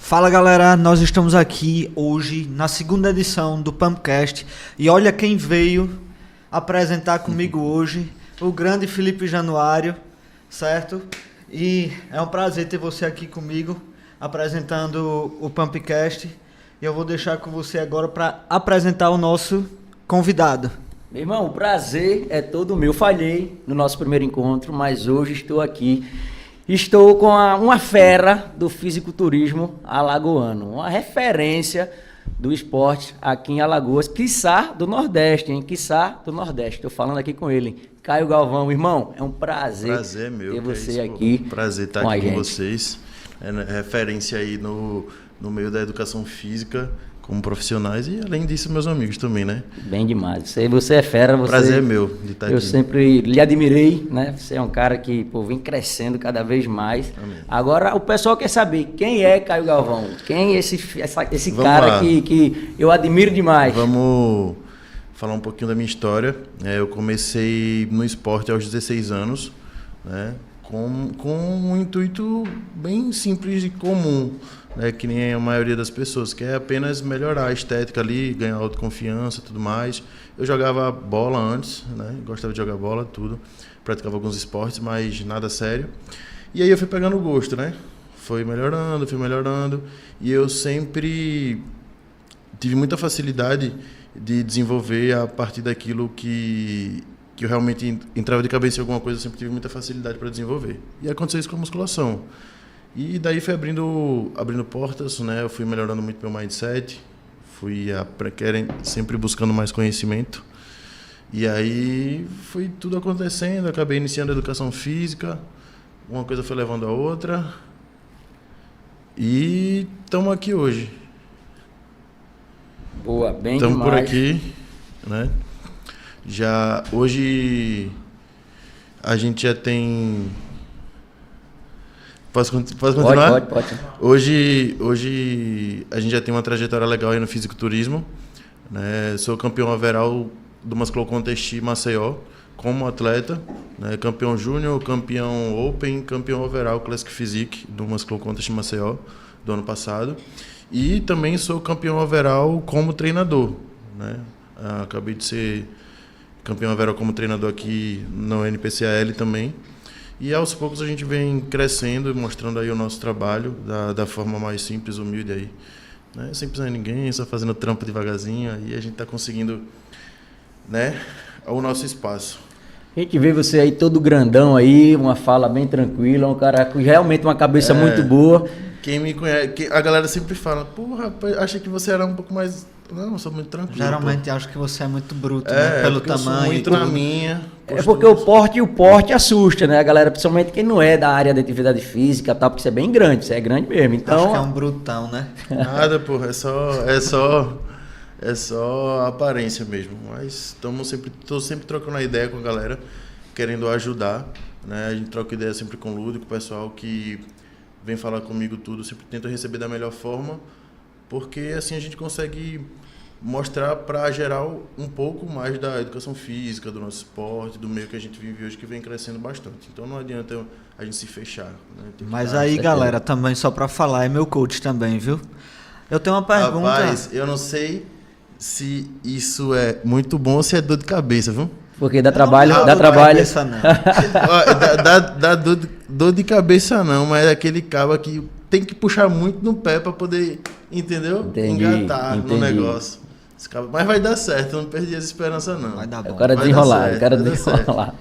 Fala galera, nós estamos aqui hoje na segunda edição do Pumpcast e olha quem veio apresentar comigo hoje, o grande Felipe Januário, certo? E é um prazer ter você aqui comigo apresentando o Pumpcast e eu vou deixar com você agora para apresentar o nosso convidado. Meu irmão, o prazer é todo meu. Falhei no nosso primeiro encontro, mas hoje estou aqui. Estou com uma fera do fisiculturismo alagoano, uma referência do esporte aqui em Alagoas, quiçá do Nordeste, hein? Quiçá do Nordeste. Estou falando aqui com ele, Caio Galvão. Irmão, é um prazer, meu, ter você é isso, aqui. Prazer estar aqui com vocês. É referência aí no meio da educação física, como profissionais e, além disso, meus amigos também, né? Bem demais. Você é fera. Prazer é meu de estar aqui. Eu sempre lhe admirei, né? Você é um cara que vem crescendo cada vez mais. Amém. Agora, o pessoal quer saber quem é Caio Galvão. Quem é esse cara que eu admiro demais. Vamos falar um pouquinho da minha história. Eu comecei no esporte aos 16 anos, né? Com um intuito bem simples e comum, né, que nem a maioria das pessoas, que é apenas melhorar a estética ali, ganhar autoconfiança e tudo mais. Eu jogava bola antes, né, gostava de jogar bola, tudo. Praticava alguns esportes, mas nada sério. E aí eu fui pegando o gosto, né? Fui melhorando. E eu sempre tive muita facilidade de desenvolver a partir daquilo que eu realmente entrava de cabeça em alguma coisa, eu sempre tive muita facilidade para desenvolver. E aconteceu isso com a musculação. E daí foi abrindo portas, né? Eu fui melhorando muito meu mindset, sempre buscando mais conhecimento. E aí foi tudo acontecendo, acabei iniciando a educação física, uma coisa foi levando a outra. E estamos aqui hoje. Boa, bem demais. Estamos por aqui, né? Hoje a gente já tem... Posso continuar? Pode. Hoje a gente já tem uma trajetória legal aí no fisiculturismo, né? Sou campeão overall do Muscle Contest Maceió como atleta, né? Campeão júnior, campeão open, campeão overall Classic Physique do Muscle Contest Maceió do ano passado. E também sou campeão overall como treinador, né? Acabei de ser campeão overall como treinador aqui no NPCAL também. E aos poucos a gente vem crescendo e mostrando aí o nosso trabalho da forma mais simples, humilde aí. Né? Sem precisar de ninguém, só fazendo trampo devagarzinho, aí a gente está conseguindo, né, o nosso espaço. A gente vê você aí todo grandão aí, uma fala bem tranquila, um cara com realmente uma cabeça muito boa. Quem me conhece, a galera sempre fala, pô, rapaz, achei que você era um pouco mais... Não, eu sou muito tranquilo. Geralmente acho que você é muito bruto, né? Pelo tamanho. Eu sou muito na minha. É porque o porte assusta, né? A galera, principalmente quem não é da área da atividade física, tá, porque você é bem grande, você é grande mesmo. Então... Acho que é um brutão, né? Nada, porra, é só aparência mesmo. Mas tô sempre trocando a ideia com a galera, querendo ajudar, né? A gente troca ideia sempre com o Lúdico, o pessoal que vem falar comigo tudo, sempre tenta receber da melhor forma, porque assim a gente consegue mostrar para geral um pouco mais da educação física, do nosso esporte, do meio que a gente vive hoje, que vem crescendo bastante. Então não adianta a gente se fechar, né? Mas aí, galera, também só para falar, é meu coach também, viu? Eu tenho uma pergunta... Rapaz, eu não sei se isso é muito bom ou se é dor de cabeça, viu? Porque dá trabalho. Cabeça, não. dá dor de cabeça não, mas é aquele cabo que tem que puxar muito no pé para poder, entendeu? Engatar no negócio. Mas vai dar certo, eu não perdi essa esperança não. Vai dar bom. O cara desenrolar.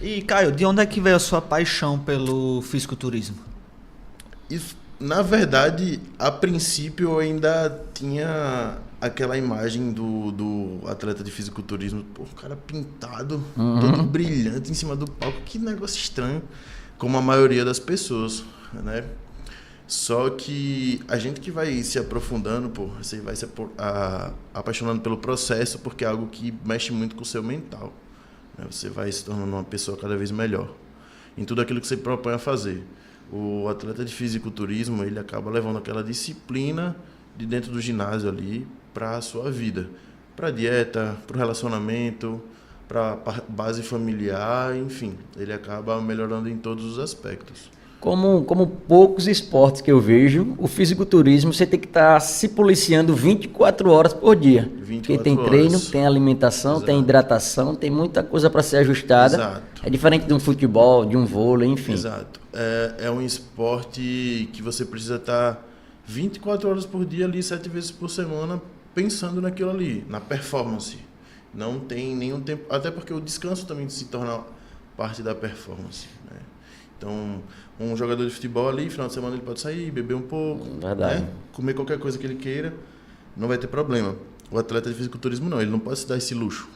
E Caio, de onde é que veio a sua paixão pelo fisiculturismo? Na verdade, a princípio eu ainda tinha aquela imagem do atleta de fisiculturismo, pô, o cara pintado, todo brilhante em cima do palco, que negócio estranho, como a maioria das pessoas, né? Só que a gente que vai se aprofundando, pô, você vai se apaixonando pelo processo, porque é algo que mexe muito com o seu mental, né? Você vai se tornando uma pessoa cada vez melhor em tudo aquilo que você propõe a fazer. O atleta de fisiculturismo, ele acaba levando aquela disciplina de dentro do ginásio ali para a sua vida, para a dieta, para o relacionamento, para a base familiar, enfim, ele acaba melhorando em todos os aspectos. Como poucos esportes que eu vejo, o fisiculturismo você tem que estar se policiando 24 horas por dia. 24 porque tem treino, horas. tem alimentação, Exato. tem hidratação, tem muita coisa para ser ajustada. Exato. É diferente de um futebol, de um vôlei, enfim. Exato. É um esporte que você precisa estar 24 horas por dia ali, 7 vezes por semana, pensando naquilo ali, na performance. Não tem nenhum tempo, até porque o descanso também se torna parte da performance, né? Então, um jogador de futebol ali, final de semana ele pode sair, beber um pouco, Verdade. né? Comer qualquer coisa que ele queira, não vai ter problema. O atleta de fisiculturismo não, ele não pode se dar esse luxo.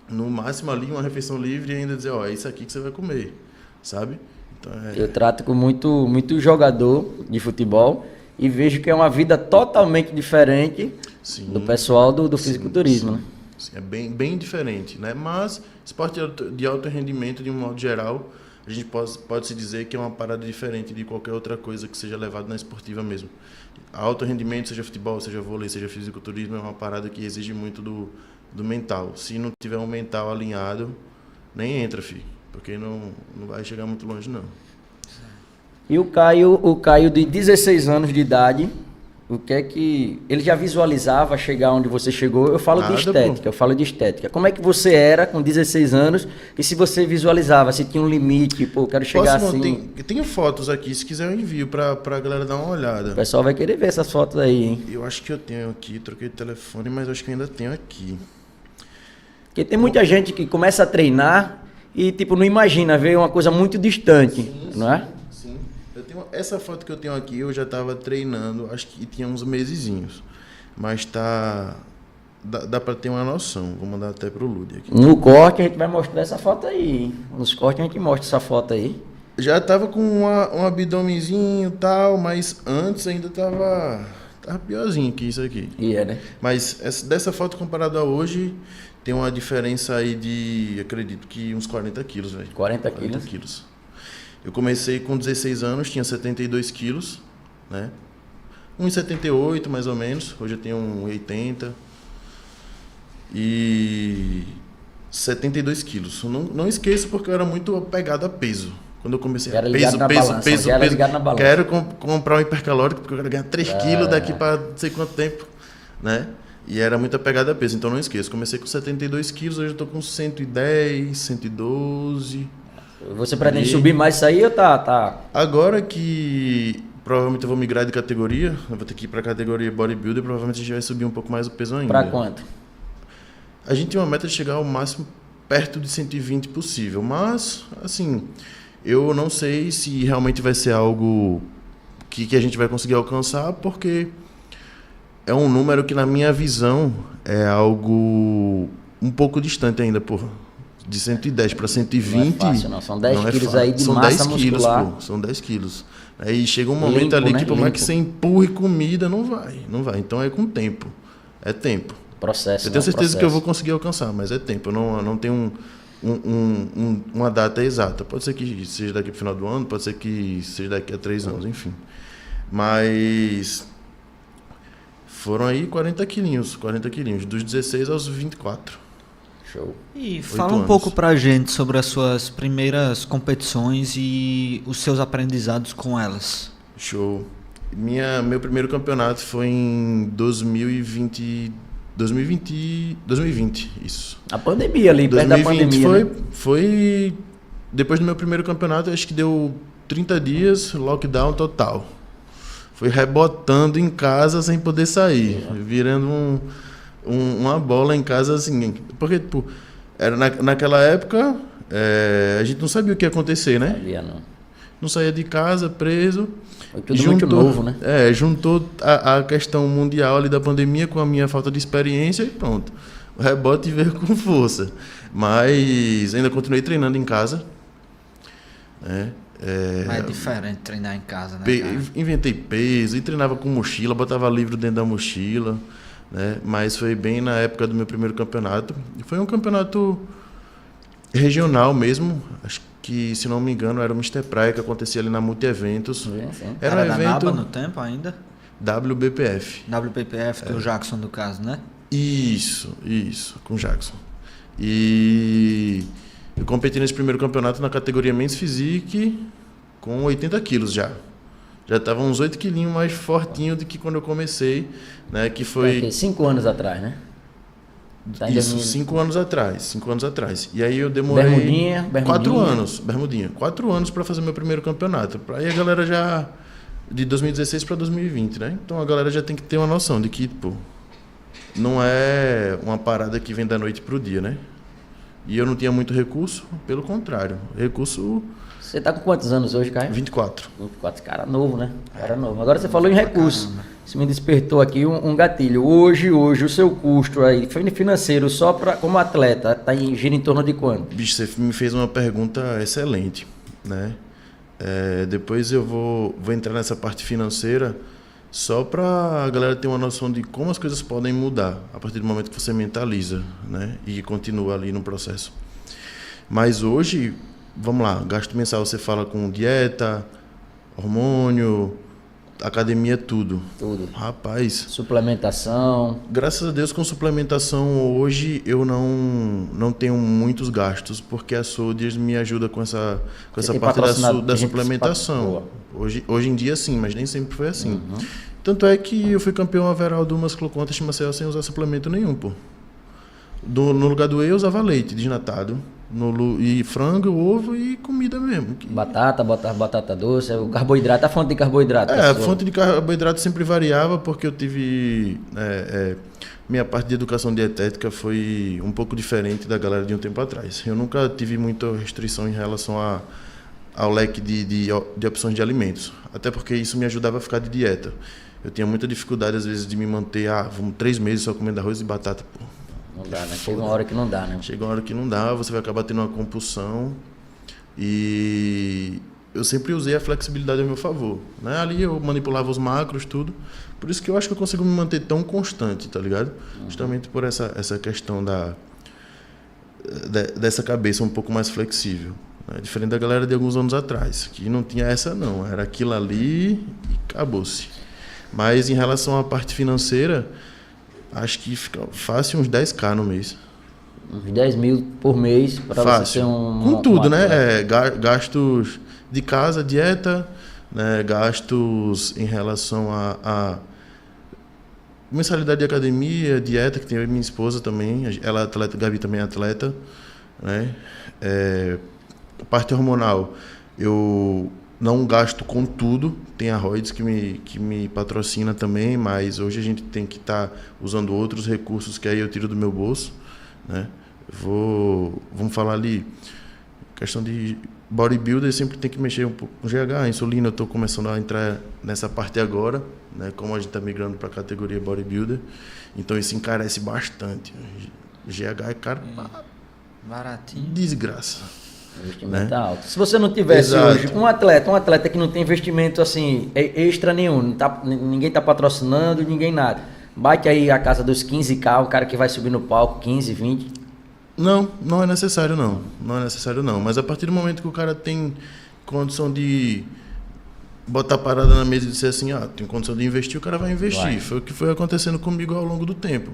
No máximo ali, uma refeição livre e ainda dizer, ó, é isso aqui que você vai comer, sabe? Então, Eu trato com muito jogador de futebol e vejo que é uma vida totalmente diferente sim, do pessoal do fisiculturismo, né? sim, é bem diferente, né? Mas esporte de alto rendimento, de um modo geral, a gente pode se dizer que é uma parada diferente de qualquer outra coisa que seja levada na esportiva mesmo. Alto rendimento, seja futebol, seja vôlei, seja fisiculturismo, é uma parada que exige muito do mental. Se não tiver um mental alinhado, nem entra, filho, porque não vai chegar muito longe, não. E o Caio de 16 anos de idade, o que é que ele já visualizava chegar onde você chegou? Eu falo Nada, de estética. Como é que você era com 16 anos e se você visualizava, se tinha um limite, pô, quero chegar assim. Tenho fotos aqui, se quiser eu envio pra galera dar uma olhada. O pessoal vai querer ver essas fotos aí, hein? Eu acho que eu tenho aqui, troquei de telefone, mas eu acho que eu ainda tenho aqui. Porque tem muita gente que começa a treinar e tipo não imagina ver uma coisa muito distante, não é? Sim. Essa foto que eu tenho aqui, eu já estava treinando, acho que tinha uns mesezinhos. Mas dá para ter uma noção. Vou mandar até pro Ludi aqui. No corte a gente vai mostrar essa foto aí, hein? Nos cortes a gente mostra essa foto aí. Já tava com um abdômenzinho e tal, mas antes ainda tava piorzinho que isso aqui. E é, né? Mas dessa foto comparada a hoje, tem uma diferença aí de, acredito que uns 40 quilos, velho. 40 quilos. Quilos. Eu comecei com 16 anos, tinha 72 quilos, né? 1,78 mais ou menos, hoje eu tenho 1,80 e 72 quilos. Não esqueço porque eu era muito apegado a peso. Quando eu comecei a peso, quero comprar um hipercalórico porque eu quero ganhar 3 quilos daqui para não sei quanto tempo, né? E era muito apegado a peso, então não esqueço. Comecei com 72 quilos, hoje eu tô com 110, 112. Você pretende subir mais isso aí ou tá? Agora que provavelmente eu vou migrar de categoria, eu vou ter que ir para a categoria bodybuilder, provavelmente a gente vai subir um pouco mais o peso ainda. Para quanto? A gente tem uma meta de chegar ao máximo perto de 120 possível, mas assim, eu não sei se realmente vai ser algo que a gente vai conseguir alcançar, porque é um número que na minha visão é algo um pouco distante ainda, porra. De 110 para 120. Não é fácil, não. São 10 quilos aí de são massa 10 quilos, muscular. pô. São 10 quilos. Aí chega um momento Limpo, ali né? que por mais Limpo. que você empurre comida, não vai. Então é com tempo. É tempo. Processo. Eu tenho certeza processo. que eu vou conseguir alcançar, mas é tempo. Eu não tenho uma data exata. Pode ser que seja daqui pro final do ano, pode ser que seja daqui a 3 anos, enfim. Mas foram aí 40 quilinhos, dos 16 aos 24. Show. E fala 8 um anos. pouco pra gente sobre as suas primeiras competições e os seus aprendizados com elas. Show. Meu primeiro campeonato foi em 2020, isso. A pandemia ali, perto da 2020 pandemia. Né? foi depois do meu primeiro campeonato, acho que deu 30 dias, lockdown total. Foi rebotando em casa sem poder sair, virando uma bola em casa assim, porque tipo, era naquela época a gente não sabia o que ia acontecer, né? Sabia, não. Não saía de casa, preso. Foi tudo muito novo, né? Juntou a questão mundial ali da pandemia com a minha falta de experiência e pronto. O rebote veio com força. Mas ainda continuei treinando em casa. É diferente treinar em casa, né, cara? Inventei peso e treinava com mochila, botava livro dentro da mochila, né? Mas foi bem na época do meu primeiro campeonato. E foi um campeonato regional mesmo. Acho que, se não me engano, era o Mr. Praia, que acontecia ali na Multi-Eventos. Sim. Era um da evento NABA no tempo ainda? WBPF. WPPF do Jackson, do caso, né? Isso, com o Jackson. E eu competi nesse primeiro campeonato na categoria Men's Physique com 80 quilos já. Já estava uns 8 quilinhos mais fortinho do que quando eu comecei, né? Que foi... 5 anos atrás, né? Tá Isso, 5 anos atrás. 5 anos atrás. E aí eu demorei... Bermudinha. 4 anos. Bermudinha. 4 anos para fazer meu primeiro campeonato. Aí a galera já... De 2016 para 2020, né? Então a galera já tem que ter uma noção de que, pô, não é uma parada que vem da noite pro dia, né? E eu não tinha muito recurso, pelo contrário. Recurso... Você tá com quantos anos hoje, Caio? 24. 24, cara novo, né? Cara novo. Agora você falou em recurso. Isso me despertou aqui um gatilho. Hoje o seu custo aí financeiro só como atleta gira em torno de quanto? Bicho, você me fez uma pergunta excelente, né? Depois eu vou entrar nessa parte financeira só para a galera ter uma noção de como as coisas podem mudar a partir do momento que você mentaliza, né? E continua ali no processo. Mas hoje, vamos lá, gasto mensal você fala com dieta, hormônio, academia, tudo. Tudo. Rapaz. Suplementação. Graças a Deus, com suplementação, hoje eu não tenho muitos gastos, porque a Soldiers me ajuda com essa parte da suplementação. Hoje em dia, sim, mas nem sempre foi assim. Uhum. Tanto é que eu fui campeão overall do Muscle Contest Maceió sem usar suplemento nenhum, pô. No lugar do whey, eu usava leite desnatado. E frango, ovo e comida mesmo. Batata, batata doce, o carboidrato, a fonte de carboidrato. A fonte de carboidrato sempre variava, porque eu tive... minha parte de educação dietética foi um pouco diferente da galera de um tempo atrás. Eu nunca tive muita restrição em relação ao leque de opções de alimentos. Até porque isso me ajudava a ficar de dieta. Eu tinha muita dificuldade, às vezes, de me manter... vamos 3 meses só comendo arroz e batata, pô. Não dá, né? Chega uma hora que não dá, né? Chega uma hora que não dá, você vai acabar tendo uma compulsão. E eu sempre usei a flexibilidade a meu favor, né? Ali eu manipulava os macros, tudo. Por isso que eu acho que eu consigo me manter tão constante, tá ligado? Justamente por essa questão dessa cabeça um pouco mais flexível, né? Diferente da galera de alguns anos atrás, que não tinha essa não. Era aquilo ali e acabou-se. Mas em relação à parte financeira... Acho que fica fácil uns 10k no mês. Uns 10 mil por mês para você ter com tudo, né? Gastos de casa, dieta, né? Gastos em relação a mensalidade de academia, dieta, que tem minha esposa também. Ela é atleta, Gabi também é atleta, né? A parte hormonal, eu não gasto com tudo, tem a Roids que me patrocina também, mas hoje a gente tem que estar usando outros recursos que aí eu tiro do meu bolso, né? Vamos falar ali, questão de bodybuilder, sempre tem que mexer um pouco com GH, insulina, eu estou começando a entrar nessa parte agora, né? Como a gente está migrando para a categoria bodybuilder, então isso encarece bastante. GH é caro, baratinho, desgraça. Investimento alto. Se você não tivesse hoje um atleta que não tem investimento assim extra nenhum, ninguém está patrocinando, ninguém nada, bate aí a casa dos 15k, o cara que vai subir no palco 15, 20. Não é necessário não. Não é necessário não. Mas a partir do momento que o cara tem condição de botar a parada na mesa e dizer assim, tem condição de investir, o cara vai investir. Foi o que foi acontecendo comigo ao longo do tempo.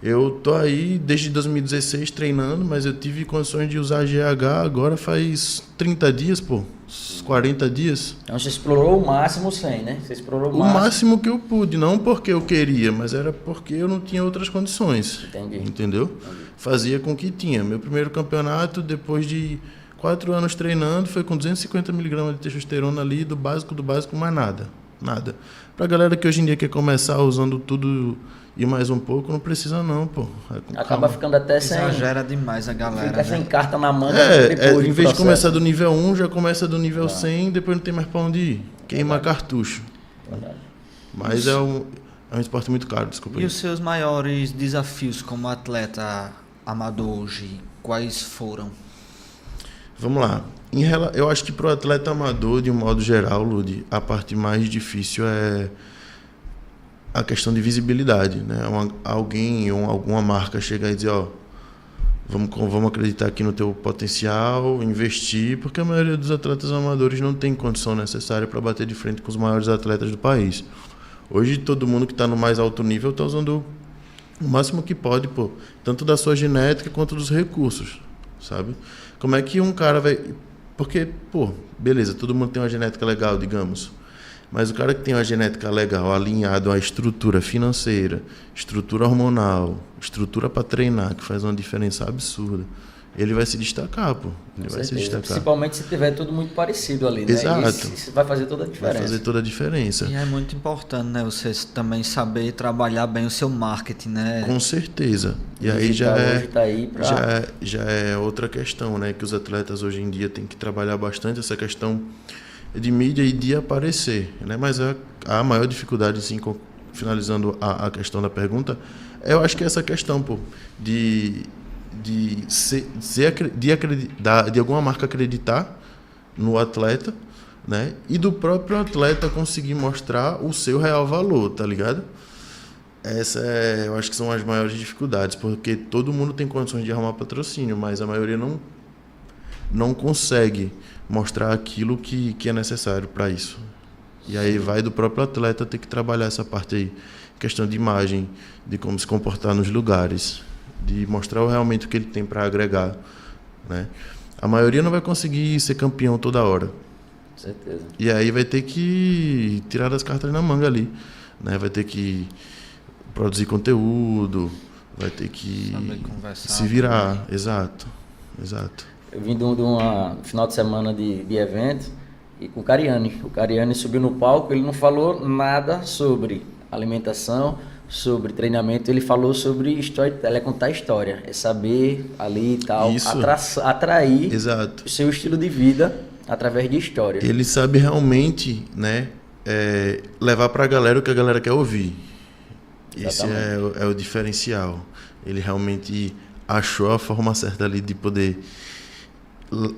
Eu tô aí desde 2016 treinando, mas eu tive condições de usar GH agora faz 30 dias, pô. 40 dias. Então você explorou o máximo sem, né? Você explorou o máximo que eu pude, não porque eu queria, mas era porque eu não tinha outras condições. Entendi. Entendeu? Entendi. Fazia com o que tinha. Meu primeiro campeonato, depois de 4 anos treinando, foi com 250 mg de testosterona ali, do básico, mais nada. Nada. Pra galera que hoje em dia quer começar usando tudo e mais um pouco, não precisa não, pô. Acaba ficando até sem... Exagera demais a galera, fica né? sem carta na manga depois em vez de começar do nível 1, já começa do nível 100, depois não tem mais pra onde ir. Queima cartucho. Verdade. Mas é um esporte muito caro, desculpa. E os seus maiores desafios como atleta amador hoje, quais foram? Vamos lá. Eu acho que para o atleta amador, de um modo geral, Ludi, a parte mais difícil é a questão de visibilidade, né? Alguém ou alguma marca chegar e dizer, vamos acreditar aqui no teu potencial, investir, porque a maioria dos atletas amadores não tem condição necessária para bater de frente com os maiores atletas do país. Hoje todo mundo que está no mais alto nível está usando o máximo que pode, pô, tanto da sua genética quanto dos recursos, sabe? Como é que um cara vai... Porque, pô, beleza, todo mundo tem uma genética legal, digamos. Mas o cara que tem uma genética legal, alinhado à estrutura financeira, estrutura hormonal, estrutura para treinar, que faz uma diferença absurda, ele vai se destacar, pô. Ele vai se destacar. Principalmente se tiver tudo muito parecido ali, né? Exato. Isso vai fazer toda a diferença. Vai fazer toda a diferença. E é muito importante, né? Você também saber trabalhar bem o seu marketing, né? Com certeza. E aí já é outra questão, né? Que os atletas hoje em dia têm que trabalhar bastante essa questão de mídia e de aparecer, né? Mas a maior dificuldade, sim, finalizando a questão da pergunta, eu acho que é essa questão, pô, de alguma marca acreditar no atleta, né? E do próprio atleta conseguir mostrar o seu real valor, tá ligado? Eu acho que são as maiores dificuldades, porque todo mundo tem condições de arrumar patrocínio, mas a maioria não consegue mostrar aquilo que é necessário para isso. E aí vai do próprio atleta ter que trabalhar essa parte aí, questão de imagem, de como se comportar nos lugares, de mostrar realmente o que ele tem para agregar, né? A maioria não vai conseguir ser campeão toda hora. Com certeza. E aí vai ter que tirar as cartas na manga ali, né? Vai ter que produzir conteúdo, vai ter que se virar. Também. Exato. Eu vim de um final de semana de evento e com o Cariani. O Cariani subiu no palco, ele não falou nada sobre alimentação, sobre treinamento, ele falou sobre história, é contar história, é saber ali e tal, atrair Exato. O seu estilo de vida através de história. Ele sabe realmente, né, levar para a galera o que a galera quer ouvir. Esse é o diferencial. Ele realmente achou a forma certa ali de poder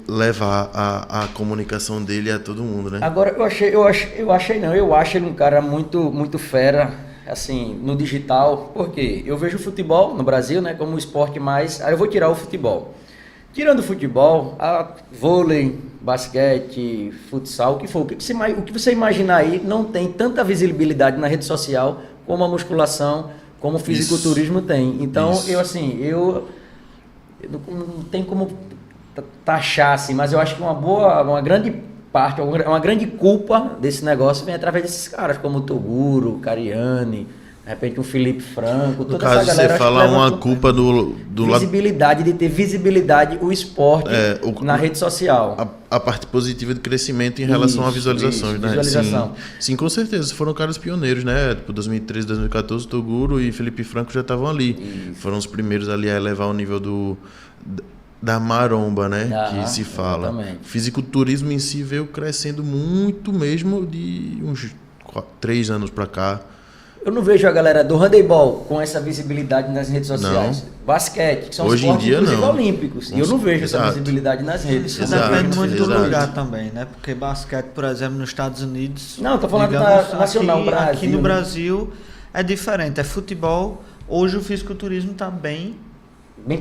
levar a comunicação dele a todo mundo, né? Agora, eu acho ele um cara muito fera, assim, no digital, porque eu vejo o futebol no Brasil, né, como um esporte mais... Aí eu vou tirar o futebol. Tirando o futebol, vôlei, basquete, futsal, o que for, o que você imaginar aí não tem tanta visibilidade na rede social como a musculação, como o fisiculturismo tem. Então, eu não tenho como taxar, assim, mas eu acho que uma grande parte, uma grande culpa desse negócio vem através desses caras, como o Toguro, o Cariani, de repente um Felipe Franco, toda essa galera. Você fala uma culpa do visibilidade, de ter visibilidade o esporte na rede social. A parte positiva de crescimento em relação a visualizações, né? Visualização. Sim, com certeza. Foram caras pioneiros, né? Tipo, 2013, 2014, Toguro e Felipe Franco já estavam ali. Isso. Foram os primeiros ali a elevar o nível da maromba, né? Que se fala. Exatamente. O fisiculturismo em si veio crescendo muito mesmo de uns 3 anos para cá. Eu não vejo a galera do handebol com essa visibilidade nas redes sociais. Não. Basquete, que são hoje esportes em dia, inclusive não. olímpicos. E eu não vejo essa visibilidade nas redes. Isso depende muito do lugar também, né? Porque basquete, por exemplo, nos Estados Unidos... Não, tô falando nacional, Brasil. Aqui no Brasil é diferente. É futebol. Hoje o fisiculturismo está bem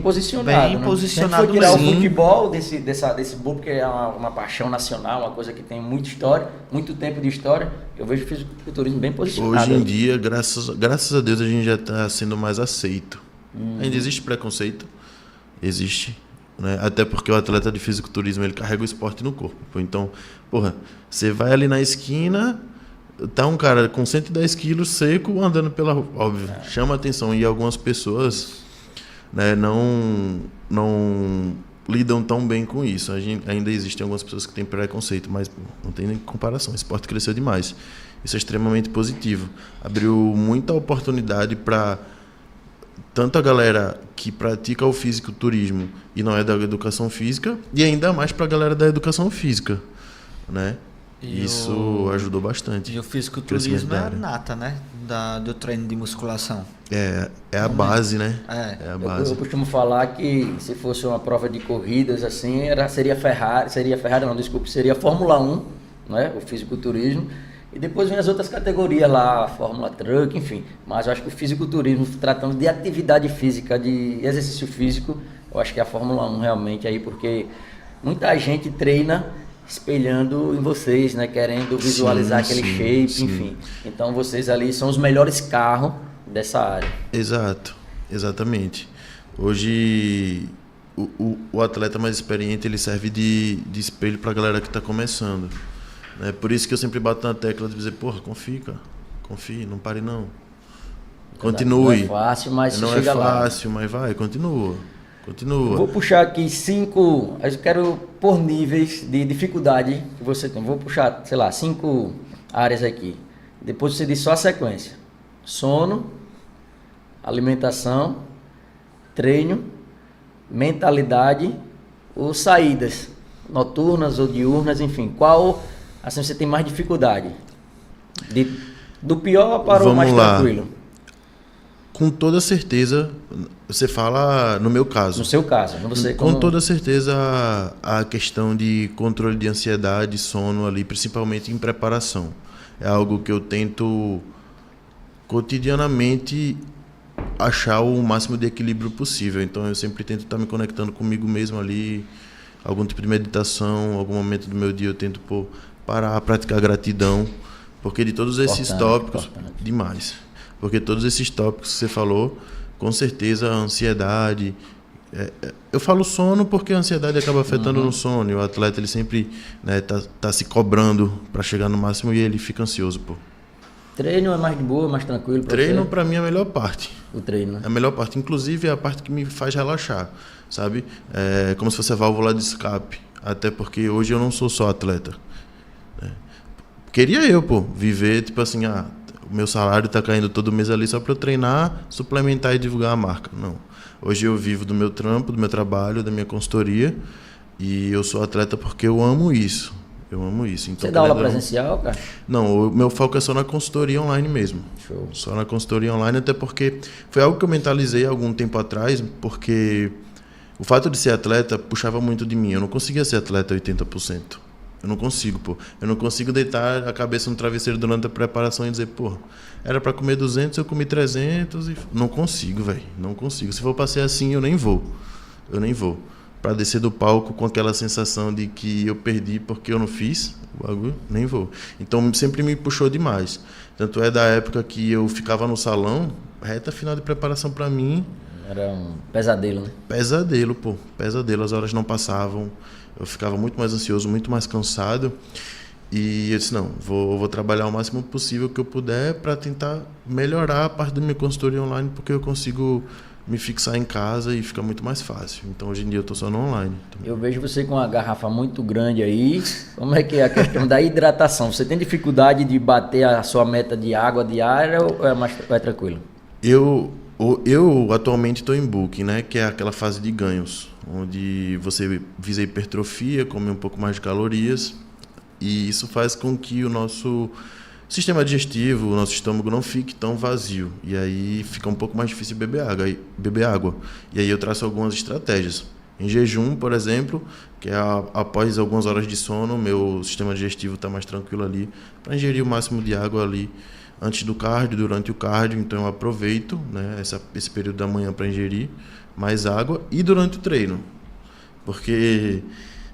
posicionado. Bem posicionado. Se for tirar o futebol desse boom, porque é uma paixão nacional, uma coisa que tem muita história, muito tempo de história, eu vejo o fisiculturismo bem posicionado. Hoje em dia, graças a Deus, a gente já está sendo mais aceito. Ainda existe preconceito? Existe. Né? Até porque o atleta de fisiculturismo, ele carrega o esporte no corpo. Então, você vai ali na esquina, tá um cara com 110 quilos seco andando pela rua. Óbvio, chama atenção. E algumas pessoas... né, não lidam tão bem com isso. Ainda existem algumas pessoas que têm preconceito, mas não tem nem comparação. O esporte cresceu demais. Isso é extremamente positivo. Abriu muita oportunidade para tanto a galera que pratica o fisiculturismo e não é da educação física, e ainda mais para a galera da educação física, né? Isso ajudou bastante. E o fisiculturismo é a nata, né? Do treino de musculação. É a base, né? É a base. Eu costumo falar que se fosse uma prova de corridas assim, seria Fórmula 1, né? O fisiculturismo. E depois vem as outras categorias lá, Fórmula Truck, enfim. Mas eu acho que o fisiculturismo, tratando de atividade física, de exercício físico, eu acho que é a Fórmula 1 realmente aí, porque muita gente treina espelhando em vocês, né? Querendo visualizar aquele shape, enfim. Então vocês ali são os melhores carros dessa área. Exatamente. Hoje o atleta mais experiente, ele serve de espelho para a galera que está começando. Né? Por isso que eu sempre bato na tecla de dizer, porra, confie, cara. Confie, não pare não. Continue. Não é fácil, mas não chega é lá. fácil, mas vai, continua. Continua. Vou puxar aqui 5, eu quero por níveis de dificuldade que você tem. Vou puxar, sei lá, 5 áreas aqui. Depois você diz só a sequência. Sono, alimentação, treino, mentalidade ou saídas noturnas ou diurnas, enfim. Qual assim você tem mais dificuldade? Do pior para o mais tranquilo. Com toda certeza, você fala no meu caso. No seu caso. Você, com toda certeza a questão de controle de ansiedade, sono ali, principalmente em preparação. É algo que eu tento cotidianamente achar o máximo de equilíbrio possível. Então eu sempre tento estar me conectando comigo mesmo ali, algum tipo de meditação, algum momento do meu dia eu tento parar, praticar gratidão, porque de todos esses tópicos, demais. Porque todos esses tópicos que você falou, com certeza a ansiedade, eu falo sono porque a ansiedade acaba afetando no sono, e o atleta ele sempre, né, tá se cobrando para chegar no máximo e ele fica ansioso, pô. Treino é mais de boa, mais tranquilo pra Treino você? Para mim é a melhor parte. O treino, né? É a melhor parte, inclusive é a parte que me faz relaxar, sabe? É como se fosse a válvula de escape, até porque hoje eu não sou só atleta. Queria eu, viver tipo assim, o meu salário tá caindo todo mês ali só para eu treinar, suplementar e divulgar a marca. Não. Hoje eu vivo do meu trampo, do meu trabalho, da minha consultoria, e eu sou atleta porque eu amo isso. Eu amo isso. Então, você dá aula presencial, cara? Não, o meu foco é só na consultoria online mesmo. Show. Só na consultoria online, até porque foi algo que eu mentalizei há algum tempo atrás, porque o fato de ser atleta puxava muito de mim. Eu não conseguia ser atleta 80%. Eu não consigo, Eu não consigo deitar a cabeça no travesseiro durante a preparação e dizer, era para comer 200, eu comi 300 e... Não consigo, velho. Não consigo. Se for pra ser assim, eu nem vou. Para descer do palco com aquela sensação de que eu perdi porque eu não fiz o bagulho, nem vou. Então sempre me puxou demais. Tanto é da época que eu ficava no salão, reta final de preparação para mim. Era um pesadelo, né? Pesadelo, pesadelo. As horas não passavam, eu ficava muito mais ansioso, muito mais cansado. E eu disse, não, vou trabalhar o máximo possível que eu puder para tentar melhorar a parte da minha consultoria online, porque eu consigo me fixar em casa e fica muito mais fácil. Então hoje em dia eu tô só no online. Eu vejo você com uma garrafa muito grande aí. Como é que é a questão da hidratação? Você tem dificuldade de bater a sua meta de água diária ou é tranquilo? Eu atualmente estou em Bulking, né? Que é aquela fase de ganhos, onde você visa hipertrofia, come um pouco mais de calorias, e isso faz com que o nosso sistema digestivo, o nosso estômago não fique tão vazio. E aí fica um pouco mais difícil beber água. E aí eu traço algumas estratégias. Em jejum, por exemplo, que é após algumas horas de sono, meu sistema digestivo está mais tranquilo ali, para ingerir o máximo de água ali antes do cardio, durante o cardio. Então eu aproveito, né, esse período da manhã para ingerir mais água, e durante o treino. Porque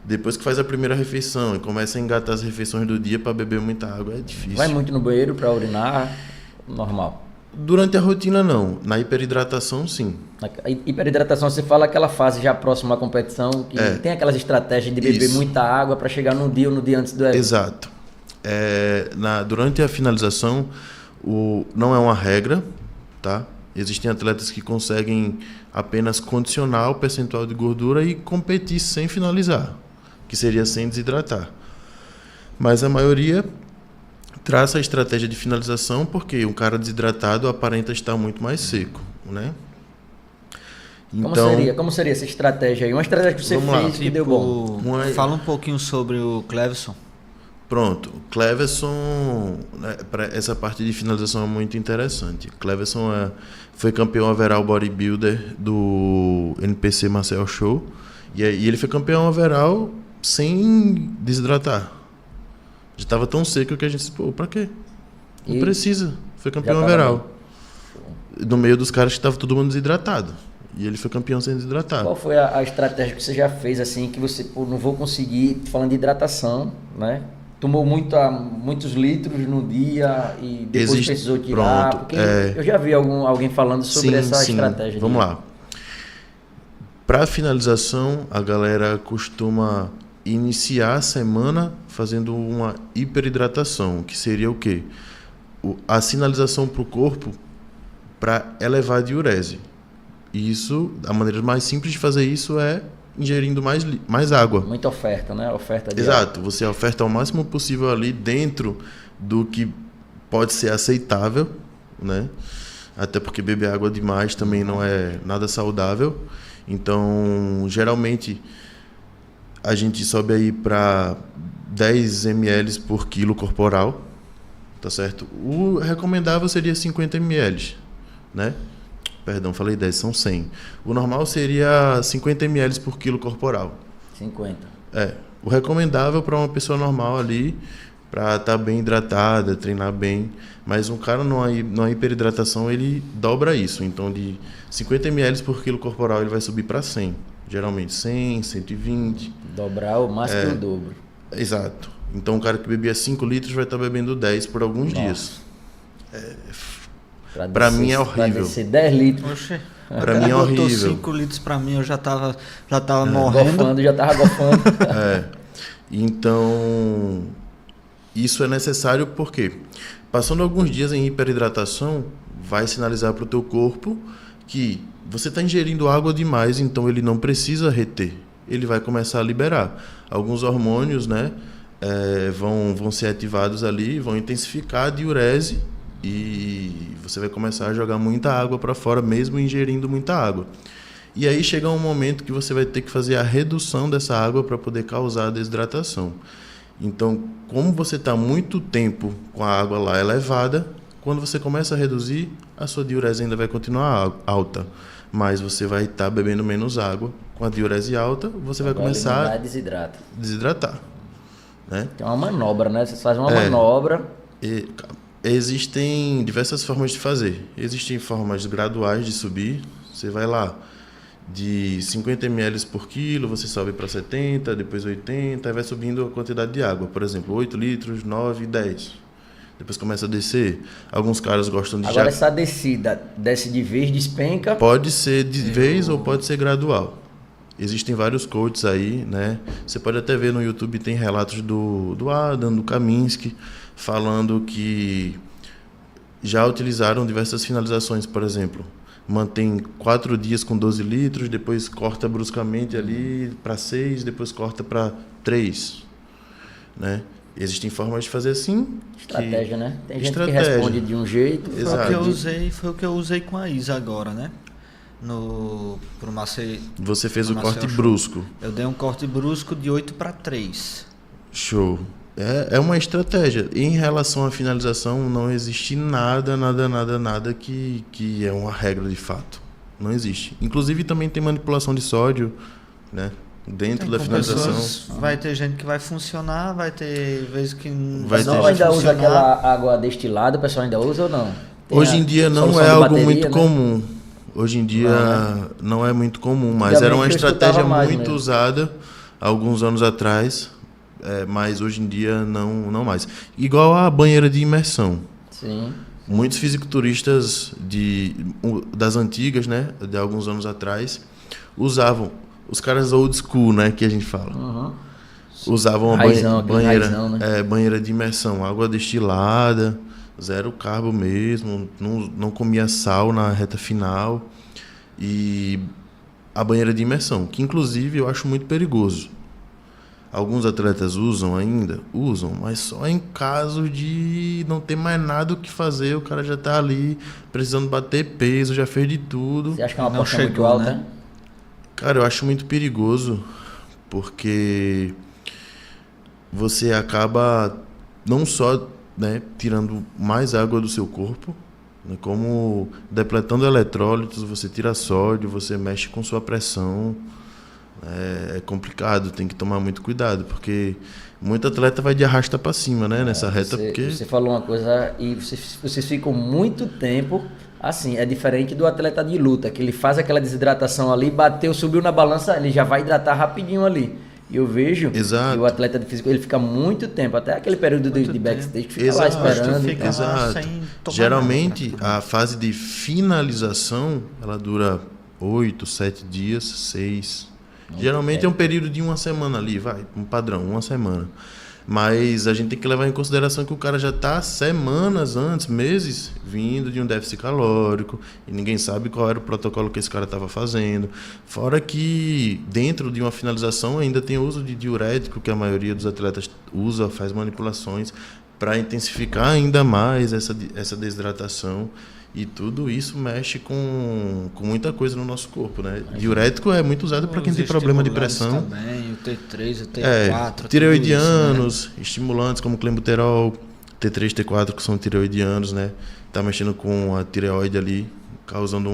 depois que faz a primeira refeição e começa a engatar as refeições do dia para beber muita água, é difícil. Vai muito no banheiro para urinar? Normal. Durante a rotina, não. Na hiperidratação, sim. Na hiperidratação, você fala aquela fase já próxima à competição, que tem aquelas estratégias de beber muita água para chegar num dia ou no dia antes do evento. Exato. Durante a finalização, não é uma regra, tá? Existem atletas que conseguem apenas condicionar o percentual de gordura e competir sem finalizar, que seria sem desidratar. Mas a maioria traça a estratégia de finalização porque um cara desidratado aparenta estar muito mais seco, né? Então, como seria essa estratégia aí? Uma estratégia que você fez que deu bom. Fala um pouquinho sobre o Cleverson. Pronto, Cleverson, né, essa parte de finalização é muito interessante. Cleverson foi campeão overall bodybuilder do NPC Marcel Show, e ele foi campeão overall sem desidratar. Já estava tão seco que a gente disse, pra quê? Não precisa. Foi campeão overall. No meio dos caras que estava todo mundo desidratado. E ele foi campeão sem desidratar. Qual foi a estratégia que você já fez assim, que você, não vou conseguir, falando de hidratação, né? Tomou muitos litros no dia e depois precisou tirar? Pronto, porque eu já vi alguém falando sobre essa estratégia. Vamos lá. Para finalização, a galera costuma iniciar a semana fazendo uma hiperidratação, que seria o quê? A sinalização para o corpo para elevar a diurese. E isso, a maneira mais simples de fazer isso é ingerindo mais água. Muita oferta, né? Oferta de Exato, você oferta o máximo possível ali dentro do que pode ser aceitável, né? Até porque beber água demais também não é nada saudável. Então, geralmente, a gente sobe aí para 10 ml por quilo corporal, tá certo? O recomendável seria 50 ml, né? Perdão, falei 10, são 100. O normal seria 50 ml por quilo corporal. 50. O recomendável para uma pessoa normal ali, para estar bem hidratada, treinar bem. Mas um cara numa hiperidratação, ele dobra isso. Então, de 50 ml por quilo corporal, ele vai subir para 100. Geralmente 100, 120. Dobrar o mais que o dobro. Exato. Então, um cara que bebia 5 litros vai estar bebendo 10 por alguns dias. Para mim é horrível. Para descer 10 litros. Oxe. Para mim é horrível. Botou 5 litros pra mim, eu já tava morrendo. Gofando, já tava gofando. Então, isso é necessário porque, passando alguns dias em hiperidratação, vai sinalizar para o teu corpo que você está ingerindo água demais, então ele não precisa reter. Ele vai começar a liberar. Alguns hormônios, né, vão ser ativados ali, vão intensificar a diurese e você vai começar a jogar muita água para fora, mesmo ingerindo muita água. E aí chega um momento que você vai ter que fazer a redução dessa água para poder causar a desidratação. Então, como você está muito tempo com a água lá elevada, quando você começa a reduzir, a sua diurese ainda vai continuar alta, mas você vai estar bebendo menos água. Com a diurese alta, você vai começar a desidratar. Né? Tem uma manobra, né? Você faz uma manobra. Existem diversas formas de fazer. Existem formas graduais de subir. Você vai lá de 50 ml por quilo, você sobe para 70, depois 80, aí vai subindo a quantidade de água. Por exemplo, 8 litros, 9, 10. Depois começa a descer. Alguns caras gostam de... Agora essa descida, desce de vez, despenca? Pode ser de vez ou pode ser gradual. Existem vários coaches aí, né? Você pode até ver no YouTube, tem relatos do Adam, do Kaminsky, falando que já utilizaram diversas finalizações, por exemplo. Mantém 4 dias com 12 litros, depois corta bruscamente ali para 6, depois corta para 3, né? Existem formas de fazer assim. Estratégia, né? Tem gente que responde de um jeito. Exato. Foi o que eu usei com a Isa agora, né? Pro Macei. Você fez o corte brusco. Eu dei um corte brusco de 8 para 3. Show. É uma estratégia. Em relação à finalização, não existe nada que é uma regra de fato. Não existe. Inclusive também tem manipulação de sódio, né? Dentro da finalização. Vai ter gente que vai funcionar, vai ter vezes que não vai ainda usa aquela água destilada, o pessoal ainda usa ou não? Hoje em dia não é algo muito comum. Hoje em dia não é muito comum, mas era uma estratégia muito usada alguns anos atrás. Mas hoje em dia não mais. Igual a banheira de imersão. Sim. Muitos fisiculturistas das antigas, né, de alguns anos atrás, usavam, os caras old school, né, que a gente fala. Usavam a banheira de imersão, água destilada, 0 carbo mesmo, não comia sal na reta final. E a banheira de imersão, que inclusive eu acho muito perigoso. Alguns atletas usam, mas só em caso de não ter mais nada o que fazer, o cara já tá ali precisando bater peso, já fez de tudo. Você acha que é uma porção muito alta, né? Cara, eu acho muito perigoso, porque você acaba não só, né, tirando mais água do seu corpo, né, como depletando eletrólitos, você tira sódio, você mexe com sua pressão. É complicado, tem que tomar muito cuidado, porque muito atleta vai de arrasta para cima, né, nessa reta. Você falou uma coisa e vocês ficam muito tempo assim, é diferente do atleta de luta, que ele faz aquela desidratação ali, bateu, subiu na balança, ele já vai hidratar rapidinho ali. E eu vejo que o atleta de físico, ele fica muito tempo, até aquele período de backstage, que fica lá esperando. Exato. Geralmente, a fase de finalização, ela dura 8, 7 dias, 6. Geralmente é um período de uma semana ali, vai, um padrão, uma semana. Mas a gente tem que levar em consideração que o cara já está semanas antes, meses, vindo de um déficit calórico, e ninguém sabe qual era o protocolo que esse cara estava fazendo. Fora que dentro de uma finalização ainda tem o uso de diurético, que a maioria dos atletas usa, faz manipulações, para intensificar ainda mais essa desidratação. E tudo isso mexe com muita coisa no nosso corpo, né? Diurético é muito usado para quem tem problema de pressão. Também, o T3, o T4. Tireoidianos, isso, né? Estimulantes como clenbuterol, T3, T4, que são tireoidianos, né? Tá mexendo com a tireoide ali, causando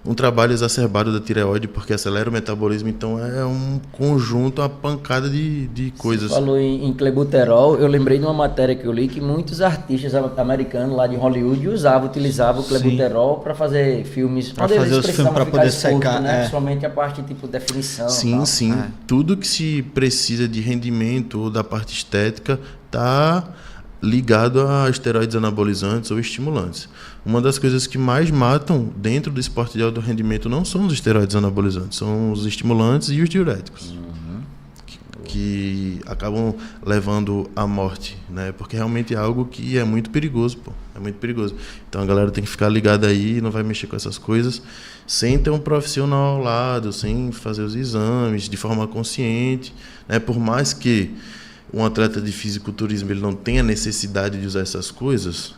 um trabalho exacerbado da tireoide, porque acelera o metabolismo. Então é um conjunto, uma pancada de coisas. Você falou em clenbuterol, eu lembrei de uma matéria que eu li que muitos artistas americanos lá de Hollywood utilizavam o clenbuterol para fazer filmes. Para fazer os filmes para poder secar, né? Principalmente a parte tipo definição. Sim, tal. sim. Tudo que se precisa de rendimento ou da parte estética tá ligado a esteroides anabolizantes ou estimulantes. Uma das coisas que mais matam dentro do esporte de alto rendimento não são os esteroides anabolizantes, são os estimulantes e os diuréticos, que acabam levando à morte, né? Porque realmente é algo que é muito perigoso, pô. É muito perigoso. Então a galera tem que ficar ligada aí, não vai mexer com essas coisas sem ter um profissional ao lado, sem fazer os exames de forma consciente, né? Por mais que um atleta de fisiculturismo ele não tenha necessidade de usar essas coisas,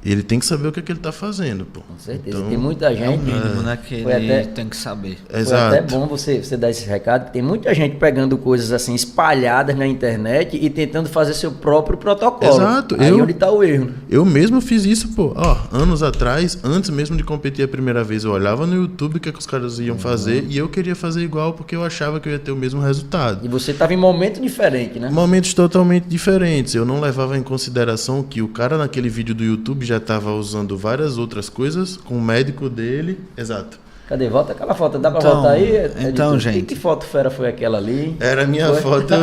ele tem que saber o que é que ele está fazendo, pô. Com certeza. Então, tem muita gente. É o mínimo, né? Que ele tem que saber. Exato. Foi até bom você dar esse recado. Tem muita gente pegando coisas assim espalhadas na internet e tentando fazer seu próprio protocolo. Exato. Aí onde está o erro. Eu mesmo fiz isso, pô. Anos atrás, antes mesmo de competir a primeira vez, eu olhava no YouTube o que os caras iam fazer e eu queria fazer igual porque eu achava que eu ia ter o mesmo resultado. E você estava em momento diferente, né? Momentos totalmente diferentes. Eu não levava em consideração que o cara naquele vídeo do YouTube já estava usando várias outras coisas com o médico dele. Exato. Cadê? Volta aquela foto. Dá pra Então, voltar aí? então, gente. Que foto fera foi aquela ali? Era a minha foto.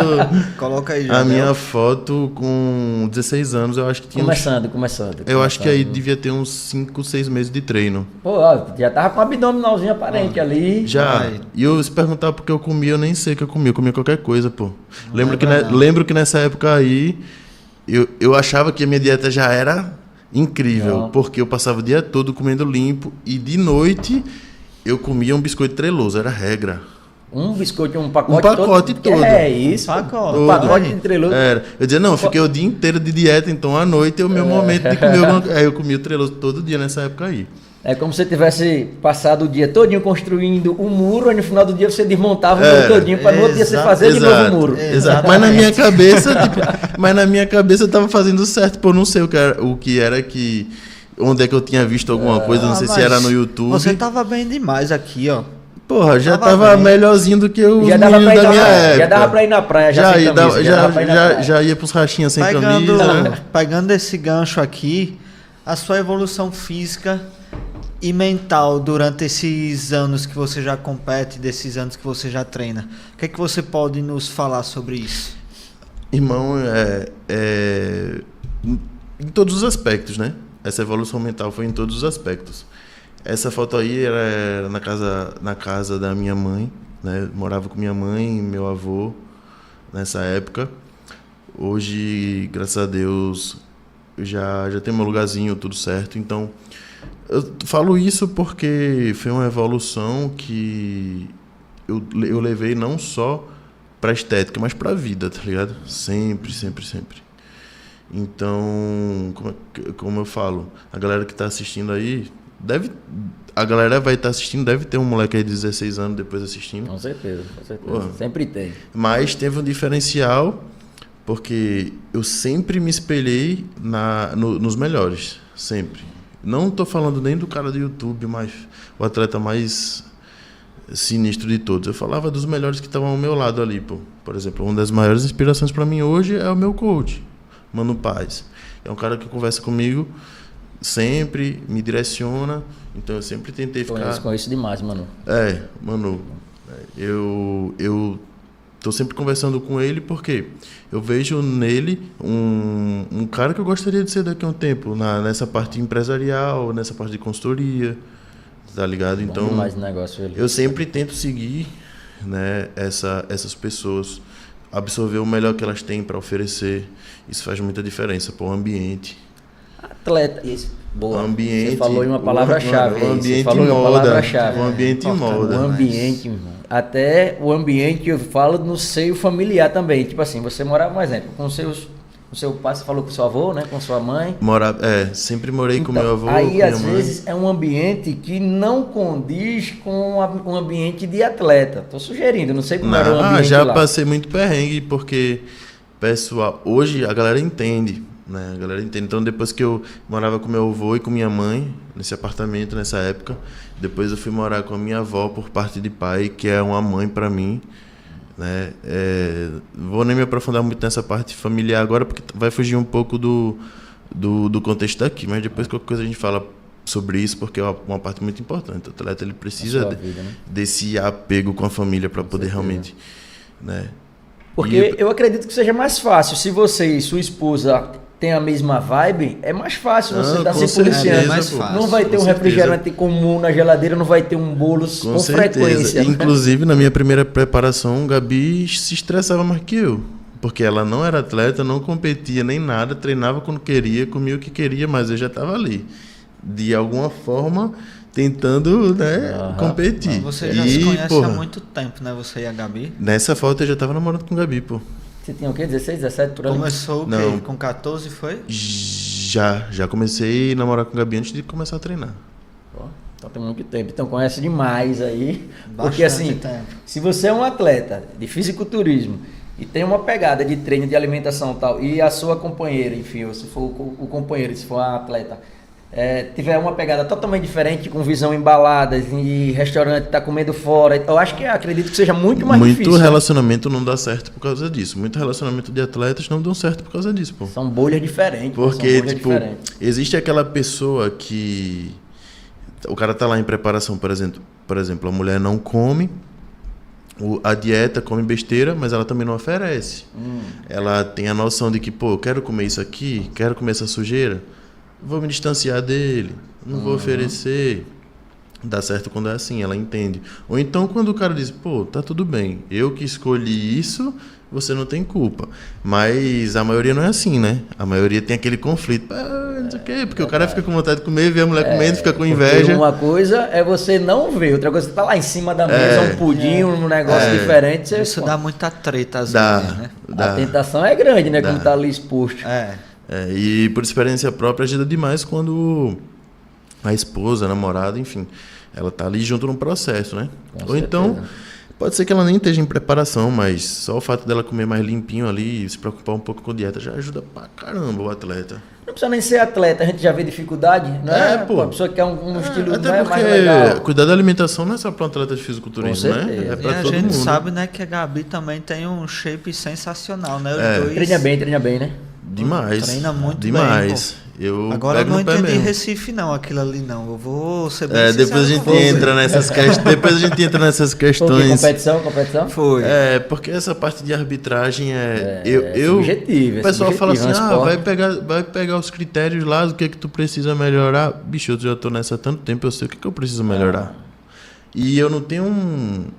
Coloca aí, já. A minha foto com 16 anos, eu acho que tinha. Começando. Eu acho que aí devia ter uns 5, 6 meses de treino. Pô, ó, já tava com um abdominalzinho aparente ali. Já. Vai. E eu se perguntar porque eu comia, eu nem sei o que eu comia qualquer coisa, pô. Lembro que nessa época aí, eu achava que a minha dieta já era incrível, Não. porque eu passava o dia todo comendo limpo e de noite eu comia um biscoito treloso, era regra. Um biscoito, um pacote, pacote todo. É isso. Pacote. Um pacote de treloso. Era. Eu dizia, não, eu fiquei o dia inteiro de dieta, então à noite é o meu momento de comer alguma coisa. Aí eu comia o treloso todo dia nessa época aí. É como se você tivesse passado o dia todinho construindo um muro, e no final do dia você desmontava o muro todinho para no outro dia você fazer de novo o muro. Exato. Mas na minha cabeça eu tava fazendo certo, pô, não sei onde é que eu tinha visto alguma coisa, não sei se era no YouTube. Você tava bem demais aqui, ó. Porra, já tava melhorzinho do que os Já dava meninos da minha época. Já dava pra ir na praia, Já ia pros rachinhas sem camisa, né? Pegando esse gancho aqui, a sua evolução física e mental durante esses anos que você já compete, desses anos que você já treina. O que é que você pode nos falar sobre isso? Irmão, em todos os aspectos, né? Essa evolução mental foi em todos os aspectos. Essa foto aí era na casa da minha mãe, né? Morava com minha mãe e meu avô nessa época. Hoje, graças a Deus, já tenho meu lugarzinho, tudo certo. Então, eu falo isso porque foi uma evolução que eu levei não só para estética, mas para a vida, tá ligado? Sempre, sempre, sempre. Então, como eu falo, a galera que está assistindo aí, a galera vai estar assistindo, deve ter um moleque aí de 16 anos depois assistindo. Com certeza. Pô, sempre tem. Mas teve um diferencial, porque eu sempre me espelhei nos melhores, sempre. Não estou falando nem do cara do YouTube, mas o atleta mais sinistro de todos. Eu falava dos melhores que estavam ao meu lado ali, pô. Por exemplo, uma das maiores inspirações para mim hoje é o meu coach, Mano Paz. É um cara que conversa comigo sempre, me direciona, então eu sempre tentei ficar... Conheço demais, Manu. Manu, eu tô sempre conversando com ele porque eu vejo nele um cara que eu gostaria de ser daqui a um tempo, nessa parte empresarial, nessa parte de consultoria, tá ligado? Então, mais negócio ali. eu sempre tento seguir, né, essas pessoas, absorver o melhor que elas têm para oferecer. Isso faz muita diferença para o ambiente. Atleta, isso, boa. Ambiente, Você falou em uma palavra-chave. o ambiente Você falou em uma molda, palavra-chave. o ambiente molda. O ambiente, irmão. Até o ambiente, eu falo no seio familiar também. Tipo assim, você morava, um exemplo, com seu pai, você falou com seu avô, né? Com sua mãe. Sempre morei com Então, meu avô, aí, com minha às mãe. vezes, é um ambiente que não condiz com um ambiente de atleta. Tô sugerindo, não sei como era o ambiente já lá. passei muito perrengue, porque, pessoal, hoje a galera entende, né? A galera entende. Então, depois que eu morava com meu avô e com minha mãe, nesse apartamento, nessa época, depois eu fui morar com a minha avó por parte de pai, que é uma mãe para mim, né? Vou nem me aprofundar muito nessa parte familiar agora, porque vai fugir um pouco do contexto daqui, mas depois qualquer coisa a gente fala sobre isso, porque é uma parte muito importante. O atleta ele precisa vida, né? desse apego com a família para poder realmente, né? Porque eu acredito que seja mais fácil. Se você e sua esposa têm a mesma vibe, é mais fácil você estar se policiando. É mais fácil. Não vai ter Com um certeza. refrigerante comum na geladeira, não vai ter um bolo com frequência. Inclusive, na minha primeira preparação, Gabi se estressava mais que eu. Porque ela não era atleta, não competia nem nada, treinava quando queria, comia o que queria, mas eu já estava ali. De alguma forma, tentando, né, competir. Você já se conhece há muito tempo, né? Você e a Gabi. Nessa foto eu já estava namorando com Gabi, pô. Você tinha o quê? 16, 17 por ano? Começou o quê? Não. Com 14 foi? Já comecei a namorar com Gabi antes de começar a treinar. Pô, então tem muito tempo. Então conhece demais aí. Bastante Porque assim, tempo. se você é um atleta de fisiculturismo e tem uma pegada de treino, de alimentação e tal, e a sua companheira, enfim, ou se for o companheiro, se for a atleta, tiver uma pegada totalmente diferente, com visão embalada, em restaurante, tá comendo fora, eu acho que acredito que seja muito mais difícil. Muito relacionamento não dá certo por causa disso. Muito relacionamento de atletas não dão certo por causa disso, pô. São bolhas diferentes. Porque, são bolhas tipo, diferentes. existe aquela pessoa que... O cara tá lá em preparação, por exemplo, a mulher não come, a dieta come besteira, mas ela também não oferece. Ela tem a noção de que, pô, eu quero comer isso aqui, quero comer essa sujeira, vou me distanciar dele, não vou oferecer. Dá certo quando é assim, ela entende. Ou então quando o cara diz, pô, tá tudo bem, eu que escolhi isso, você não tem culpa. Mas a maioria não é assim, né? A maioria tem aquele conflito. Não sei o quê, porque o cara fica com vontade de comer, vê a mulher comendo, fica com inveja. Porque uma coisa é você não ver, outra coisa é você tá lá em cima da mesa, um pudim, um negócio diferente. Você Isso dá muita treta às Dá, vezes, né? A tentação é grande, né? Dá. Como tá ali exposto. E por experiência própria ajuda demais quando a esposa, a namorada, enfim, ela tá ali junto no processo, né? Com Ou então, certeza. pode ser que ela nem esteja em preparação, mas só o fato dela comer mais limpinho ali e se preocupar um pouco com dieta já ajuda pra caramba o atleta. Não precisa nem ser atleta, a gente já vê dificuldade, né? pô. A pessoa quer um estilo, Até né, porque mais legal. cuidar da alimentação não é só para um atleta de fisiculturismo, Com né? certeza. É E para a todo gente mundo. sabe, né, que a Gabi também tem um shape sensacional, né? Os dois Treina bem, né? Demais. Treina muito demais. bem, Eu Agora eu pego não no pé entendi mesmo. Recife não, aquilo ali não. Eu vou ser bem Depois a sincero gente com você. entra nessas questões. Depois a gente entra nessas Porque questões. competição? Foi. Porque essa parte de arbitragem É eu subjetivo, o pessoal fala assim, é um esporte. vai pegar os critérios lá do que tu precisa melhorar. Bicho, eu já tô nessa há tanto tempo, eu sei o que eu preciso melhorar. E eu não tenho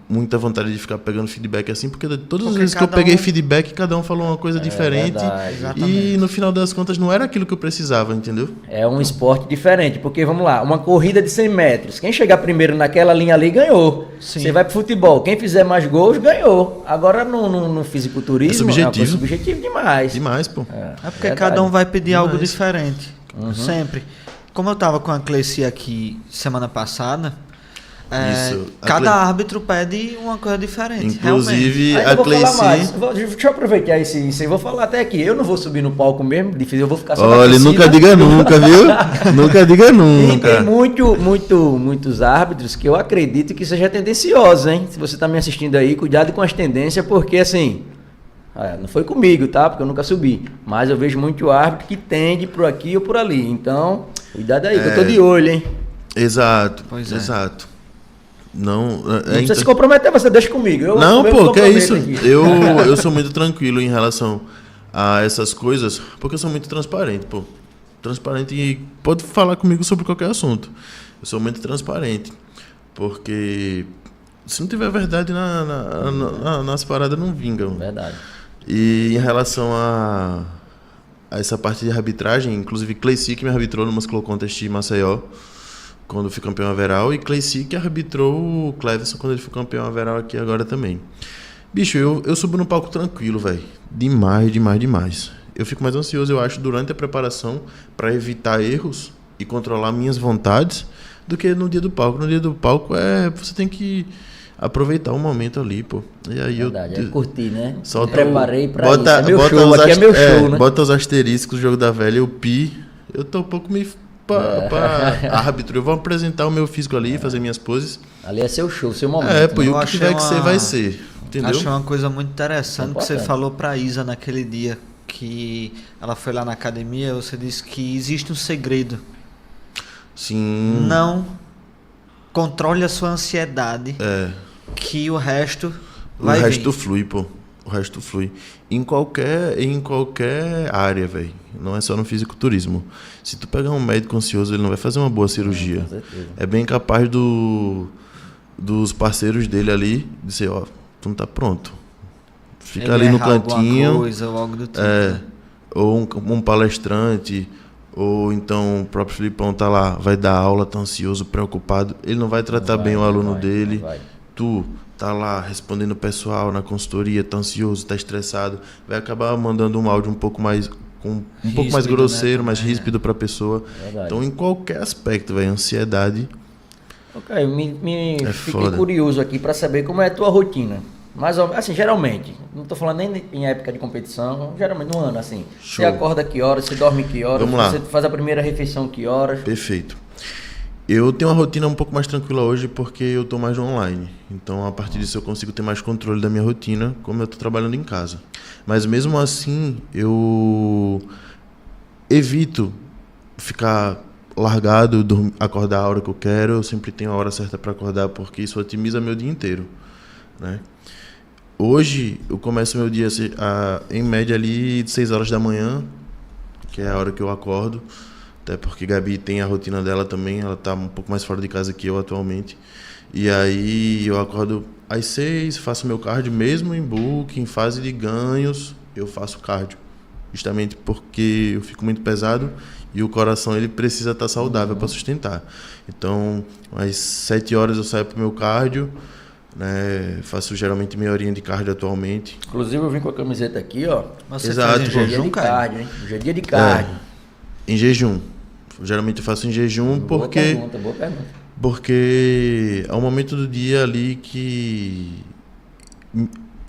muita vontade de ficar pegando feedback assim, porque todas as Porque vezes que eu cada peguei um- feedback, cada um falou uma coisa diferente. verdade, E exatamente. no final das contas não era aquilo que eu precisava, entendeu? É um esporte diferente, porque vamos lá, uma corrida de 100 metros, quem chegar primeiro naquela linha ali ganhou. Sim. Você vai pro futebol, quem fizer mais gols ganhou. Agora no fisiculturismo É subjetivo. subjetivo demais. Demais, pô. É porque Verdade. cada um vai pedir algo Demais. diferente. Sempre. Como eu tava com a Cleci aqui semana passada, Isso. cada árbitro pede uma coisa diferente. Inclusive, Ainda a vou falar Cleci... mais. Deixa eu aproveitar isso e vou falar até aqui. Eu não vou subir no palco mesmo, difícil, eu vou ficar só na Olha, torcida. nunca diga nunca, viu? Nunca diga E tem nunca. muitos árbitros que eu acredito que seja tendencioso, hein? Se você tá me assistindo aí, cuidado com as tendências, porque assim, não foi comigo, tá? Porque eu nunca subi. Mas eu vejo muito árbitro que tende por aqui ou por ali. Então, cuidado aí, que eu tô de olho, hein? Exato, Pois é. exato. Não, Não precisa se comprometer, você deixa comigo. Não, eu pô, que é comprometo isso? aqui. Eu sou muito tranquilo em relação a essas coisas, porque eu sou muito transparente, pô. transparente e pode falar comigo sobre qualquer assunto. Eu sou muito transparente, porque se não tiver verdade nas paradas, não vingam. Verdade. E em relação a essa parte de arbitragem, inclusive Cleici que me arbitrou no Muscle Contest de Maceió, quando eu fui campeão overall, e Cleici que arbitrou o Cleverson quando ele foi campeão overall aqui agora também. Bicho, eu subo no palco tranquilo, velho. Demais. Eu fico mais ansioso, eu acho, durante a preparação, para evitar erros e controlar minhas vontades, do que no dia do palco. No dia do palco, você tem que aproveitar o momento ali, pô. E aí Verdade, é curtir, né? Solta Preparei pra bota, isso. É meu bota show, os aqui é meu show, né? Bota os asteriscos, o jogo da velha, o pi. Eu tô um pouco meio pra árbitro. Eu vou apresentar o meu físico ali, fazer minhas poses. Ali é seu show, seu momento. Pô, e Eu o que tiver que ser, vai ser. Entendeu? Achei uma coisa muito interessante que você Importante. falou pra Isa naquele dia que ela foi lá na academia. Você disse que existe um segredo. Sim. Não controle a sua ansiedade, que o resto O vai resto vir. flui, pô. O resto flui. Em qualquer área, velho. Não é só no fisiculturismo. Se tu pegar um médico ansioso, ele não vai fazer uma boa cirurgia. Com certeza. É bem capaz dos parceiros dele ali dizer, ó, tu não tá pronto. Fica Ele ali no errar alguma cantinho. coisa, ou algo do tipo, né? Ou um palestrante, ou então o próprio Filipão tá lá, vai dar aula, tá ansioso, preocupado. Ele não vai tratar bem o aluno dele. Vai. Tu tá lá respondendo o pessoal na consultoria, tá ansioso, tá estressado, vai acabar mandando um áudio um pouco mais Ríspido, grosseiro, né, mais também, ríspido pra pessoa. Verdade. Então, em qualquer aspecto, velho, ansiedade. Ok, fiquei foda. curioso aqui para saber como é a tua rotina. Mas, assim, geralmente, não tô falando nem em época de competição, geralmente no ano, assim. Show. Você acorda que horas, você dorme que horas, Vamos lá. você faz a primeira refeição que horas. Perfeito. Eu tenho uma rotina um pouco mais tranquila hoje porque eu tô mais no online. Então, a partir disso, eu consigo ter mais controle da minha rotina, como eu tô trabalhando em casa. Mas, mesmo assim, eu evito ficar largado, acordar a hora que eu quero. Eu sempre tenho a hora certa para acordar, porque isso otimiza meu dia inteiro, né? Hoje, eu começo meu dia em média ali de 6 horas da manhã, que é a hora que eu acordo. Até porque Gabi tem a rotina dela também, ela tá um pouco mais fora de casa que eu atualmente. E aí eu acordo às 6, faço meu cardio mesmo em bulk, em fase de ganhos, eu faço cardio. Justamente porque eu fico muito pesado e o coração ele precisa estar saudável para sustentar. Então, às 7 horas eu saio pro meu cardio, né? Faço geralmente meia horinha de cardio atualmente. Inclusive, eu vim com a camiseta aqui, ó. Você Exato, faz em pô. Dia jejum, de cara? cardio, hein? Hoje é dia de cardio. Em jejum. Geralmente eu faço em jejum Boa pergunta. porque é um momento do dia ali que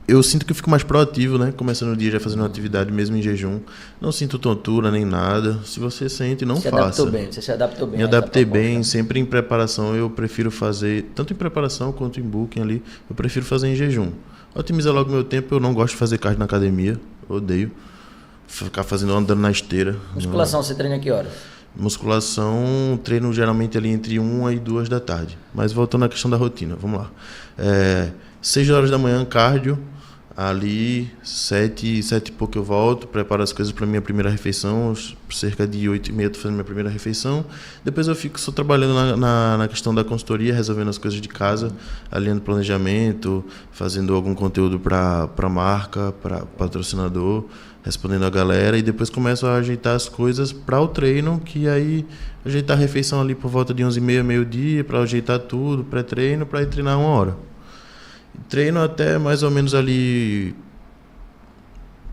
eu sinto que eu fico mais proativo, né? Começando o dia já fazendo uma atividade mesmo em jejum. Não sinto tontura nem nada. Se você sente, não Você faça. você se adaptou bem. Me a essa adaptei proposta. bem, sempre em preparação eu prefiro fazer, tanto em preparação quanto em booking ali, eu prefiro fazer em jejum. Otimiza logo meu tempo, eu não gosto de fazer cardio na academia, odeio. Ficar andando na esteira. Musculação, você treina que horas? Musculação, treino geralmente ali entre 1 e 2 da tarde. Mas voltando à questão da rotina, vamos lá. 6 horas da manhã, cardio. Ali, 7 e pouco eu volto, preparo as coisas para minha primeira refeição. Cerca de 8h30 eu tô fazendo minha primeira refeição. Depois eu fico só trabalhando na questão da consultoria, resolvendo as coisas de casa, alinhando planejamento, fazendo algum conteúdo para marca, para patrocinador, respondendo a galera. E depois começo a ajeitar as coisas para o treino, que aí ajeitar a refeição ali por volta de 11h30, meio-dia, para ajeitar tudo, pré-treino, para ir treinar 1 hora. Treino até mais ou menos ali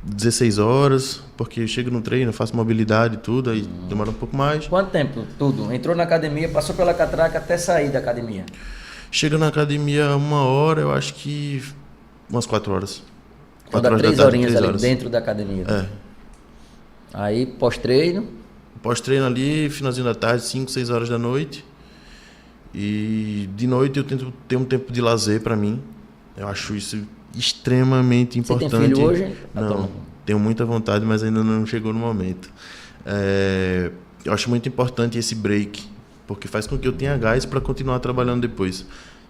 16 horas, porque eu chego no treino, faço mobilidade e tudo, aí demora um pouco mais. Quanto tempo? Tudo? Entrou na academia, passou pela catraca até sair da academia? Chego na academia 1 hora, eu acho que umas 4 horas. Então dá 3 horinhas ali dentro da academia. É. Aí, pós-treino. Pós-treino ali, finalzinho da tarde, 5, 6 horas da noite. E de noite eu tento ter um tempo de lazer para mim. Eu acho isso extremamente importante. Você tem filho hoje? Não, tenho muita vontade, mas ainda não chegou no momento. Eu acho muito importante esse break, porque faz com que eu tenha gás para continuar trabalhando depois.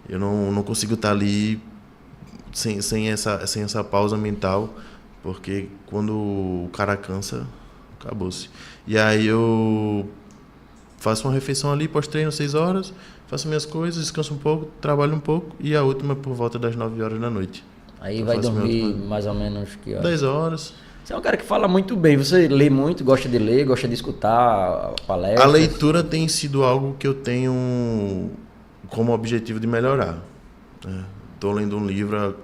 Eu não consigo estar ali sem essa pausa mental, porque quando o cara cansa, acabou-se. E aí eu faço uma refeição ali, pós-treino, 6 horas, faço minhas coisas, descanso um pouco, trabalho um pouco, e a última por volta das 9 horas da noite. Aí Eu vai faço dormir mais ou menos que horas? 10 horas. Você é um cara que fala muito bem. Você lê muito, gosta de ler, gosta de escutar palestras? A leitura tem sido algo que eu tenho como objetivo de melhorar. Estou lendo um livro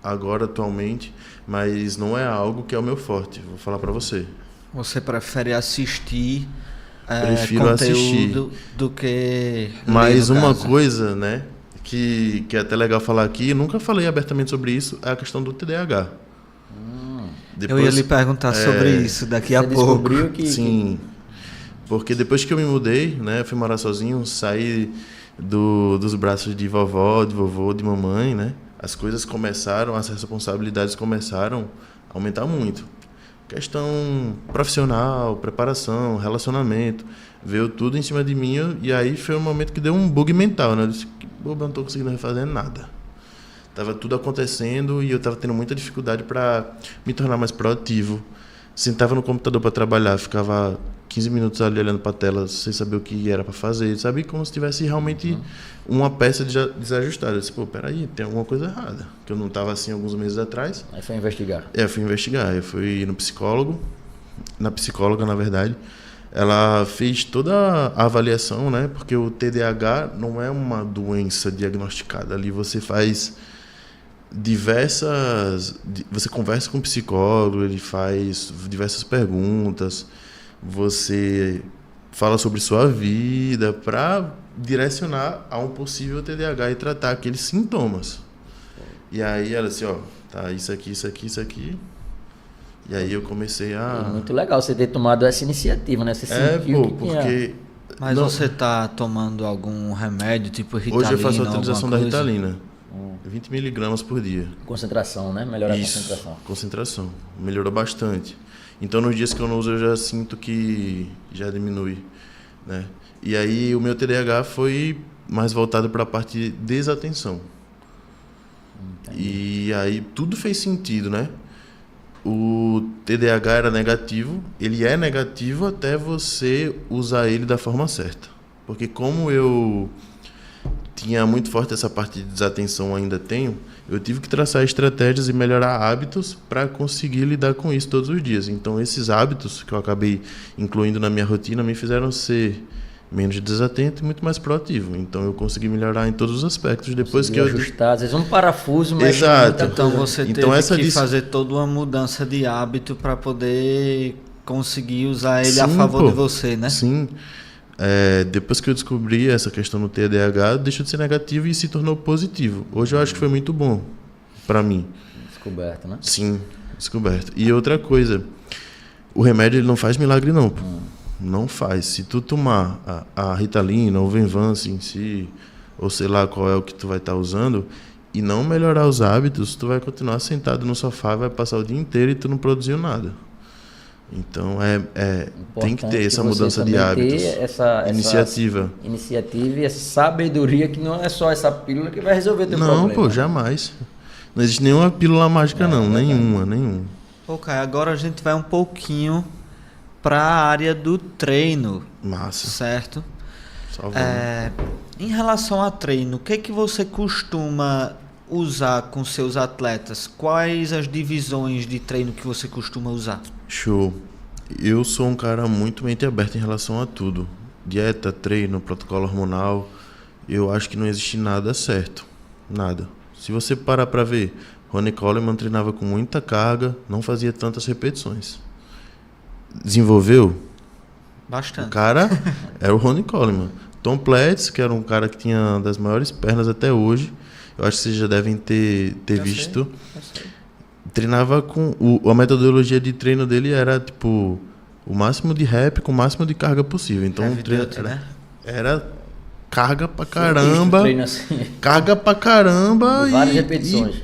agora, atualmente, mas não é algo que é o meu forte, vou falar para você. Você prefere assistir Prefiro conteúdo assistir. do que Mas ler, no uma caso? coisa, né, que é até legal falar aqui, eu nunca falei abertamente sobre isso, é a questão do TDAH. Eu ia lhe perguntar sobre isso daqui a Você pouco. descobriu que... Sim, porque depois que eu me mudei, né, fui morar sozinho, saí dos braços de vovó, de vovô, de mamãe, né, as coisas começaram, as responsabilidades começaram a aumentar muito. Questão profissional, preparação, relacionamento, veio tudo em cima de mim e aí foi um momento que deu um bug mental, né, eu disse, eu não estou conseguindo refazer nada. Tava tudo acontecendo e eu tava tendo muita dificuldade para me tornar mais proativo. Sentava no computador para trabalhar, ficava 15 minutos ali olhando para a tela sem saber o que era para fazer, sabe? Como se tivesse realmente uma peça desajustada. Eu disse, pô, peraí, tem alguma coisa errada. Que eu não estava assim alguns meses atrás. Aí foi investigar. Fui investigar. Eu fui no psicólogo, na psicóloga, na verdade. Ela fez toda a avaliação, né? Porque o TDAH não é uma doença diagnosticada. Ali você faz você conversa com o psicólogo, ele faz diversas perguntas, você fala sobre sua vida para direcionar a um possível TDAH e tratar aqueles sintomas. E aí ela disse, ó, tá, isso aqui, isso aqui, isso aqui. E aí eu comecei a... Muito legal você ter tomado essa iniciativa, né? Você sentiu pô, que tinha... porque... Mas você tá tomando algum remédio, tipo Ritalina? Hoje eu faço a alguma utilização da coisa? Ritalina. 20 miligramas por dia. Concentração, né? Melhorar a Isso, concentração. concentração. Melhorou bastante. Então, nos dias que eu não uso, eu já sinto que já diminui, né? E aí, o meu TDAH foi mais voltado para a parte de desatenção. Entendi. E aí, tudo fez sentido, né? O TDAH era negativo, ele é negativo até você usar ele da forma certa. Porque como eu tinha muito forte essa parte de desatenção, ainda tenho, eu tive que traçar estratégias e melhorar hábitos para conseguir lidar com isso todos os dias. Então, esses hábitos que eu acabei incluindo na minha rotina me fizeram ser menos desatento e muito mais proativo. Então, eu consegui melhorar em todos os aspectos. Depois que eu ajustar, às vezes um parafuso, mas exato. Então, você teve essa que fazer toda uma mudança de hábito para poder conseguir usar ele a favor de você, né? Sim. Depois que eu descobri essa questão do TDAH, deixou de ser negativo e se tornou positivo. Hoje eu acho que foi muito bom para mim. Descoberto, né? Sim, descoberto. E outra coisa, o remédio ele não faz milagre não. Não faz. Se tu tomar a Ritalina, ou o Venvance em si, ou sei lá qual é o que tu vai estar usando, e não melhorar os hábitos, tu vai continuar sentado no sofá, vai passar o dia inteiro e tu não produziu nada. Então, tem que ter essa mudança de hábitos, iniciativa e essa sabedoria, que não é só essa pílula que vai resolver o teu problema. Não, pô, jamais. Não existe nenhuma pílula mágica, não. Nenhuma. Pô, Caio, agora a gente vai um pouquinho para a área do treino. Massa. Certo? Salve. Em relação a treino, o que é que você costuma usar com seus atletas? Quais as divisões de treino que você costuma usar? Show. Eu sou um cara muito mente aberta em relação a tudo. Dieta, treino, protocolo hormonal. Eu acho que não existe nada certo. Nada. Se você parar para ver, Ronnie Coleman treinava com muita carga, não fazia tantas repetições. Desenvolveu? Bastante. O cara era o Ronnie Coleman. Tom Platz, que era um cara que tinha uma das maiores pernas até hoje. Eu acho que vocês já devem ter visto. Sei. Treinava com... a metodologia de treino dele era, tipo, o máximo de rep com o máximo de carga possível. Então, o treino era carga pra caramba. Treino assim. Carga pra caramba. Várias repetições.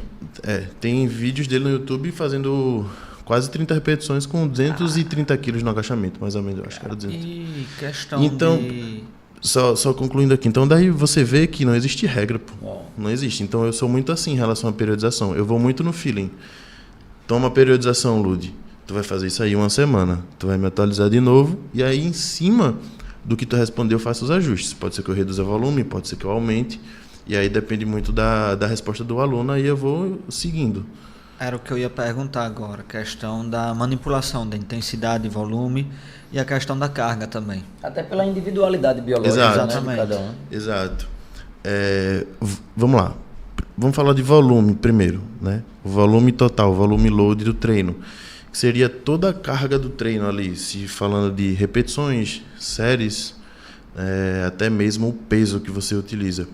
Tem vídeos dele no YouTube fazendo quase 30 repetições com 230 quilos no agachamento, mais ou menos. Eu acho que era 200. E questão então, de... Só concluindo aqui. Então, daí você vê que não existe regra, pô. Não existe. Então, eu sou muito assim em relação à periodização. Eu vou muito no feeling. Toma periodização, Lud. Tu vai fazer isso aí uma semana. Tu vai me atualizar de novo. E aí, em cima do que tu respondeu, eu faço os ajustes. Pode ser que eu reduza o volume, pode ser que eu aumente. E aí depende muito da resposta do aluno. Aí eu vou seguindo. Era o que eu ia perguntar agora. Questão da manipulação da intensidade e volume. E a questão da carga também. Até pela individualidade biológica, Exato. né, de cada um. Exato. Vamos lá. Vamos falar de volume primeiro, né? O volume total, o volume load do treino. Que seria toda a carga do treino ali, se falando de repetições, séries, até mesmo o peso que você utiliza.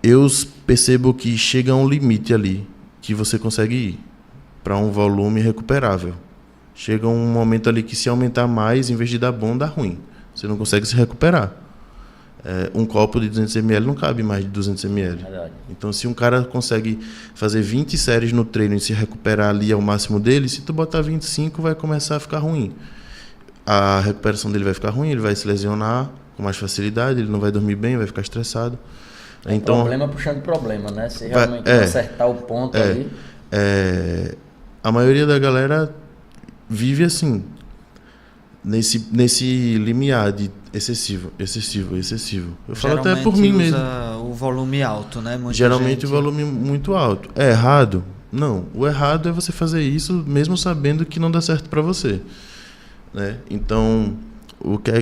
Eu percebo que chega a um limite ali que você consegue ir para um volume recuperável. Chega um momento ali que se aumentar mais, em vez de dar bom, dá ruim. Você não consegue se recuperar. Um copo de 200 ml não cabe mais de 200 ml. Verdade. Então, se um cara consegue fazer 20 séries no treino e se recuperar ali ao máximo dele, se tu botar 25, vai começar a ficar ruim. A recuperação dele vai ficar ruim, ele vai se lesionar com mais facilidade, ele não vai dormir bem, vai ficar estressado. Então, problema puxando problema, né? Se realmente não acertar o ponto ali. A maioria da galera vive assim, nesse limiar de excessivo. Eu falo até por mim mesmo. Usa o volume alto, né? Geralmente o volume muito alto. É errado? Não. O errado é você fazer isso mesmo sabendo que não dá certo para você, né? Então,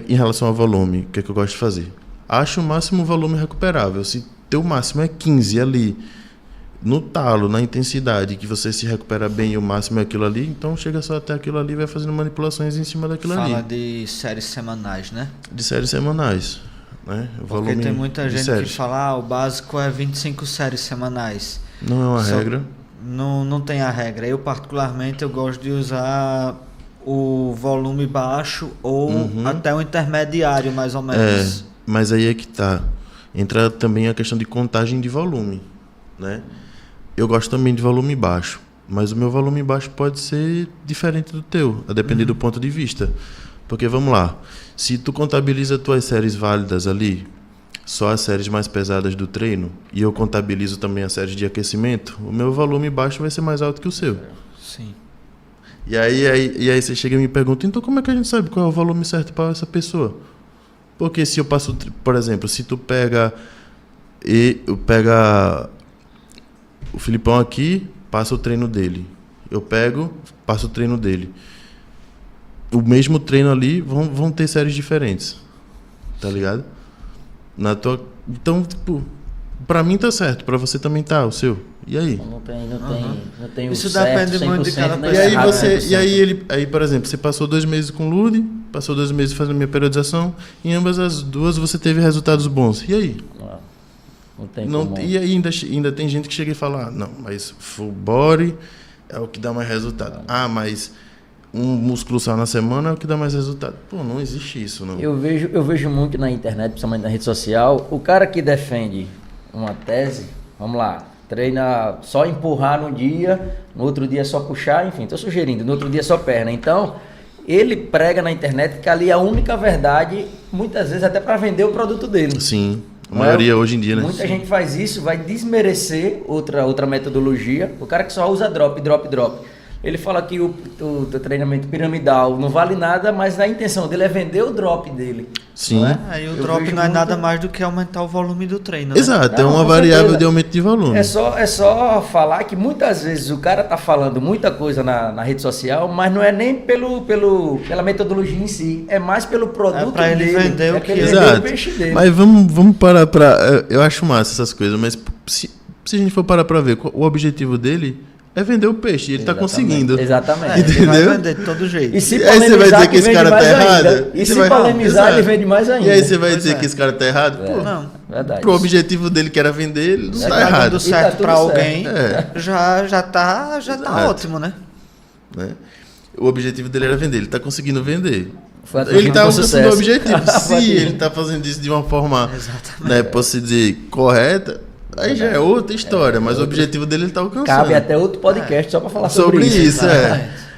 em relação ao volume, o que é que eu gosto de fazer? Acho o máximo volume recuperável. Se teu máximo é 15 ali, no talo, na intensidade, que você se recupera bem e o máximo é aquilo ali, então chega só até aquilo ali e vai fazendo manipulações em cima daquilo ali. Fala de séries semanais, né? De séries semanais, né? Porque tem muita gente que fala, o básico é 25 séries semanais. Não é uma regra. Não tem a regra. Eu, particularmente, eu gosto de usar o volume baixo ou até o intermediário, mais ou menos. Mas aí é que tá. Entra também a questão de contagem de volume, né? Eu gosto também de volume baixo, mas o meu volume baixo pode ser diferente do teu, a depender do ponto de vista. Porque, vamos lá, se tu contabiliza tuas séries válidas ali, só as séries mais pesadas do treino, e eu contabilizo também as séries de aquecimento, o meu volume baixo vai ser mais alto que o seu. Sim. E aí você chega e me pergunta, então como é que a gente sabe qual é o volume certo para essa pessoa? Porque se eu passo, por exemplo, se tu pega o Filipão aqui, passa o treino dele. Eu pego, passo o treino dele. O mesmo treino ali vão ter séries diferentes. Tá ligado? Então, tipo, pra mim tá certo, pra você também tá, o seu. E aí? Não tem Isso o certo, depende muito de cada 100%, pessoa. Aí, por exemplo, você passou 2 meses com o Lude, passou 2 meses fazendo minha periodização, em ambas as duas você teve resultados bons. E aí? Não tem como. E aí ainda tem gente que chega e fala, não, mas full body é o que dá mais resultado. Mas um músculo só na semana é o que dá mais resultado. Pô, não existe isso, não. Eu vejo muito na internet, principalmente na rede social, o cara que defende uma tese, vamos lá, treina só empurrar num dia, no outro dia só puxar, enfim, estou sugerindo, no outro dia só perna. Então, ele prega na internet que ali é a única verdade, muitas vezes até para vender o produto dele. Sim. A maioria hoje em dia, né? Muita gente faz isso, vai desmerecer outra metodologia. O cara que só usa drop. Ele fala que o treinamento piramidal não vale nada, mas a intenção dele é vender o drop dele. Sim. Aí o drop não é nada mais do que aumentar o volume do treino, né? Exato, é uma variável de aumento de volume. É só falar que muitas vezes o cara tá falando muita coisa na rede social, mas não é nem pela metodologia em si, é mais pelo produto pra ele dele. vender o que ele Exato. vender o peixe dele. Mas vamos parar pra... Eu acho massa essas coisas, mas se a gente for parar pra ver, o objetivo dele é vender o peixe, ele tá conseguindo. Exatamente. Ele Entendeu? vai vender de todo jeito. E se aí você vai dizer que esse cara tá errado? E se polemizar, ele vende mais ainda. E aí você vai dizer que esse cara tá errado? Pô, Não. Verdade. pro objetivo dele que era vender, ele não tá errado. Dando certo tudo pra certo. alguém, É. já tá ótimo, né? Né? O objetivo dele era vender, ele tá conseguindo vender. Foi Ele tá com alcançando o sucesso. objetivo. Se ele tá fazendo isso de uma forma, né, posso dizer, correta, aí já é outra história, mas o objetivo dele ele tá alcançando. Cabe até outro podcast só para falar sobre isso.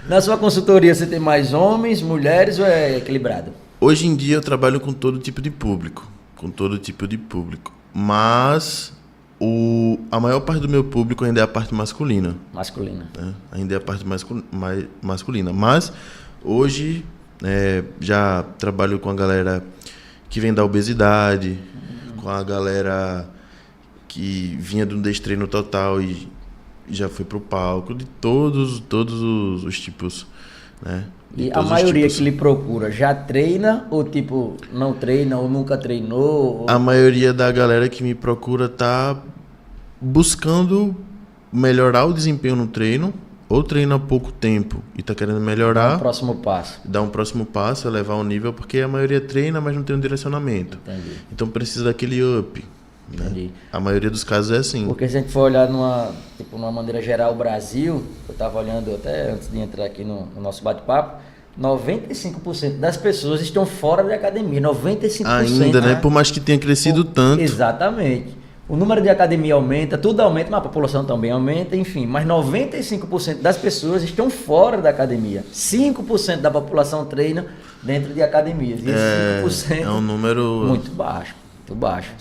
Na sua consultoria, você tem mais homens, mulheres ou é equilibrado? Hoje em dia eu trabalho com todo tipo de público, mas A maior parte do meu público ainda é a parte masculina. Masculina. Né? Ainda é a parte masculina. Mas hoje já trabalho com a galera que vem da obesidade, com a galera que vinha do destreino total e já foi pro palco, de todos os tipos, né? E a maioria que lhe procura já treina ou tipo não treina ou nunca treinou? A maioria da galera que me procura tá buscando melhorar o desempenho no treino ou treina há pouco tempo e tá querendo melhorar. Dá um próximo passo. Dar um próximo passo, elevar o nível, porque a maioria treina, mas não tem um direcionamento. Entendi. Então precisa daquele up. Né? Entendi. A maioria dos casos é assim. Porque se a gente for olhar numa maneira geral o Brasil, eu estava olhando até antes de entrar aqui no nosso bate-papo, 95% das pessoas estão fora da academia. 95%. Ainda, né? Por mais que tenha crescido tanto. Exatamente. O número de academia aumenta, tudo aumenta, mas a população também aumenta, enfim. Mas 95% das pessoas estão fora da academia. 5% da população treina dentro de academias. E esse 5% é um número muito baixo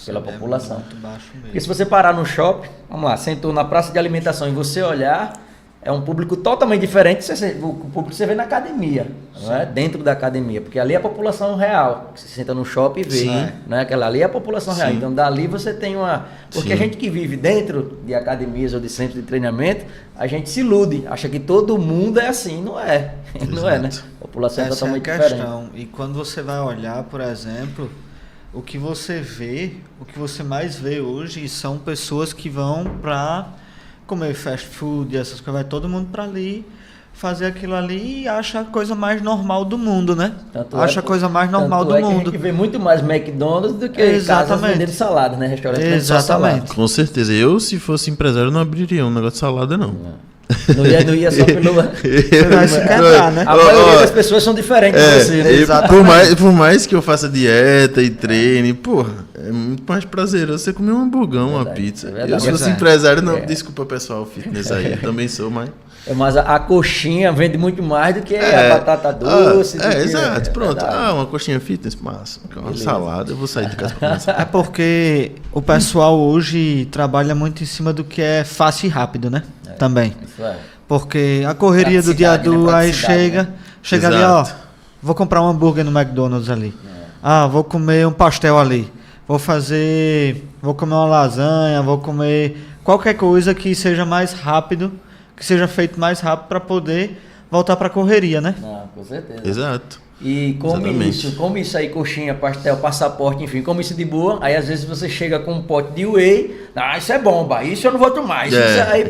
pela população. Muito baixo mesmo. Porque se você parar no shopping, vamos lá, sentou na praça de alimentação e você olhar, é um público totalmente diferente o público que você vê na academia, não é? Dentro da academia, porque ali é a população real. Você senta no shopping e vê, né? Aquela ali é a população real. Então dali você tem uma... Porque a gente que vive dentro de academias ou de centros de treinamento, a gente se ilude, acha que todo mundo é assim, não é. Não é, né? A população é totalmente diferente. E quando você vai olhar, por exemplo, o que você mais vê hoje são pessoas que vão para comer fast food, essas coisas, vai todo mundo para ali fazer aquilo ali e acha a coisa mais normal do mundo, né? Acha a coisa mais normal do mundo. Que a gente vê muito mais McDonald's do que casas vendendo salada, né? Restaurante vendendo só salada. Com certeza. Eu, se fosse empresário, não abriria um negócio de salada, não. Não ia só pelo... Você vai se quebrar, né? A maioria das pessoas são diferentes de você, né? Por mais que eu faça dieta e treine, porra, é muito mais prazeroso você comer um hamburgão, uma pizza. Eu, se fosse empresário, não, desculpa pessoal, fitness aí, eu também sou, mas... Mas a coxinha vende muito mais do que a batata doce. Exato, pronto. Uma coxinha fitness, massa. Uma salada, eu vou sair de casa pra começar. É porque o pessoal hoje trabalha muito em cima do que é fácil e rápido, né? Também. Porque a correria do dia a dia, aí chega ali, ó, vou comprar um hambúrguer no McDonald's ali. Vou comer um pastel ali. Vou comer uma lasanha, vou comer qualquer coisa que seja mais rápido, que seja feito mais rápido para poder voltar para a correria, né? Com certeza. Exato. E come isso aí, coxinha, pastel, passaporte, enfim, come isso de boa. Aí às vezes você chega com um pote de whey, isso é bomba, isso eu não vou tomar. Isso aí,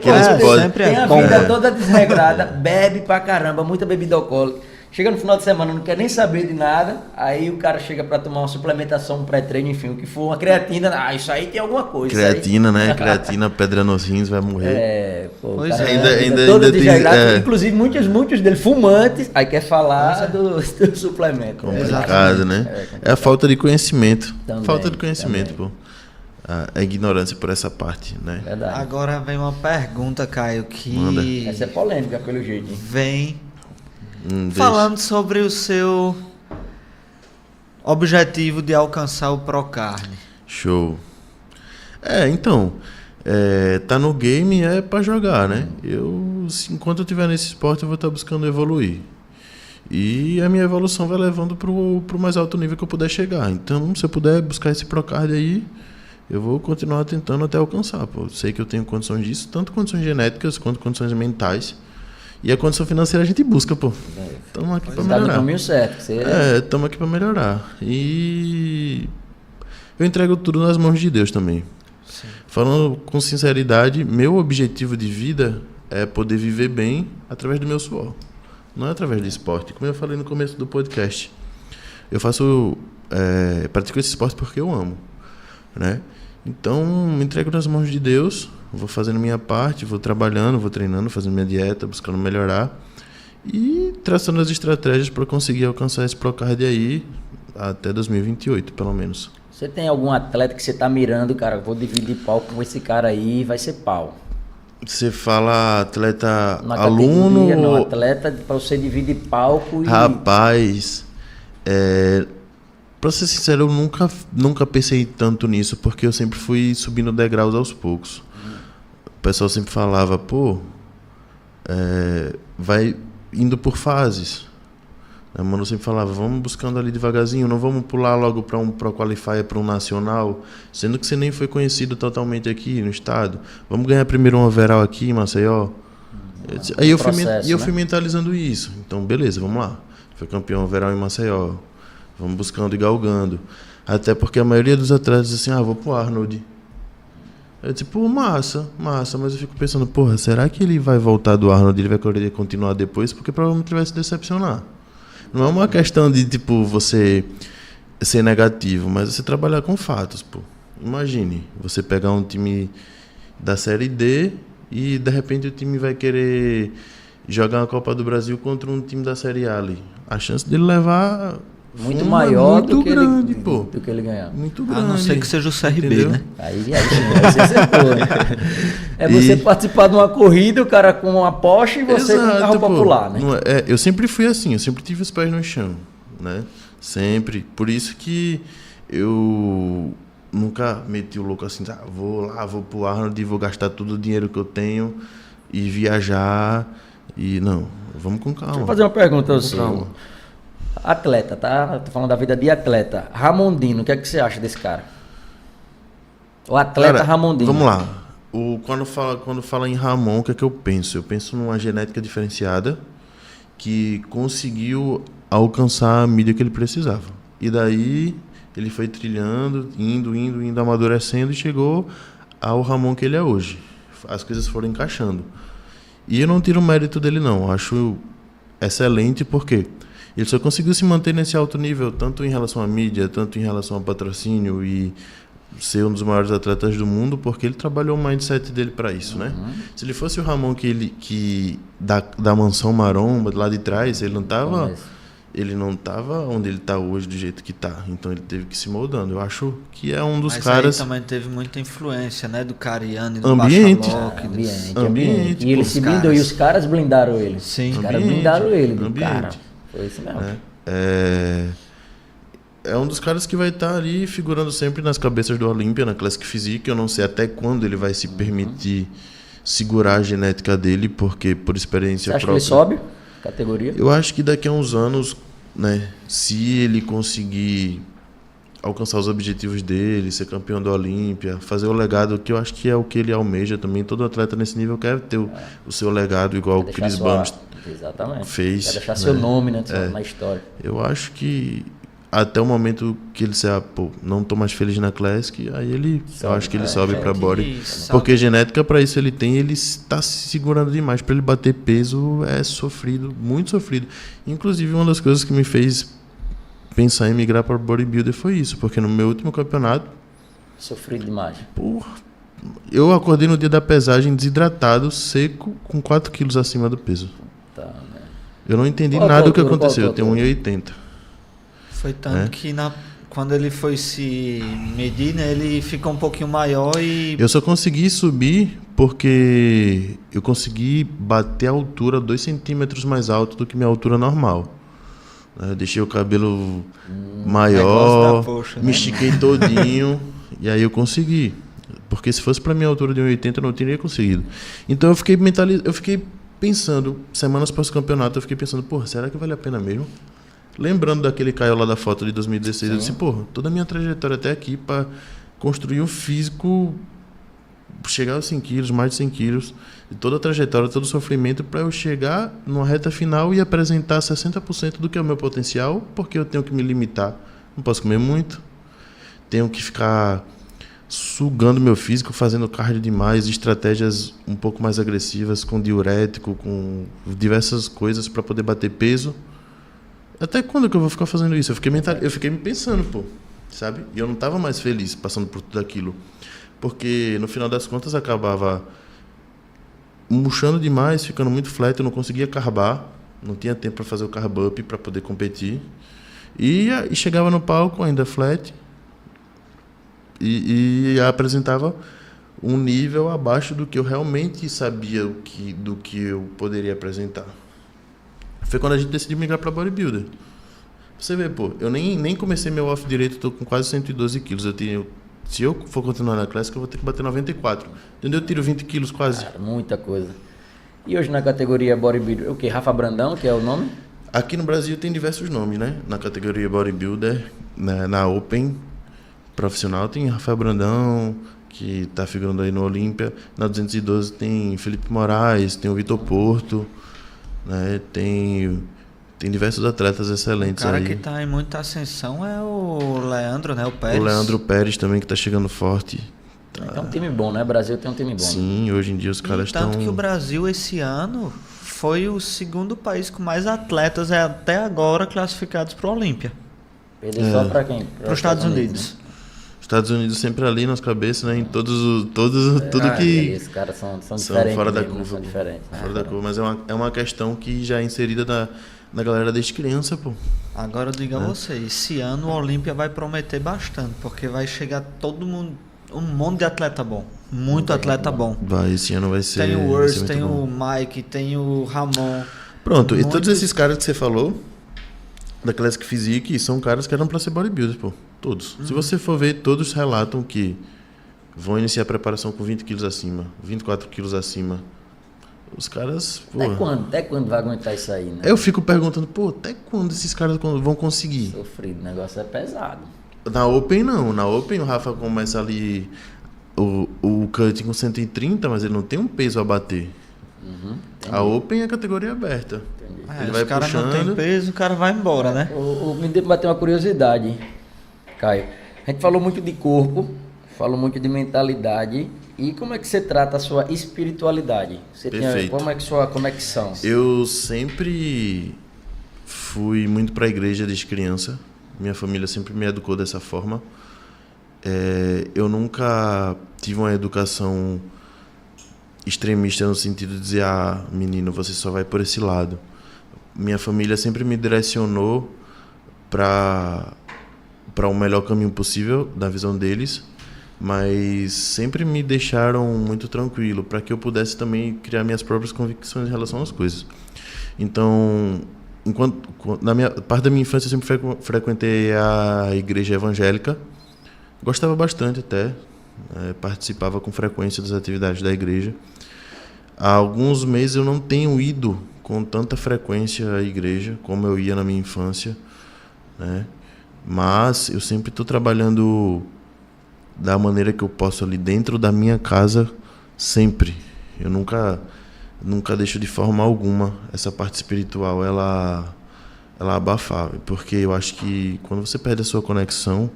sempre tem a vida toda desregrada, bebe pra caramba, muita bebida alcoólica. Chega no final de semana, não quer nem saber de nada, aí o cara chega pra tomar uma suplementação, um pré-treino, enfim, o que for, uma creatina, isso aí tem alguma coisa. Creatina, né? Creatina, pedra nos rins, vai morrer. Pois ainda toda desregrada, inclusive muitos deles fumantes, aí quer falar do suplemento. Complicado, né? É a falta de conhecimento. Também, falta de conhecimento, pô. A ignorância por essa parte, né? Verdade. Agora vem uma pergunta, Caio, que... Manda. Essa é polêmica, pelo jeito. Vem... Falando sobre o seu objetivo de alcançar o Procarne. Show. Então, tá no game é pra jogar, né? Enquanto eu estiver nesse esporte, eu vou estar buscando evoluir. E a minha evolução vai levando pro mais alto nível que eu puder chegar. Então, se eu puder buscar esse Procard aí, eu vou continuar tentando até alcançar. Pô. Sei que eu tenho condições disso, tanto condições genéticas quanto condições mentais. E a condição financeira a gente busca, pô. Estamos aqui para melhorar. Tá no caminho certo. Estamos aqui para melhorar. E eu entrego tudo nas mãos de Deus também. Sim. Falando com sinceridade, meu objetivo de vida é poder viver bem através do meu suor. Não é através do esporte. Como eu falei no começo do podcast. Eu pratico esse esporte porque eu amo, né? Então, me entrego nas mãos de Deus, vou fazendo minha parte, vou trabalhando, vou treinando, fazendo minha dieta, buscando melhorar e traçando as estratégias para conseguir alcançar esse Procard aí até 2028, pelo menos. Você tem algum atleta que você tá mirando, cara, vou dividir palco com esse cara aí, vai ser pau? Você fala atleta na aluno? Não, atleta para você dividir palco e... Rapaz, Pra ser sincero, eu nunca pensei tanto nisso, porque eu sempre fui subindo degraus aos poucos. O pessoal sempre falava, pô, vai indo por fases. A Mano sempre falava, vamos buscando ali devagarzinho, não vamos pular logo para um Pro Qualifier, para um nacional, sendo que você nem foi conhecido totalmente aqui no estado. Vamos ganhar primeiro um overall aqui em Maceió. Aí eu fui mentalizando isso. Então, beleza, vamos lá. Foi campeão overall em Maceió. Vamos buscando e galgando. Até porque a maioria dos atletas diz assim, vou pro Arnold. Eu disse, pô, massa, mas eu fico pensando, porra, será que ele vai voltar do Arnold e ele vai querer continuar depois? Porque provavelmente ele vai se decepcionar. Não é uma questão de, tipo, você ser negativo, mas você trabalhar com fatos, pô. Imagine, você pegar um time da Série D e, de repente, o time vai querer jogar uma Copa do Brasil contra um time da Série A ali. A chance dele levar... Muito maior muito grande, pô. Do que ele ganhar. Muito grande. A não ser que seja o CRB, entendeu? né? Aí você acertou, né? É você participar de uma corrida, o cara com uma Porsche e você com um carro popular, né? Eu sempre fui assim, eu sempre tive os pés no chão, né? Sempre. Por isso que eu nunca meti o louco assim, vou pro Arnold e vou gastar todo o dinheiro que eu tenho e viajar. E não, vamos com calma. Deixa eu fazer uma pergunta ao senhor. Atleta, tá? Tô falando da vida de atleta. Ramondino, o que é que você acha desse cara? O atleta Ramondino. Vamos lá. Quando fala em Ramon, o que é que eu penso? Eu penso numa genética diferenciada que conseguiu alcançar a mídia que ele precisava. E daí ele foi trilhando, indo, amadurecendo e chegou ao Ramon que ele é hoje. As coisas foram encaixando. E eu não tiro o mérito dele, não. Eu acho excelente porque ele só conseguiu se manter nesse alto nível, tanto em relação à mídia, tanto em relação ao patrocínio e ser um dos maiores atletas do mundo, porque ele trabalhou o mindset dele para isso, né? Se ele fosse o Ramon da mansão maromba, lá de trás, ele não tava onde ele está hoje, do jeito que está. Então ele teve que se moldando. Eu acho que é um dos caras... Aí também teve muita influência, né? Do Cariano e do Ambiente. Ambiente. E ele se blindou, e os caras blindaram ele. Sim. Os caras blindaram ele, cara. Foi isso mesmo. É um dos caras que vai estar ali figurando sempre nas cabeças do Olímpia, na Classic Physique. Eu não sei até quando ele vai se permitir segurar a genética dele, porque por experiência própria... Você acha que ele sobe categoria? Eu acho que daqui a uns anos, né, se ele conseguir alcançar os objetivos dele, ser campeão da Olímpia, fazer o legado, que eu acho que é o que ele almeja também. Todo atleta nesse nível quer ter o seu legado, igual o Chris Bumstead fez. Quer deixar seu nome, né, na história. Eu acho que até o momento que ele não tô mais feliz na Classic, aí eu acho que ele sobe pra body. Porque genética pra isso ele tem, ele está se segurando demais. Pra ele bater peso é sofrido, muito sofrido. Inclusive, uma das coisas que me fez pensar em migrar para bodybuilder foi isso, porque no meu último campeonato... Sofrido demais. Porra, eu acordei no dia da pesagem desidratado, seco, com 4 quilos acima do peso. Tá, né? Eu não entendi nada do que aconteceu. Eu tenho 1,80. Foi tanto que quando ele foi se medir, né, ele ficou um pouquinho maior e... Eu só consegui subir porque eu consegui bater a altura 2 centímetros mais alto do que minha altura normal. Eu deixei o cabelo maior, me estiquei todinho e aí eu consegui. Porque se fosse para minha altura de 1,80 eu não teria conseguido. Então eu fiquei pensando, semanas após o campeonato, eu fiquei pensando, porra, será que vale a pena mesmo? Lembrando daquele Caio lá da foto de 2016, eu disse, porra, toda a minha trajetória até aqui para construir um físico, chegar aos 100 quilos, mais de 100 quilos, e toda a trajetória, todo o sofrimento para eu chegar numa reta final e apresentar 60% do que é o meu potencial, porque eu tenho que me limitar. Não posso comer muito, tenho que ficar sugando meu físico, fazendo cardio demais, estratégias um pouco mais agressivas, com diurético, com diversas coisas para poder bater peso. Até quando que eu vou ficar fazendo isso? Eu fiquei me pensando, pô, sabe? E eu não estava mais feliz passando por tudo aquilo. Porque, no final das contas, acabava murchando demais, ficando muito flat, eu não conseguia carbar, não tinha tempo para fazer o carb up para poder competir. E chegava no palco ainda flat e apresentava um nível abaixo do que eu realmente sabia do que eu poderia apresentar. Foi quando a gente decidiu migrar para bodybuilder. Você vê, pô, eu nem comecei meu off direito, tô com quase 112 quilos. Se eu for continuar na Classic, eu vou ter que bater 94. Entendeu? Eu tiro 20 quilos quase. Cara, muita coisa. E hoje na categoria bodybuilder, o quê? Rafa Brandão, que é o nome? Aqui no Brasil tem diversos nomes, né? Na categoria bodybuilder, na Open profissional tem Rafael Brandão, que tá figurando aí no Olímpia. Na 212 tem Felipe Moraes, tem o Vitor Porto, né? Tem diversos atletas excelentes aí. O cara que tá em muita ascensão é o Leandro, né? O Pérez. O Leandro Pérez também, que tá chegando forte. Tá um time bom, né? O Brasil tem um time bom. Sim, hoje em dia os caras estão... Tanto que o Brasil esse ano foi o segundo país com mais atletas até agora classificados para o Olímpia. Perdeu só para quem? Para os Estados Unidos. Né? Estados Unidos sempre ali nas cabeças, né? Em tudo que... Esses caras são diferentes fora da mesmo, curva. são diferentes. Fora da curva, mas é uma questão que já é inserida na galera desde criança, pô. Agora eu digo a você, esse ano o Olímpia vai prometer bastante, porque vai chegar todo mundo, um monte de atleta bom, muito atleta bom. Esse ano vai ser... Tem o Urs, tem bom. o Mike, tem o Ramon. Pronto, e todos esses caras que você falou, da Classic Physique, são caras que eram pra ser bodybuilders, pô. Todos. Se você for ver, todos relatam que vão iniciar a preparação com 20 quilos acima, 24 quilos acima. Os caras, pô... Até quando vai aguentar isso aí, né? Eu fico perguntando, pô, até quando esses caras vão conseguir? Sofrido, o negócio é pesado. Na Open não, na Open o Rafa começa ali o cut com 130, mas ele não tem um peso a bater. A Open é categoria aberta. Ele vai os caras puxando. não tem peso, o cara vai embora, né? Me deu bater uma curiosidade, Caio. A gente falou muito de corpo, falou muito de mentalidade. E como é que você trata a sua espiritualidade? Você Perfeito. Como é que sua conexão? Eu sempre fui muito para a igreja desde criança. Minha família sempre me educou dessa forma. Eu nunca tive uma educação extremista no sentido de dizer, menino, você só vai por esse lado. Minha família sempre me direcionou para o melhor caminho possível, da visão deles, mas sempre me deixaram muito tranquilo para que eu pudesse também criar minhas próprias convicções em relação às coisas. Então, na parte da minha infância eu sempre frequentei a igreja evangélica, gostava bastante até, participava com frequência das atividades da igreja. Há alguns meses eu não tenho ido com tanta frequência à igreja como eu ia na minha infância, né? Mas eu sempre estou trabalhando da maneira que eu posso ali dentro da minha casa, sempre. Eu nunca deixo de forma alguma essa parte espiritual, ela abafar, porque eu acho que quando você perde a sua conexão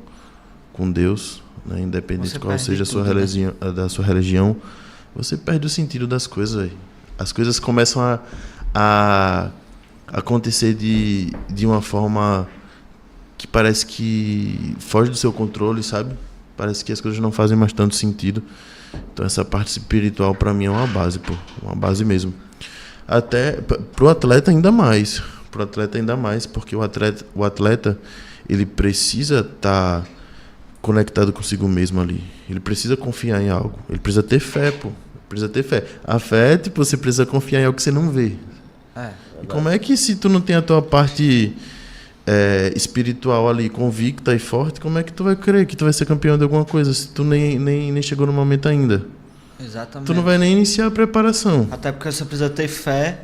com Deus, né, independente de qual seja a sua religião, né? Da sua religião, você perde o sentido das coisas. Véio. As coisas começam a acontecer de uma forma que parece que foge do seu controle, sabe? Parece que as coisas não fazem mais tanto sentido. Então essa parte espiritual para mim é uma base, pô, uma base mesmo. Até pro atleta ainda mais, porque o atleta ele precisa estar conectado consigo mesmo ali. Ele precisa confiar em algo. Ele precisa ter fé, pô. Precisa ter fé. A fé, tipo, você precisa confiar em algo que você não vê. E como é que se tu não tem a tua parte espiritual ali convicta e forte, como é que tu vai crer que tu vai ser campeão de alguma coisa se tu nem chegou no momento ainda? Exatamente. Tu não vai nem iniciar a preparação. Até porque você precisa ter fé,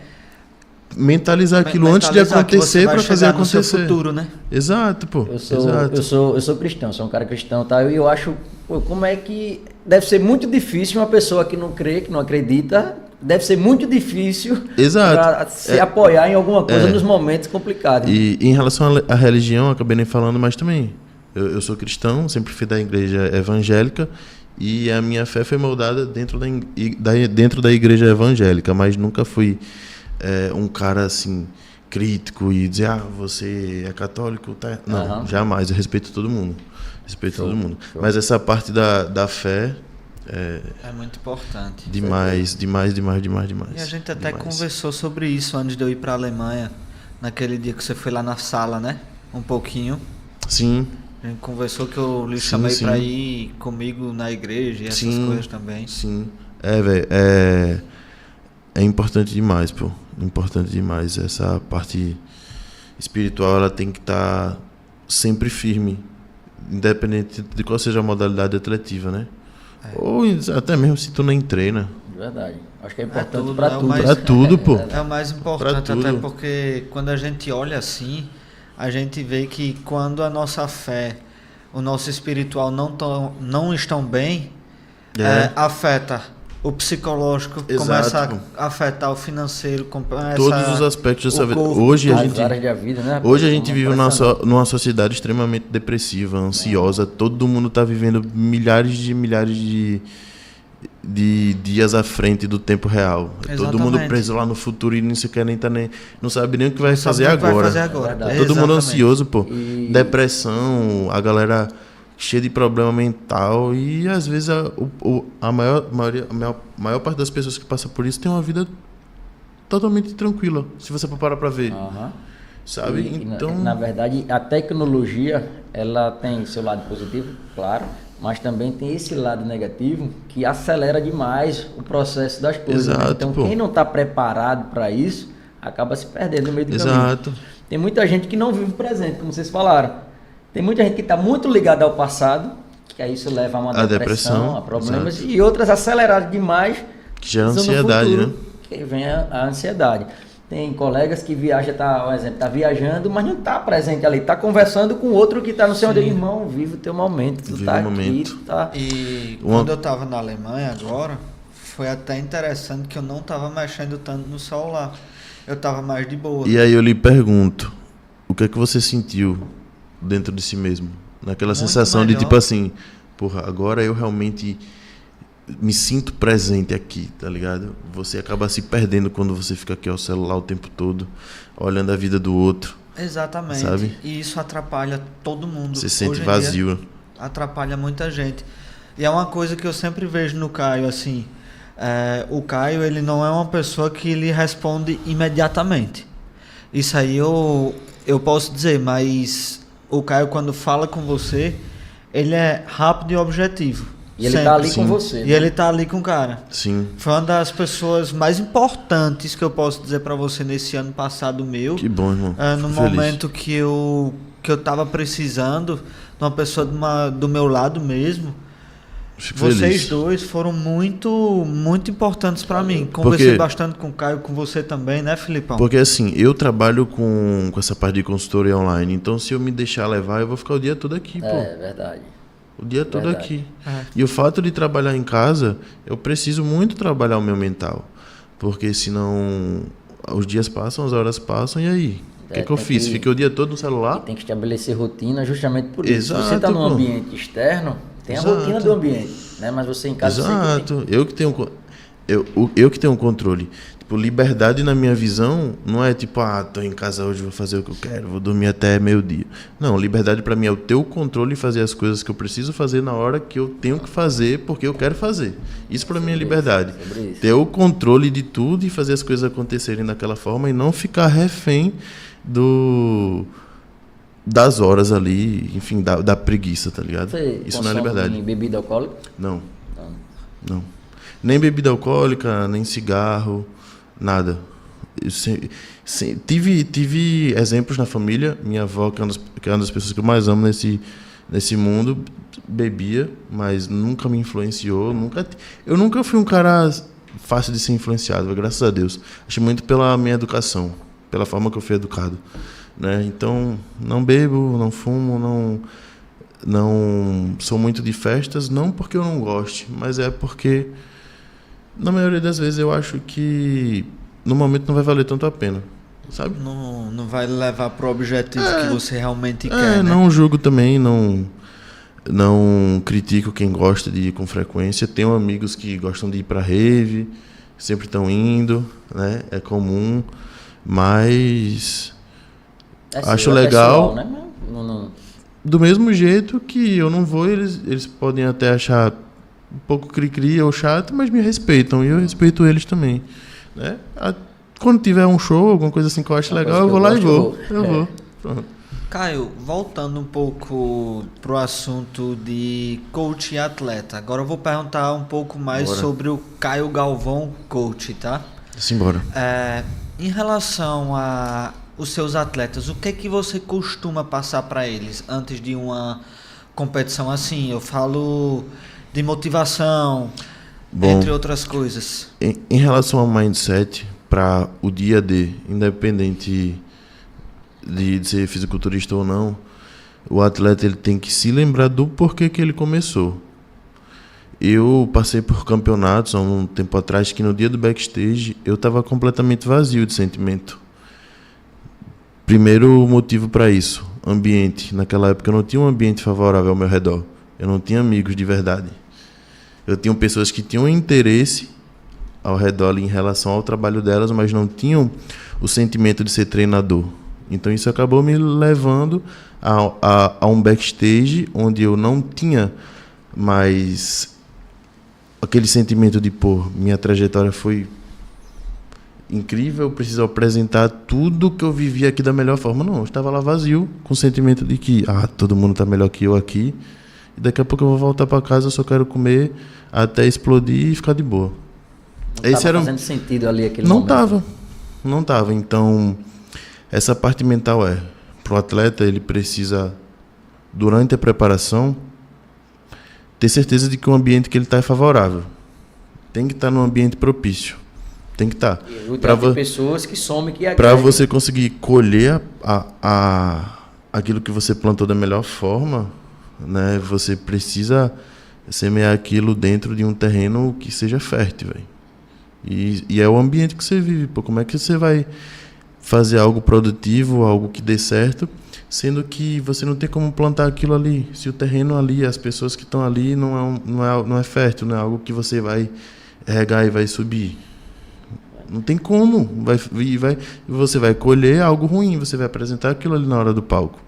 mentalizar aquilo antes de acontecer para fazer acontecer. No seu futuro, né? Exato, pô. Eu sou cristão, sou um cara cristão, tá? E eu acho, pô, como é que deve ser muito difícil uma pessoa que não crê, que não acredita, deve ser muito difícil para se apoiar em alguma coisa nos momentos complicados. E em relação à religião, eu acabei nem falando, mas também eu sou cristão, sempre fui da igreja evangélica e a minha fé foi moldada dentro da igreja evangélica, mas nunca fui um cara assim crítico e dizer, você é católico, tá? Não, jamais, eu respeito todo mundo. Show. Mas essa parte da fé é muito importante. Demais. E a gente até conversou sobre isso antes de eu ir para a Alemanha, naquele dia que você foi lá na sala, né? Um pouquinho. Sim. A gente conversou que eu lhe chamei para ir comigo na igreja e essas coisas também. Sim. Velho, é importante demais, pô. Importante demais essa parte espiritual ela tem que estar sempre firme, independente de qual seja a modalidade atletiva, né? Ou até mesmo se tu nem treina. Verdade. Acho que é importante tudo, para é o tudo. mais- Pra tudo, pô. É o mais Pra importante, tudo. até porque quando a gente olha assim, a gente vê que quando a nossa fé, o nosso espiritual não estão bem, afeta o psicológico, Exato, começa pô. a afetar o financeiro, começa Todos os aspectos dessa o vida. corpo, Hoje a As gente áreas da vida, né? Hoje a Como gente vive numa sociedade extremamente depressiva, ansiosa. Todo mundo está vivendo milhares de dias à frente do tempo real. Todo mundo Exatamente. preso lá no futuro e não sabe nem o que vai sabe fazer nem o que vai agora. fazer agora. Verdade. Todo mundo Exatamente. ansioso, pô. E- Depressão, a galera cheia de problema mental e às vezes a maior parte das pessoas que passam por isso tem uma vida totalmente tranquila, se você for parar pra ver. Aham. Sabe? E, Então, na verdade, a tecnologia, ela tem seu lado positivo, claro, mas também tem esse lado negativo que acelera demais o processo das coisas. Né? Exato, Então, pô. quem não está preparado para isso, acaba se perdendo no meio do caminho. exato. Tem muita gente que não vive o presente, como vocês falaram. Tem muita gente que está muito ligada ao passado, que aí isso leva a uma A depressão, depressão, a problemas, exato. e outras aceleradas demais, Que gera visando o ansiedade, futuro, né? que vem a ansiedade. Tem colegas que viajam, um exemplo, tá viajando, mas não está presente ali, está conversando com outro que está no seu irmão, vive o teu momento, tu Vive tá o aqui, momento. tu tá... E Uma- quando eu tava na Alemanha agora, foi até interessante que eu não tava mexendo tanto no celular. Eu tava mais de boa. E aí eu lhe pergunto, o que é que você sentiu dentro de si mesmo? Naquela Muito sensação de melhor. tipo assim, porra, agora eu realmente me sinto presente aqui, tá ligado? Você acaba se perdendo quando você fica aqui ao celular o tempo todo, olhando a vida do outro. Exatamente. Sabe? E isso atrapalha todo mundo. Você se sente Hoje em dia, vazio. atrapalha muita gente. E é uma coisa que eu sempre vejo no Caio, assim, o Caio, ele não é uma pessoa que lhe responde imediatamente. Isso aí eu posso dizer, mas o Caio, quando fala com você, ele é rápido e objetivo. E ele Sempre. tá ali Sim. com você. E né? ele tá ali com o cara. Sim. Foi uma das pessoas mais importantes que eu posso dizer pra você nesse ano passado meu. Que bom, irmão. No Fico feliz. momento que eu tava precisando de uma pessoa do meu lado mesmo. Fico Vocês feliz. dois foram muito, muito importantes pra mim. Conversei Porque- bastante com o Caio, com você também, né, Filipão? Porque assim, eu trabalho com essa parte de consultoria online, então se eu me deixar levar, eu vou ficar o dia todo aqui, pô. É, verdade. O dia todo Verdade. aqui. É. E o fato de trabalhar em casa, eu preciso muito trabalhar o meu mental. Porque senão os dias passam, as horas passam, e aí? O que é que eu tem fiz? que- Fiquei o dia todo no E celular? tem que estabelecer rotina justamente por isso. Se você está Exato, num pô. ambiente externo, tem a Exato. rotina do ambiente, né? Mas você em casa você que Exato. Eu que tenho eu que tenho controle. Tipo, liberdade na minha visão não é tipo, tô em casa hoje, vou fazer o que eu quero, vou dormir até meio-dia. Não, liberdade pra mim é o teu controle e fazer as coisas que eu preciso fazer na hora que eu tenho que fazer porque eu quero fazer. Isso pra mim é liberdade. sobre isso. Ter o controle de tudo e fazer as coisas acontecerem daquela forma e não ficar refém das horas ali, enfim, da preguiça, tá ligado? Você Isso não é consome liberdade. bebida alcoólica? Não. Não. Nem bebida alcoólica, nem cigarro, nada. Eu tive exemplos na família. Minha avó, que é uma das pessoas que eu mais amo nesse mundo, bebia, mas nunca me influenciou. Eu nunca fui um cara fácil de ser influenciado, graças a Deus. Acho muito pela minha educação, pela forma que eu fui educado. Né? Então, não bebo, não fumo, não sou muito de festas, não porque eu não goste, mas é porque, na maioria das vezes, eu acho que no momento não vai valer tanto a pena, sabe? Não vai levar pro objetivo que você realmente quer, né? Não julgo também, não critico quem gosta de ir com frequência. Tenho amigos que gostam de ir pra rave, sempre estão indo, né? É comum, mas acho legal. Pessoal, né? Não. Do mesmo jeito que eu não vou, eles podem até achar um pouco cri-cri ou chato, mas me respeitam e eu respeito eles também, né? Quando tiver um show, alguma coisa assim que eu acho Uma legal, coisa eu que vou lá e eu vou. gosto, Eu é. vou. Pronto. Caio, voltando um pouco pro assunto de coach e atleta. Agora eu vou perguntar um pouco mais Bora. sobre o Caio Galvão, coach, tá? Simbora. Em relação a os seus atletas, o que é que você costuma passar para eles antes de uma competição assim? Eu falo de motivação, Bom, entre outras coisas. em relação ao mindset, para o dia D, independente de ser fisiculturista ou não, o atleta ele tem que se lembrar do porquê que ele começou. Eu passei por campeonatos há um tempo atrás que no dia do backstage eu estava completamente vazio de sentimento. Primeiro motivo para isso, ambiente. Naquela época eu não tinha um ambiente favorável ao meu redor. Eu não tinha amigos de verdade. Eu tinha pessoas que tinham interesse ao redor ali em relação ao trabalho delas, mas não tinham o sentimento de ser treinador. Então isso acabou me levando a um backstage onde eu não tinha mais aquele sentimento de, pô, minha trajetória foi incrível, eu preciso apresentar tudo que eu vivi aqui da melhor forma. Não, eu estava lá vazio, com o sentimento de que todo mundo está melhor que eu aqui, e daqui a pouco eu vou voltar para casa, eu só quero comer até explodir e ficar de boa. Não estava fazendo sentido ali aquele momento. Não estava. Então, essa parte mental para o atleta, ele precisa, durante a preparação, ter certeza de que o ambiente que ele está é favorável. Tem que estar num ambiente propício. Tem que estar. Para pessoas que somem, que agregam. Para você conseguir colher aquilo que você plantou da melhor forma, né, você precisa semear aquilo dentro de um terreno que seja fértil, velho. E é o ambiente que você vive. Pô, como é que você vai fazer algo produtivo, algo que dê certo, sendo que você não tem como plantar aquilo ali? Se o terreno ali, as pessoas que estão ali não é fértil, não é algo que você vai regar e vai subir. Não tem como. Você vai colher algo ruim, você vai apresentar aquilo ali na hora do palco.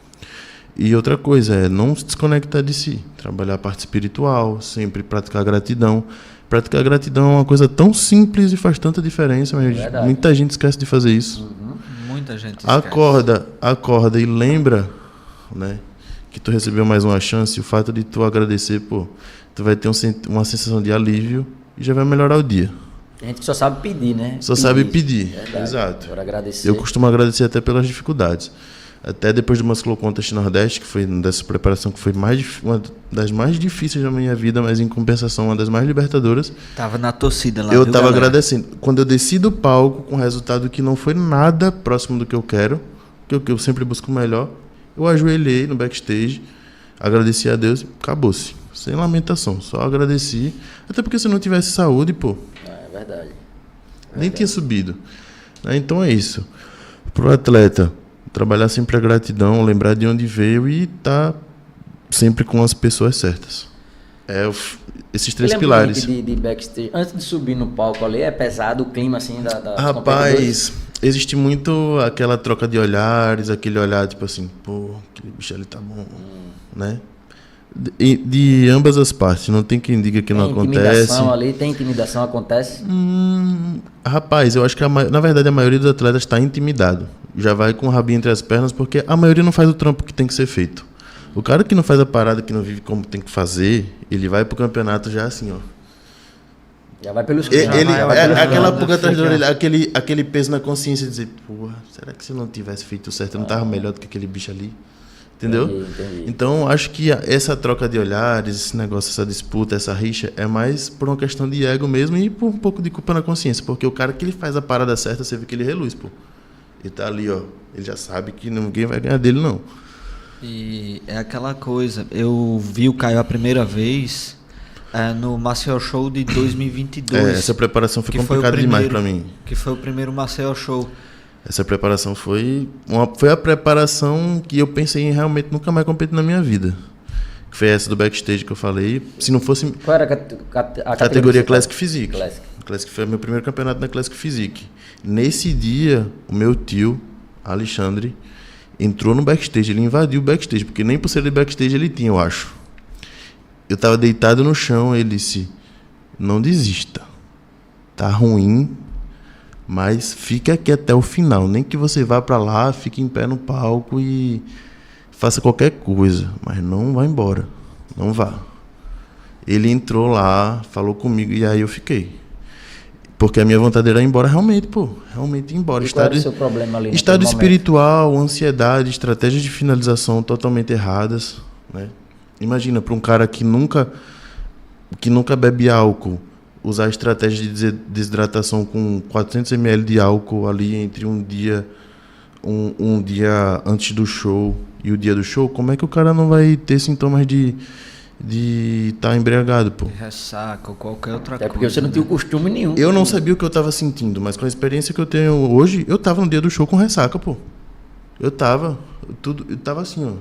E outra coisa é não se desconectar de si. Trabalhar a parte espiritual, sempre praticar gratidão. Praticar gratidão é uma coisa tão simples e faz tanta diferença, mas muita gente esquece de fazer isso. Muita gente esquece. Acorda e lembra, né, que tu recebeu mais uma chance. O fato de tu agradecer, pô, tu vai ter uma sensação de alívio e já vai melhorar o dia. A gente só sabe pedir, né? Sabe pedir, verdade. Exato. Agora agradecer. Eu costumo agradecer até pelas dificuldades. Até depois do Muscle Contest Nordeste, que foi dessa preparação que foi uma das mais difíceis da minha vida, mas em compensação uma das mais libertadoras. Tava na torcida lá. Eu tava agradecendo. Quando eu desci do palco com um resultado que não foi nada próximo do que eu quero, que eu sempre busco o melhor, eu ajoelhei no backstage, agradeci a Deus e acabou-se. Sem lamentação, só agradeci. Até porque se não tivesse saúde, pô... É verdade. Nem tinha subido. Então é isso. Pro atleta, trabalhar sempre a gratidão, lembrar de onde veio e estar sempre com as pessoas certas. Esses três pilares. De backstage, antes de subir no palco ali, é pesado o clima assim da Rapaz, existe muito aquela troca de olhares, aquele olhar tipo assim, pô, aquele bicho ali tá bom, né? De ambas as partes, não tem quem diga que não acontece. Tem intimidação, acontece? Rapaz, eu acho que na verdade a maioria dos atletas está intimidado. Já vai com o rabinho entre as pernas, porque a maioria não faz o trampo que tem que ser feito. O cara que não faz a parada, que não vive como tem que fazer, ele vai pro campeonato já assim, ó. Já vai pelos aquela pulga atrás da orelha, aquele peso na consciência de dizer, porra, será que se eu não tivesse feito certo, eu não tava melhor do que aquele bicho ali? Entendeu? Entendi. Então, acho que essa troca de olhares, esse negócio, essa disputa, essa rixa, é mais por uma questão de ego mesmo e por um pouco de culpa na consciência. Porque o cara que ele faz a parada certa, você vê que ele reluz, pô. Ele tá ali, ó. Ele já sabe que ninguém vai ganhar dele, não. E é aquela coisa, eu vi o Caio a primeira vez no Maceió Show de 2022. Essa preparação foi complicada demais pra mim. Que foi o primeiro Maceió Show. Essa preparação foi a preparação que eu pensei em realmente nunca mais competir na minha vida. Que foi essa do backstage que eu falei. Se não fosse... Qual era a categoria Classic Physique. Classic foi meu primeiro campeonato na Classic Physique. Nesse dia, o meu tio, Alexandre, entrou no backstage. Ele invadiu o backstage, porque nem pulseira de backstage ele tinha, eu acho. Eu tava deitado no chão, ele disse, não desista. Tá ruim, mas fique aqui até o final. Nem que você vá para lá, fique em pé no palco e faça qualquer coisa. Mas não vá embora. Não vá. Ele entrou lá, falou comigo e aí eu fiquei. Porque a minha vontade era ir embora realmente, pô. Realmente ir embora. E qual era o seu problema ali Estado naquele momento? espiritual, ansiedade, estratégias de finalização totalmente erradas, né? Imagina, para um cara que nunca bebe álcool, usar estratégia de desidratação com 400 ml de álcool ali entre um dia antes do show e o dia do show, como é que o cara não vai ter sintomas de estar embriagado, pô? Ressaca ou qualquer outra Até coisa. porque você não tinha o costume nenhum. Eu não sabia o que eu tava sentindo, mas com a experiência que eu tenho hoje, eu tava no dia do show com ressaca, pô. Eu tava assim, ó.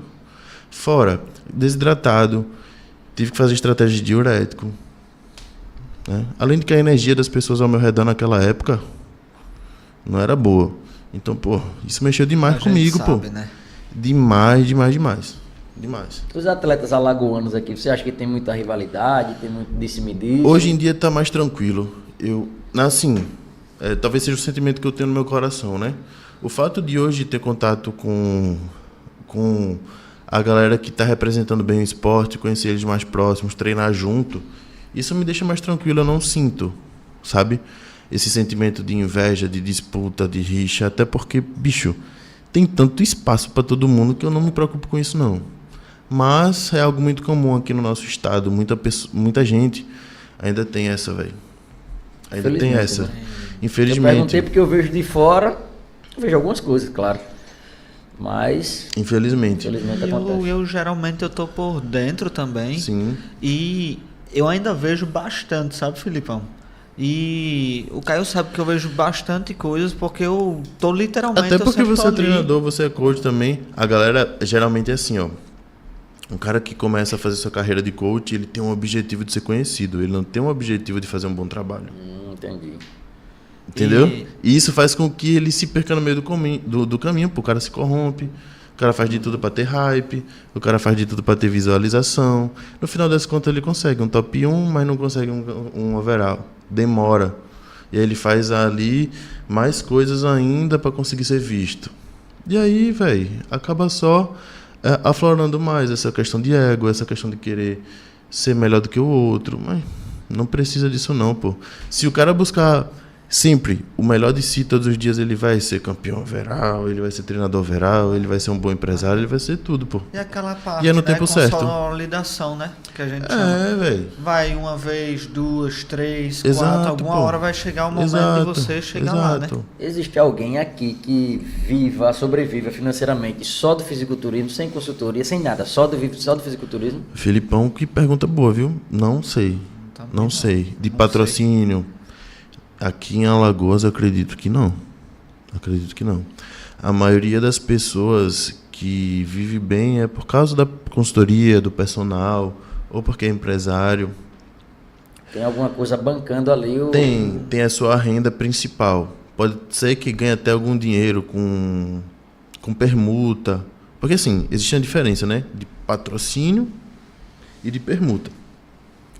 Fora, desidratado, tive que fazer estratégia de diurético, né? Além de que a energia das pessoas ao meu redor naquela época não era boa. Então, pô, isso mexeu demais comigo, sabe, pô. né? Demais. Os atletas alagoanos aqui, você acha que tem muita rivalidade, tem muito disse-me-disse? Hoje em dia tá mais tranquilo. Talvez seja o sentimento que eu tenho no meu coração, né? O fato de hoje ter contato com a galera que tá representando bem o esporte, conhecer eles mais próximos, treinar junto, isso me deixa mais tranquilo, eu não sinto, sabe? Esse sentimento de inveja, de disputa, de rixa, até porque, bicho, tem tanto espaço para todo mundo que eu não me preocupo com isso, não. Mas é algo muito comum aqui no nosso estado. Muita gente ainda tem essa, velho. Ainda tem essa. Né? Infelizmente. Eu perguntei porque eu vejo de fora, eu vejo algumas coisas, claro. Mas, Infelizmente acontece. Eu geralmente eu tô por dentro também. Sim. E eu ainda vejo bastante, sabe, Filipão? E o Caio sabe que eu vejo bastante coisas porque eu tô literalmente... Até porque você é ali. treinador, você é coach também. A galera geralmente é assim, ó. Um cara que começa a fazer sua carreira de coach, ele tem um objetivo de ser conhecido. Ele não tem um objetivo de fazer um bom trabalho. Entendi. Entendeu? E isso faz com que ele se perca no meio do caminho. Pô, o cara se corrompe, o cara faz de tudo para ter hype, o cara faz de tudo para ter visualização. No final das contas ele consegue um top 1, mas não consegue um overall. Demora. E aí ele faz ali mais coisas ainda para conseguir ser visto. E aí, velho, acaba só aflorando mais essa questão de ego, essa questão de querer ser melhor do que o outro. Mas não precisa disso não, pô. Se o cara buscar sempre o melhor de si todos os dias, ele vai ser campeão overall, ele vai ser treinador overall, ele vai ser um bom empresário, ele vai ser tudo, pô. E aquela parte, E é no tempo certo. consolidação, né? Que a gente chama. Velho. Vai uma vez, duas, três, Exato, quatro. Alguma pô. hora vai chegar o momento Exato, de você chegar lá, né? Existe alguém aqui que sobreviva financeiramente só do fisiculturismo, sem consultoria, sem nada, só do fisiculturismo? Filipão, que pergunta boa, viu? Não sei. Também Não sei. De Não patrocínio. Aqui em Alagoas, eu acredito que não. A maioria das pessoas que vive bem é por causa da consultoria, do personal, ou porque é empresário. Tem alguma coisa bancando ali? Tem a sua renda principal. Pode ser que ganhe até algum dinheiro com permuta. Porque assim, existe uma diferença, né? De patrocínio e de permuta.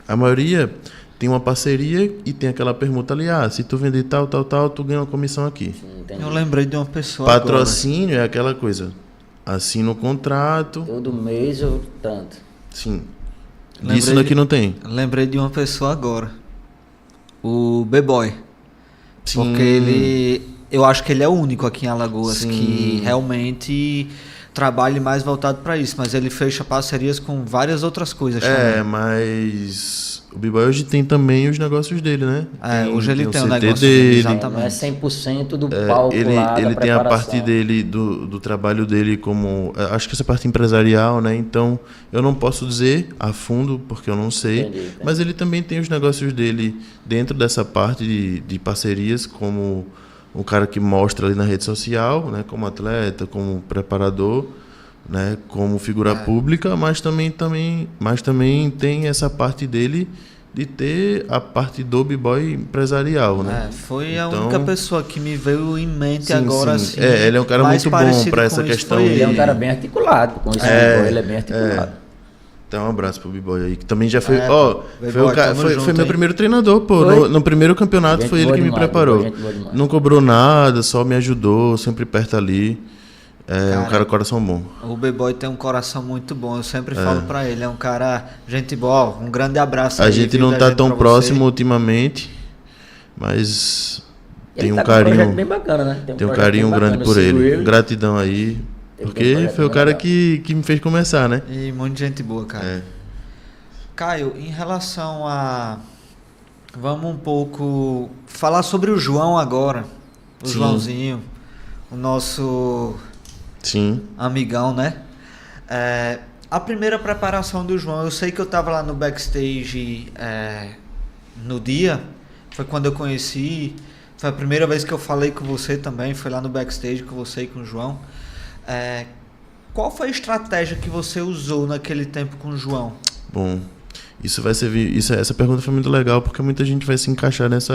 A maioria tem uma parceria e tem aquela permuta ali. Se tu vender tal, tu ganha uma comissão aqui. Entendi. Eu lembrei de uma pessoa Patrocínio é aquela coisa. Assina o contrato. Todo mês ou tanto? Sim. Lembrei Isso daqui não tem. Lembrei de uma pessoa agora. O B-Boy. Sim. Porque eu acho que ele é o único aqui em Alagoas Sim. que realmente trabalha mais voltado para isso. Mas ele fecha parcerias com várias outras coisas também. Mas o B-Boy hoje tem também os negócios dele, né? Hoje ele tem o CT negócio dele. dele, Não é exatamente. 100% do palco Ele lá, da tem a preparação. parte dele, do trabalho dele como... Acho que essa parte empresarial, né? Então, eu não posso dizer a fundo, porque eu não sei. Entendi. Mas ele também tem os negócios dele dentro dessa parte de parcerias, como o cara que mostra ali na rede social, né? Como atleta, como preparador, né? Como figura pública, mas também tem essa parte dele de ter a parte do B-Boy empresarial, né? Foi a Então, única pessoa que me veio em mente sim, agora, sim. assim. Ele é um cara mais muito bom parecido pra com essa isso questão foi Ele é um ele. cara bem articulado, com esse ele é bem articulado. Então, um abraço pro B-Boy aí, que também já foi... B-Boy, foi meu hein? primeiro treinador, pô. Foi? No primeiro campeonato Gente foi ele boa que me demais, preparou. gente boa demais. Não cobrou nada, só me ajudou, sempre perto ali. É um cara coração bom. O B-Boy tem um coração muito bom, eu sempre falo pra ele, é um cara, gente boa, um grande abraço A aí, gente viu, não da tá gente tão pra próximo você. ultimamente, Mas Ele tem um tá com um projeto carinho, bem bacana, né? tem um projeto carinho bem grande bacana, por eu sigo ele. Gratidão aí, tem um porque projeto foi o bem cara legal. que me fez começar, né? E muita gente boa, cara. É. Caio, em relação a... Vamos um pouco falar sobre o João agora. O Sim. Joãozinho, o nosso Sim, amigão, né? A primeira preparação do João, eu sei que eu tava lá no backstage no dia, foi quando eu conheci, foi a primeira vez que eu falei com você também, foi lá no backstage com você e com o João. Qual foi a estratégia que você usou naquele tempo com o João? bom, isso vai servir. Essa pergunta foi muito legal porque muita gente vai se encaixar nesse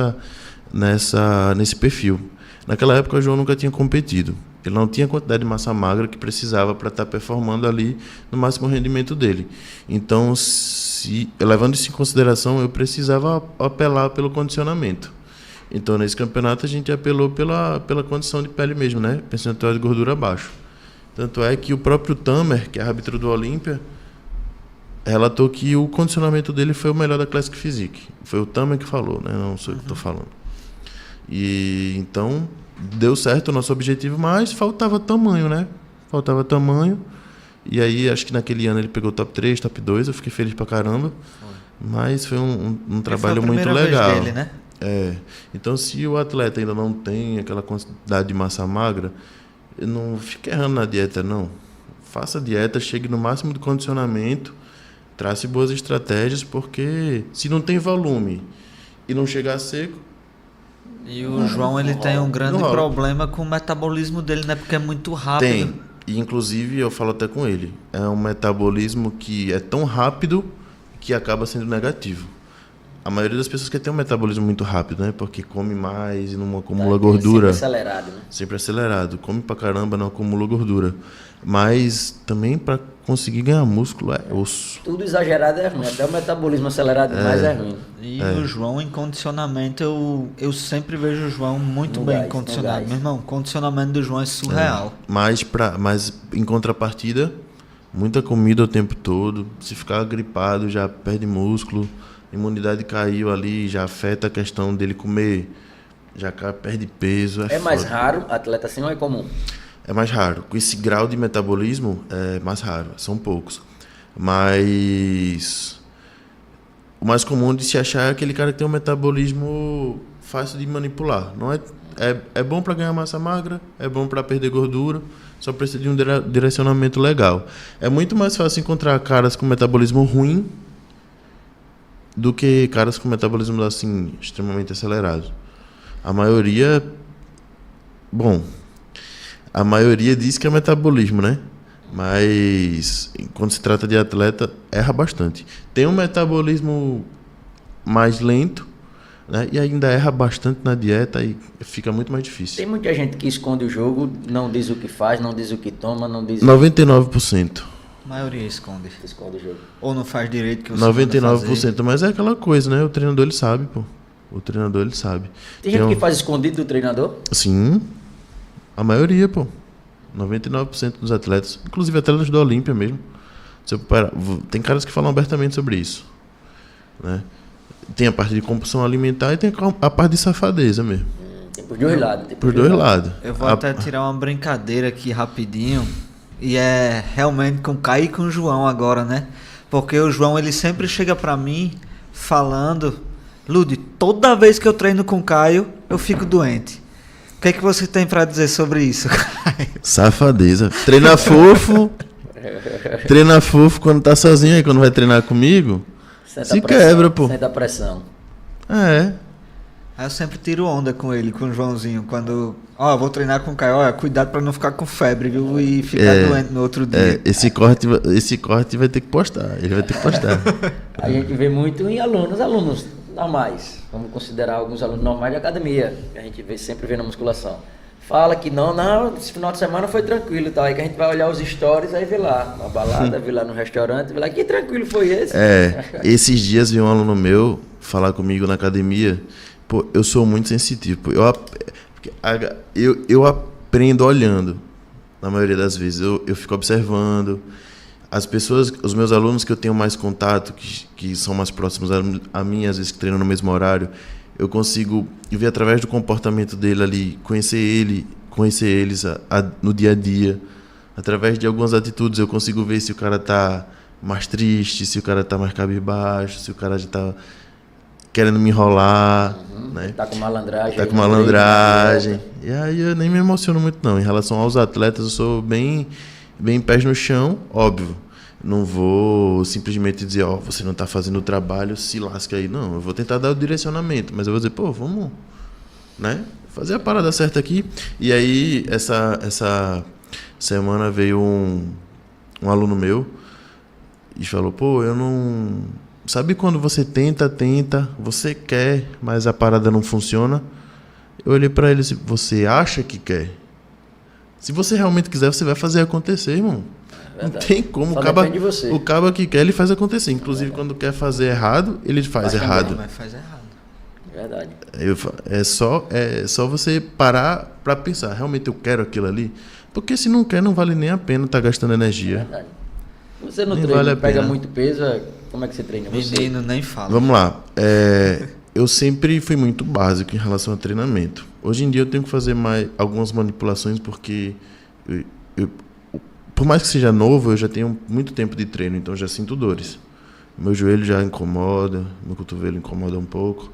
perfil. Naquela época o João nunca tinha competido. Ele não tinha a quantidade de massa magra que precisava para estar performando ali no máximo rendimento dele. Então, levando isso em consideração, eu precisava apelar pelo condicionamento. Então, nesse campeonato, a gente apelou pela condição de pele mesmo, né? Percentual de gordura baixo. Tanto é que o próprio Tamer, que é árbitro do Olímpia, relatou que o condicionamento dele foi o melhor da Classic Physique. Foi o Tamer que falou, né? Não sou eu que estou falando. E então deu certo o nosso objetivo, mas faltava tamanho, né? Faltava tamanho. E aí acho que naquele ano ele pegou top 3, top 2, eu fiquei feliz pra caramba. Mas foi um trabalho muito legal. Vez dele, né? Então se o atleta ainda não tem aquela quantidade de massa magra, não fique errando na dieta, não. Faça dieta, chegue no máximo de condicionamento, trace boas estratégias, porque se não tem volume e não chegar seco. E o João, ele tem um grande problema com o metabolismo dele, né? Porque é muito rápido. Tem. E inclusive eu falo até com ele. É um metabolismo que é tão rápido que acaba sendo negativo. A maioria das pessoas quer ter um metabolismo muito rápido, né? Porque come mais e não acumula gordura. Sempre acelerado, né? Sempre acelerado. Come pra caramba, não acumula gordura. Mas também para conseguir ganhar músculo é osso. Tudo exagerado é ruim. Até o metabolismo acelerado demais é ruim. E o João em condicionamento, eu sempre vejo o João muito No bem gás, condicionado. no gás. Meu irmão, o condicionamento do João é surreal. Mas em contrapartida, muita comida o tempo todo. Se ficar gripado, já perde músculo. Imunidade caiu ali, já afeta a questão dele comer. Já perde peso. É mais foda. raro atleta assim ou é comum? É mais raro. Com esse grau de metabolismo, é mais raro. São poucos. Mas o mais comum de se achar é aquele cara que tem um metabolismo fácil de manipular. Não é bom para ganhar massa magra, é bom para perder gordura, só precisa de um direcionamento legal. É muito mais fácil encontrar caras com metabolismo ruim do que caras com metabolismo assim extremamente acelerado. A maioria diz que é metabolismo, né? Mas quando se trata de atleta, erra bastante. Tem um metabolismo mais lento, né? E ainda erra bastante na dieta e fica muito mais difícil. Tem muita gente que esconde o jogo, não diz o que faz, não diz o que toma, não diz 99%. A maioria esconde. esconde o jogo. Ou não faz direito que você manda 99%, fazer. mas é aquela coisa, né? O treinador ele sabe, pô. O treinador ele sabe. Tem gente que faz escondido do treinador? Sim. A maioria, pô. 99% dos atletas, inclusive atletas do Olímpia mesmo. Tem caras que falam abertamente sobre isso, né? Tem a parte de compulsão alimentar e tem a parte de safadeza mesmo. Tem por dois lados. Por dois lados. Eu vou até tirar uma brincadeira aqui rapidinho. E é realmente com o Caio e com o João agora, né? Porque o João, ele sempre chega pra mim falando: Ludi, toda vez que eu treino com o Caio, eu fico doente. O que é que você tem pra dizer sobre isso, Caio? Safadeza. Treina fofo. Treina fofo quando tá sozinho, aí quando vai treinar comigo, se quebra, pô. Senta a pressão. É. Aí eu sempre tiro onda com ele, com o Joãozinho, quando... eu vou treinar com o Caio, cuidado pra não ficar com febre, viu? E ficar doente no outro dia. Esse corte vai ter que postar, ele vai ter que postar. A gente vê muito em alunos normais. Vamos considerar alguns alunos normais de academia, que a gente sempre vê na musculação. Fala que não, esse final de semana foi tranquilo e tal. Aí que a gente vai olhar os stories, aí vê lá na balada, vê lá no restaurante, vê lá, que tranquilo foi esse? Esses dias veio um aluno meu falar comigo na academia. Pô, eu sou muito sensitivo. Pô. Eu aprendo olhando, na maioria das vezes. Eu fico observando. As pessoas, os meus alunos que eu tenho mais contato, que são mais próximos a mim, às vezes que treinam no mesmo horário, eu consigo ver através do comportamento dele ali, conhecer eles no dia a dia. Através de algumas atitudes eu consigo ver se o cara tá mais triste, se o cara tá mais cabisbaixo, se o cara já tá querendo me enrolar, né? Tá com malandragem. Tá com malandragem. E aí eu nem me emociono muito não. Em relação aos atletas, eu sou bem pés no chão, óbvio. Não vou simplesmente dizer, você não tá fazendo o trabalho, se lasca aí. Não, eu vou tentar dar o direcionamento, mas eu vou dizer, vamos, né? Fazer a parada certa aqui. E aí, essa semana veio um aluno meu e falou, eu não... Sabe quando você tenta, você quer, mas a parada não funciona? Eu olhei pra ele e disse, você acha que quer? Se você realmente quiser, você vai fazer acontecer, irmão. Não tem como. Só depende de você. O cabo que quer, ele faz acontecer. Inclusive, quando quer fazer errado, ele faz errado. Mas faz errado. Verdade. É só você parar pra pensar, realmente eu quero aquilo ali? Porque se não quer, não vale nem a pena estar gastando energia. Verdade. Você não Nem treina, vale a pega pena. muito peso, como é que você treina? Menino, nem fala. Vamos lá. Eu sempre fui muito básico em relação ao treinamento. Hoje em dia eu tenho que fazer algumas manipulações porque por mais que seja novo, eu já tenho muito tempo de treino, então eu já sinto dores. Meu joelho já incomoda, meu cotovelo incomoda um pouco,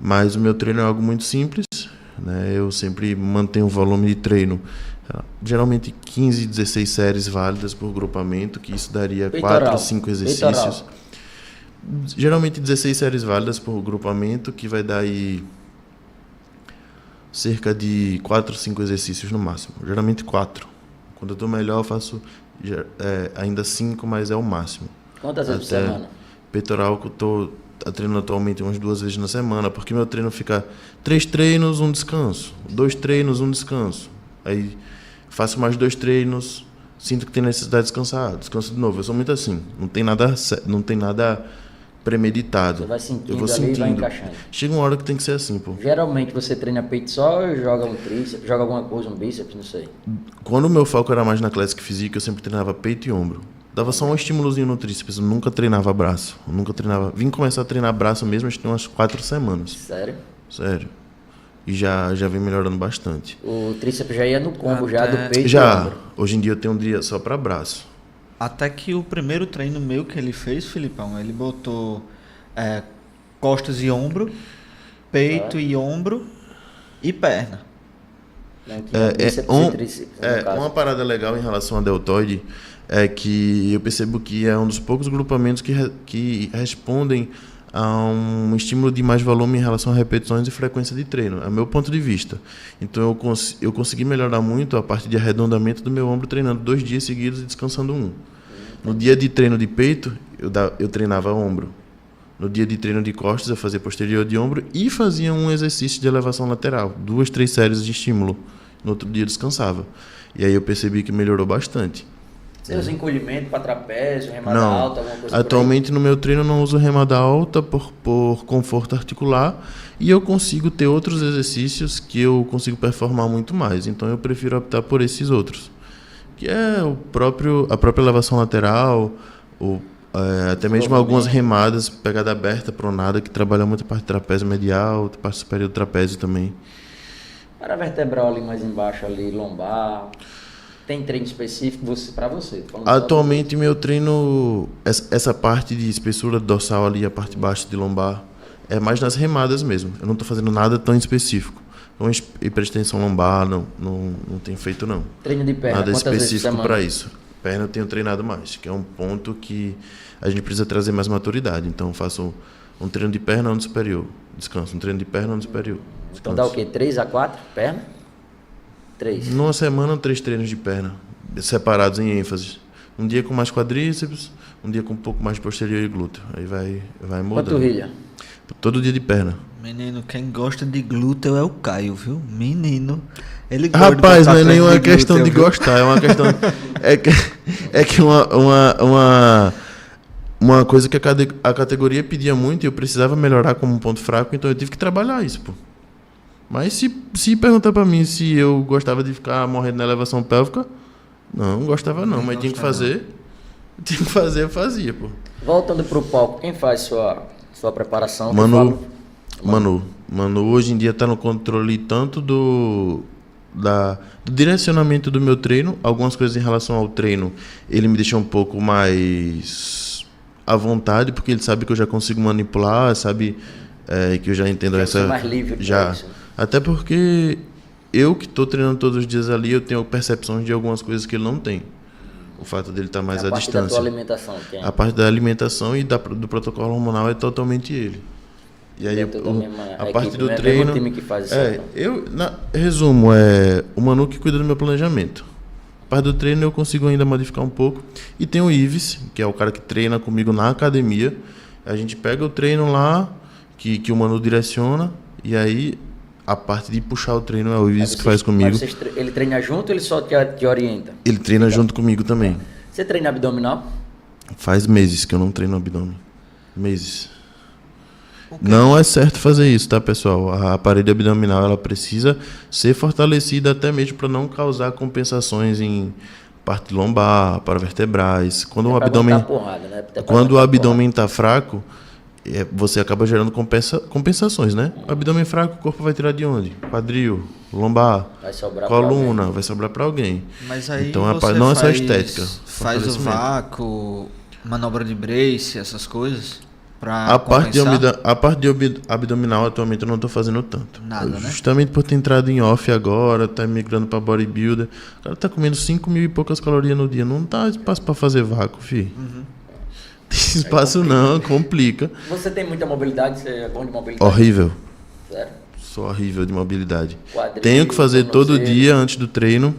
mas o meu treino é algo muito simples, né? Eu sempre mantenho o volume de treino, geralmente 15, 16 séries válidas por grupamento, que isso daria Peitoral. 4, 5 exercícios. Geralmente 16 séries válidas por grupamento, que vai dar aí cerca de 4, 5 exercícios no máximo. Geralmente 4. Quando eu estou melhor, eu faço ainda 5, mas é o máximo. Quantas vezes por semana? Peitoral, que eu estou treinando atualmente umas 2 vezes na semana, porque meu treino fica 3 treinos, 1 descanso. 2 treinos, 1 descanso. Aí faço mais 2 treinos, sinto que tem necessidade de descansar, descanso de novo. Eu sou muito assim, não tem nada premeditado. Você vai sentindo, eu vou ali sentindo. e vai encaixando. Chega uma hora que tem que ser assim, pô. Geralmente você treina peito só ou joga um tríceps, joga alguma coisa, um bíceps, não sei. Quando o meu foco era mais na Classic Physique, eu sempre treinava peito e ombro. Dava só um estímulozinho no tríceps, eu nunca treinava braço. Vim começar a treinar braço mesmo, acho que tem umas 4 semanas. Sério? Sério. E já vem melhorando bastante. O tríceps já ia no combo já do Até- peito e Já, ombro. hoje em dia eu tenho um dia só para braço. Até que o primeiro treino meu que ele fez, Filipão, ele botou costas e ombro, peito e ombro e perna. Né, que é bíceps e tríceps, no caso. Uma parada legal em relação ao deltoide é que eu percebo que é um dos poucos grupamentos que respondem a um estímulo de mais volume em relação a repetições e frequência de treino, é o meu ponto de vista. Então eu consegui melhorar muito a parte de arredondamento do meu ombro treinando 2 dias seguidos e descansando 1. No dia de treino de peito, eu treinava ombro. No dia de treino de costas, eu fazia posterior de ombro e fazia um exercício de elevação lateral, 2, 3 séries de estímulo. No outro dia descansava. E aí eu percebi que melhorou bastante. Você usa encolhimento para trapézio, remada Não, alta, alguma coisa atualmente no meu treino eu não uso remada alta por conforto articular e eu consigo ter outros exercícios que eu consigo performar muito mais. Então eu prefiro optar por esses outros, que é a própria elevação lateral, até mesmo algumas remadas, pegada aberta, pronada, que trabalha muito a parte do trapézio medial, a parte superior do trapézio também. Para vertebral ali mais embaixo, ali, lombar. Tem treino específico para você? Atualmente meu treino, essa parte de espessura dorsal ali, a parte baixa de lombar, é mais nas remadas mesmo. Eu não estou fazendo nada tão específico. Então, hiperextensão lombar, não tenho feito não. Treino de perna, nada quantas vezes por específico semana? para isso. Perna eu tenho treinado mais, que é um ponto que a gente precisa trazer mais maturidade. Então eu faço um treino de perna, um superior. Descanso, um treino de perna, um superior. Descanso. Então dá o quê? 3 a 4 perna? 3. Numa semana, 3 treinos de perna, separados em ênfase. Um dia com mais quadríceps, um dia com um pouco mais de posterior e glúteo. Aí vai mudando. Panturrilha? Todo dia de perna. Menino, quem gosta de glúteo é o Caio, viu? Menino. Ele gosta Rapaz, de não é nenhuma questão de glúteo, viu? gostar, é uma questão... é que uma coisa que a categoria pedia muito e eu precisava melhorar como um ponto fraco, então eu tive que trabalhar isso, pô. Mas se perguntar pra mim se eu gostava de ficar morrendo na elevação pélvica, não gostava não, mas tinha que fazer. Tinha que fazer, eu fazia, pô. Voltando pro palco, quem faz sua preparação? Manu Manu hoje em dia está no controle tanto do direcionamento do meu treino. Algumas coisas em relação ao treino ele me deixa um pouco mais à vontade, porque ele sabe que eu já consigo manipular, sabe que eu já entendo essa... mais livre já. isso. Até porque eu que estou treinando todos os dias ali, eu tenho percepções de algumas coisas que ele não tem. O fato dele estar mais à distância. A parte da tua alimentação, quem? A parte da alimentação e do protocolo hormonal é totalmente ele. E aí a parte do treino... time que faz isso, resumo, o Manu que cuida do meu planejamento. A parte do treino eu consigo ainda modificar um pouco. E tem o Ives, que é o cara que treina comigo na academia. A gente pega o treino lá, que o Manu direciona, e aí a parte de puxar o treino é o Ives que faz comigo. Ele treina junto ou ele só te orienta? Ele treina junto comigo também. Você treina abdominal? Faz meses que eu não treino abdômen. Meses. Não é certo fazer isso, tá, pessoal? A parede abdominal ela precisa ser fortalecida até mesmo para não causar compensações em parte lombar, paravertebrais. Quando o abdômen, porrada, né? quando o abdômen está fraco, você acaba gerando compensações, né? O abdômen fraco, o corpo vai tirar de onde? Quadril, lombar, coluna, vai sobrar para alguém. Mas aí então você não é só estética. Faz o vácuo, manobra de brace, essas coisas. A parte de abdominal atualmente eu não estou fazendo tanto. Nada, né? Justamente por ter entrado em off agora, tá migrando para bodybuilder. O cara tá comendo 5.000 e poucas calorias no dia. Não tá espaço para fazer vácuo, filho. Tem espaço não, complica. Você tem muita mobilidade? Você é bom de mobilidade? Horrível. Sério? Sou horrível de mobilidade. Quadril, Tenho que fazer todo dia antes do treino,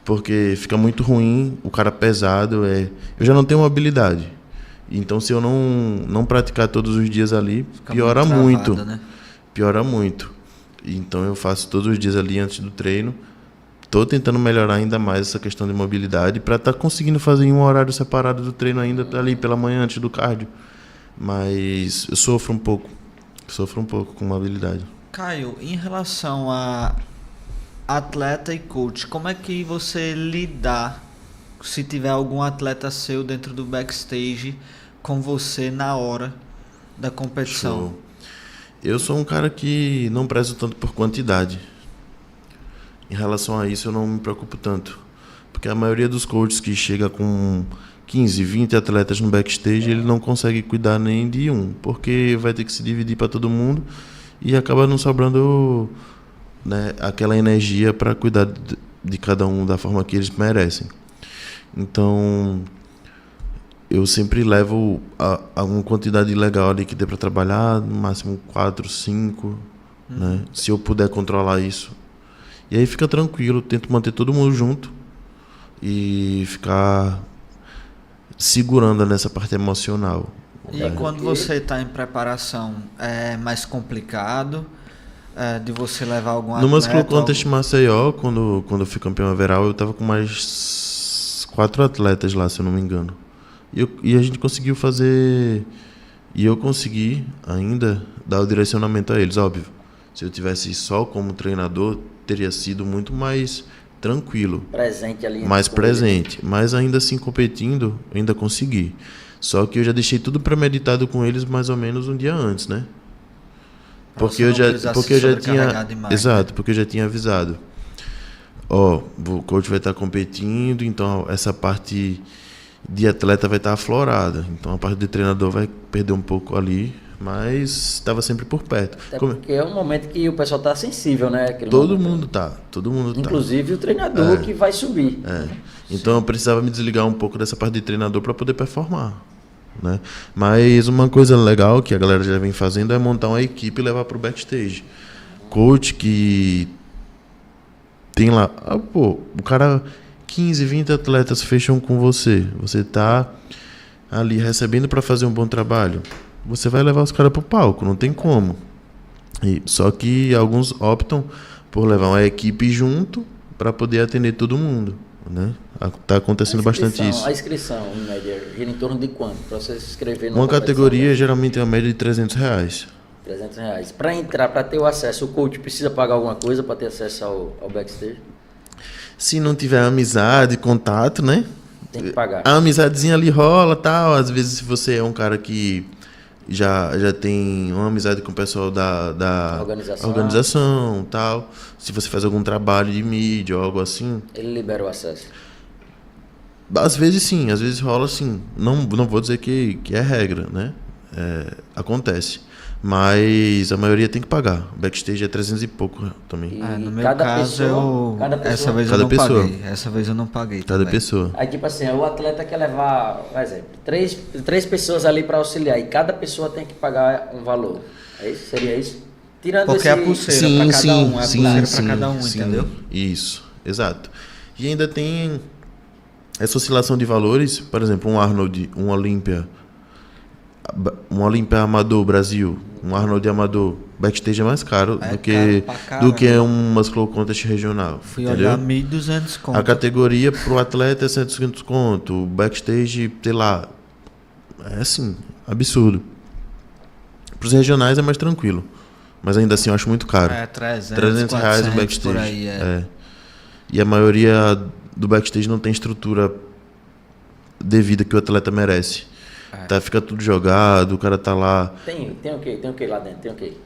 porque fica muito ruim, o cara pesado. Eu já não tenho mobilidade. Então, se eu não praticar todos os dias ali, piora muito. Né? Piora muito. Então, eu faço todos os dias ali antes do treino. Estou tentando melhorar ainda mais essa questão de mobilidade para estar conseguindo fazer em um horário separado do treino ainda ali pela manhã antes do cardio. Mas eu sofro um pouco com mobilidade. Caio, em relação a atleta e coach, como é que você lidar se tiver algum atleta seu dentro do backstage com você na hora da competição? Show. Eu sou um cara que não prezo tanto por quantidade. Em relação a isso, eu não me preocupo tanto. Porque a maioria dos coaches que chega com 15, 20 atletas no backstage, ele não consegue cuidar nem de um, porque vai ter que se dividir para todo mundo e acaba não sobrando, né, aquela energia para cuidar de cada um da forma que eles merecem. Então, eu sempre levo alguma quantidade legal ali que dê para trabalhar, no máximo 4, 5, né? Se eu puder controlar isso. E aí fica tranquilo, tento manter todo mundo junto e ficar segurando nessa parte emocional. E quando você está em preparação, é mais complicado de você levar algum atleta? No Muscle Contest Maceió, quando eu fui campeão overall, eu estava com mais 4 atletas lá, se eu não me engano. E a gente conseguiu fazer... E eu consegui ainda dar o direcionamento a eles, óbvio. Se eu tivesse só como treinador, teria sido muito mais tranquilo. Presente ali. Mais presente. Mas ainda assim, competindo, eu ainda consegui. Só que eu já deixei tudo premeditado com eles mais ou menos um dia antes, né? Porque eu já tinha... demais, Exato, né? porque eu já tinha avisado. O coach vai estar competindo, então essa parte de atleta vai estar aflorada. Então a parte de treinador vai perder um pouco ali, mas estava sempre por perto. Até porque é um momento que o pessoal está sensível, né? Todo mundo tá. Inclusive o treinador que vai subir. Então eu precisava me desligar um pouco dessa parte de treinador para poder performar, né? Mas uma coisa legal que a galera já vem fazendo é montar uma equipe e levar para o backstage. Coach que tem lá, o cara, 15, 20 atletas fecham com você. Você tá ali recebendo para fazer um bom trabalho. Você vai levar os caras pro palco, não tem como. Só que alguns optam por levar uma equipe junto para poder atender todo mundo, né? Tá acontecendo bastante isso. A inscrição, em média, gira em torno de quanto? Para você se inscrever Uma categoria geralmente é uma média de R$300. R$300. Para entrar, para ter o acesso, o coach precisa pagar alguma coisa para ter acesso ao backstage? Se não tiver amizade, contato, né? Tem que pagar. A amizadezinha ali rola, tal. Às vezes, se você é um cara que já tem uma amizade com o pessoal da organização, tal. Se você faz algum trabalho de mídia ou algo assim... Ele libera o acesso. Às vezes sim, às vezes rola sim. Não vou dizer que é regra, né? Acontece. Mas a maioria tem que pagar. O backstage é 300 e pouco também. No meu caso, essa vez eu não paguei. Essa vez eu não paguei cada também. pessoa. Aí tipo assim, o atleta quer levar, por exemplo, três pessoas ali para auxiliar e cada pessoa tem que pagar um valor. É isso? Seria isso? Tirando porque é a pulseira para cada um. É a pulseira para cada um, sim, entendeu? Isso, exato. E ainda tem essa oscilação de valores. Por exemplo, um Arnold, um Olímpia Amador Brasil, um Arnold Amador, backstage é mais caro do que um Muscle Contest regional. Fui entendeu? olhar 1.200 conto. A categoria pro atleta é 150 conto, o backstage, sei lá, é assim, absurdo. Pros regionais é mais tranquilo, mas ainda assim eu acho muito caro. 300 reais o backstage. Por aí, E a maioria do backstage não tem estrutura devida que o atleta merece. Fica tudo jogado, o cara tá lá. Tem o que lá dentro? Tem o que?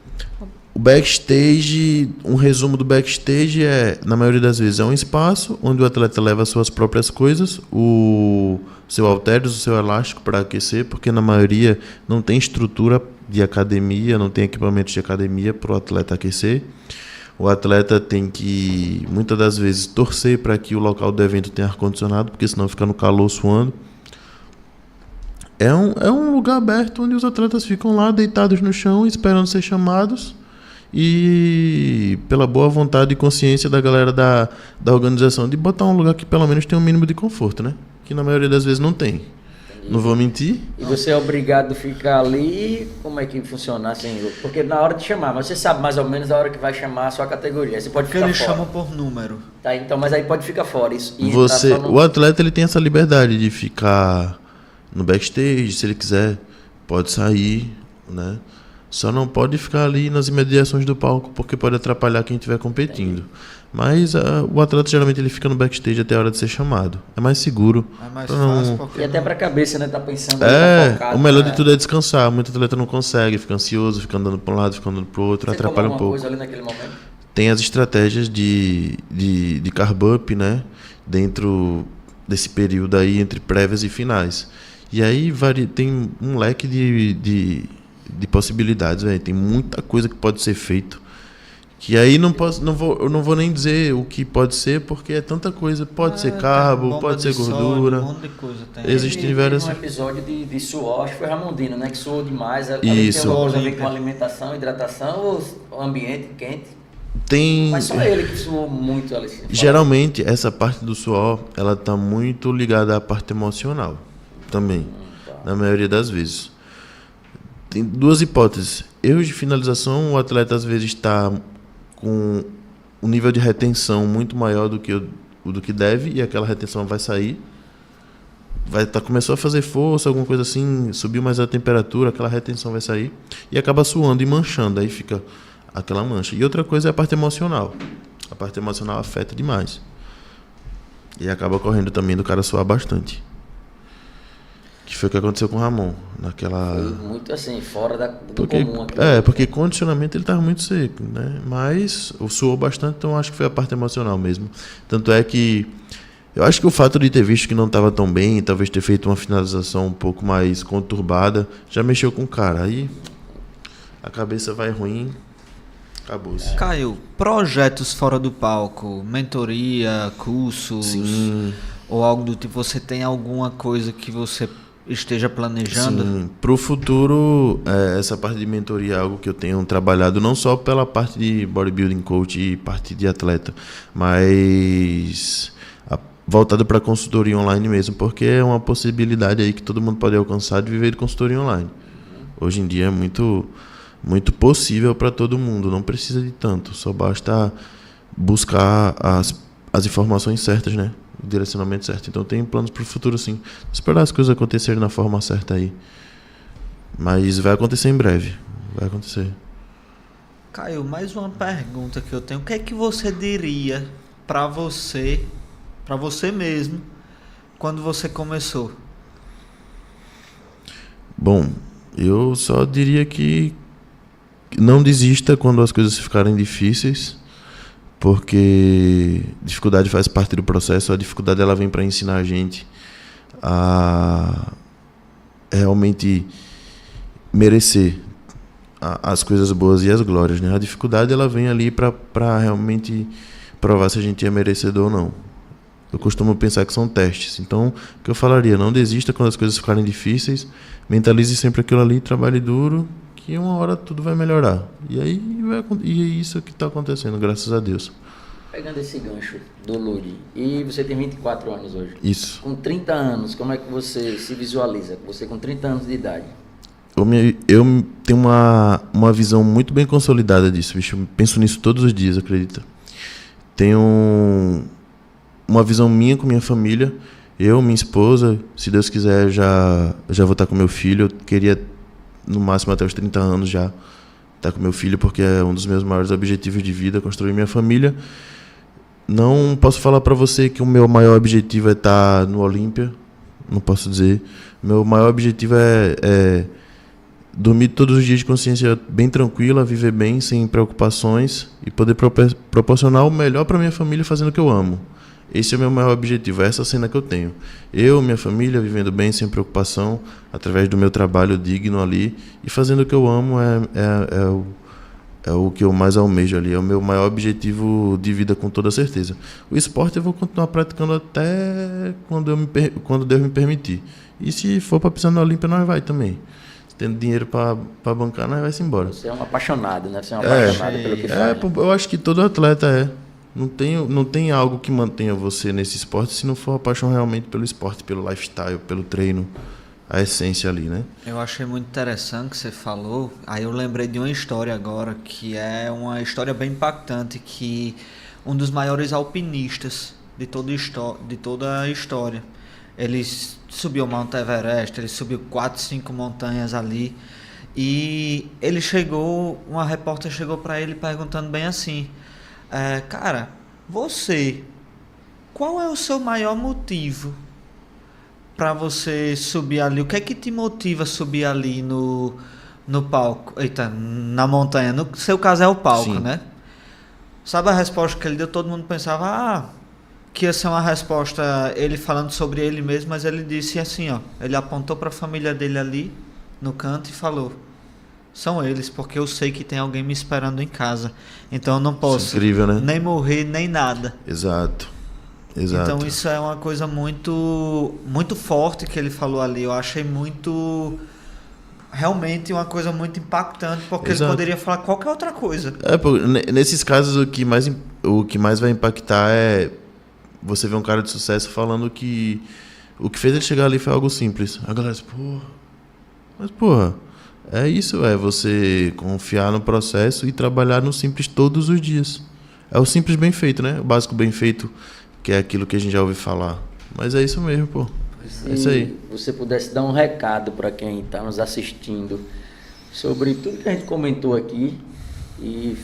O backstage, um resumo do backstage na maioria das vezes, é um espaço onde o atleta leva as suas próprias coisas, o seu halteres, o seu elástico para aquecer, porque na maioria não tem estrutura de academia, não tem equipamento de academia para o atleta aquecer. O atleta tem que, muitas das vezes, torcer para que o local do evento tenha ar-condicionado, porque senão fica no calor suando. É um lugar aberto onde os atletas ficam lá deitados no chão esperando ser chamados e pela boa vontade e consciência da galera da organização de botar um lugar que pelo menos tenha um mínimo de conforto, né? Que na maioria das vezes não tem. Entendi. Não vou mentir. E você é obrigado a ficar ali? Como é que funciona assim? Porque na hora de chamar, mas você sabe mais ou menos a hora que vai chamar a sua categoria. Você pode ficar fora. Porque eles chamam por número. Tá, então, mas aí pode ficar fora. O atleta ele tem essa liberdade de ficar no backstage, se ele quiser, pode sair, né? Só não pode ficar ali nas imediações do palco, porque pode atrapalhar quem estiver competindo. Entendi. Mas o atleta geralmente ele fica no backstage até a hora de ser chamado. É mais seguro. É mais fácil. E até pra cabeça, né? Tá pensando. Tá focado, o melhor de tudo é descansar. Muito atleta não consegue, fica ansioso, fica andando para um lado, fica andando para o outro, você atrapalha um pouco. Coisa ali naquele momento? Tem as estratégias de carb up, né? Dentro desse período aí entre prévias e finais. E aí tem um leque de possibilidades, véio. Tem muita coisa que pode ser feito. Que aí eu não vou nem dizer o que pode ser, porque é tanta coisa. Pode ser carbo, pode ser gordura. Um monte de coisa tem. Existem várias. Um episódio de suor, acho que foi Ramondino, né? Que suou demais. Isso. Tem alguma coisa a ver com alimentação, hidratação ou ambiente quente? Tem. Mas só ele que suou muito ali. Geralmente, essa parte do suor, ela tá muito ligada à parte emocional. Também, na maioria das vezes. Tem duas hipóteses. Erros de finalização, o atleta às vezes está com um nível de retenção muito maior do que deve, e aquela retenção vai sair. Começou a fazer força, alguma coisa assim, subiu mais a temperatura, aquela retenção vai sair, e acaba suando e manchando, aí fica aquela mancha. E outra coisa é a parte emocional. A parte emocional afeta demais. E acaba correndo também do cara suar bastante. Que foi o que aconteceu com o Ramon. Foi muito assim, fora do comum. Porque condicionamento ele estava muito seco, né? Mas suou bastante, então acho que foi a parte emocional mesmo. Tanto é que eu acho que o fato de ter visto que não estava tão bem, talvez ter feito uma finalização um pouco mais conturbada, já mexeu com o cara. Aí a cabeça vai ruim, acabou-se. Caio, projetos fora do palco, mentoria, cursos, sim, ou algo do tipo, você tem alguma coisa que você esteja planejando? Sim, para o futuro, essa parte de mentoria é algo que eu tenho trabalhado, não só pela parte de bodybuilding coach e parte de atleta, mas voltado para consultoria online mesmo, porque é uma possibilidade aí que todo mundo pode alcançar de viver de consultoria online. Hoje em dia é muito, muito possível para todo mundo, não precisa de tanto, só basta buscar as informações certas, né? O direcionamento certo. Então tem planos para o futuro, sim. Esperar as coisas acontecerem na forma certa aí. Mas vai acontecer em breve. Vai acontecer. Caio, mais uma pergunta que eu tenho. O que é que você diria para você mesmo, quando você começou? Bom, Eu só diria que não desista quando as coisas ficarem difíceis, porque dificuldade faz parte do processo. A dificuldade ela vem para ensinar a gente a realmente merecer as coisas boas e as glórias, né? A dificuldade ela vem ali para realmente provar se a gente é merecedor ou não. Eu costumo pensar que são testes. Então, o que eu falaria, não desista quando as coisas ficarem difíceis, mentalize sempre aquilo ali, trabalhe duro, que uma hora tudo vai melhorar. E aí e é isso que está acontecendo, graças a Deus. Pegando esse gancho do Ludi, e você tem 24 anos hoje. Isso. Com 30 anos, como é que você se visualiza? Você com 30 anos de idade. Eu tenho uma visão muito bem consolidada disso, bicho. Eu penso nisso todos os dias, acredita? Tenho uma visão minha com minha família. Eu, minha esposa, se Deus quiser, já vou estar com meu filho. Eu queria, no máximo, até os 30 anos já estar com meu filho, porque é um dos meus maiores objetivos de vida, construir minha família. Não posso falar para você que o meu maior objetivo é estar no Olímpia. Não posso dizer. Meu maior objetivo é dormir todos os dias de consciência bem tranquila, viver bem, sem preocupações e poder proporcionar o melhor para minha família fazendo o que eu amo. Esse é o meu maior objetivo, é essa cena que eu tenho. Eu, minha família, vivendo bem, sem preocupação, através do meu trabalho digno ali, e fazendo o que eu amo é o que eu mais almejo ali, é o meu maior objetivo de vida, com toda certeza. O esporte eu vou continuar praticando até quando Deus me permitir. E se for para pisar na Olímpia, nós vai também. Tendo dinheiro para bancar, nós vai-se embora. Você é um apaixonado, né? Você é um apaixonado pelo que faz. Eu acho que todo atleta é. Não tem algo que mantenha você nesse esporte se não for a paixão realmente pelo esporte, pelo lifestyle, pelo treino, a essência ali, né? Eu achei muito interessante o que você falou. Aí eu lembrei de uma história agora, que é uma história bem impactante, que um dos maiores alpinistas de toda a história, ele subiu o Mount Everest, ele subiu 4, 5 montanhas ali, e uma repórter chegou para ele perguntando bem assim, cara, qual é o seu maior motivo para você subir ali? O que é que te motiva a subir ali no palco? Eita, na montanha. No seu caso é o palco, Sim. né? Sabe a resposta que ele deu? Todo mundo pensava, que ia ser uma resposta ele falando sobre ele mesmo, mas ele disse assim, ele apontou para a família dele ali no canto e falou: são eles, porque eu sei que tem alguém me esperando em casa, então eu não posso incrível, né? nem morrer nem nada. Exato. Então isso é uma coisa muito, muito forte que ele falou ali. Eu achei realmente uma coisa muito impactante, porque Exato. ele poderia falar qualquer outra coisa. Nesses casos o que mais vai impactar é você ver um cara de sucesso falando que o que fez ele chegar ali foi algo simples. A galera diz, porra, é isso, é você confiar no processo e trabalhar no simples todos os dias. É o simples bem feito, né? O básico bem feito, que é aquilo que a gente já ouve falar. Mas é isso mesmo, pô. É isso aí. Se você pudesse dar um recado para quem está nos assistindo sobre tudo que a gente comentou aqui, e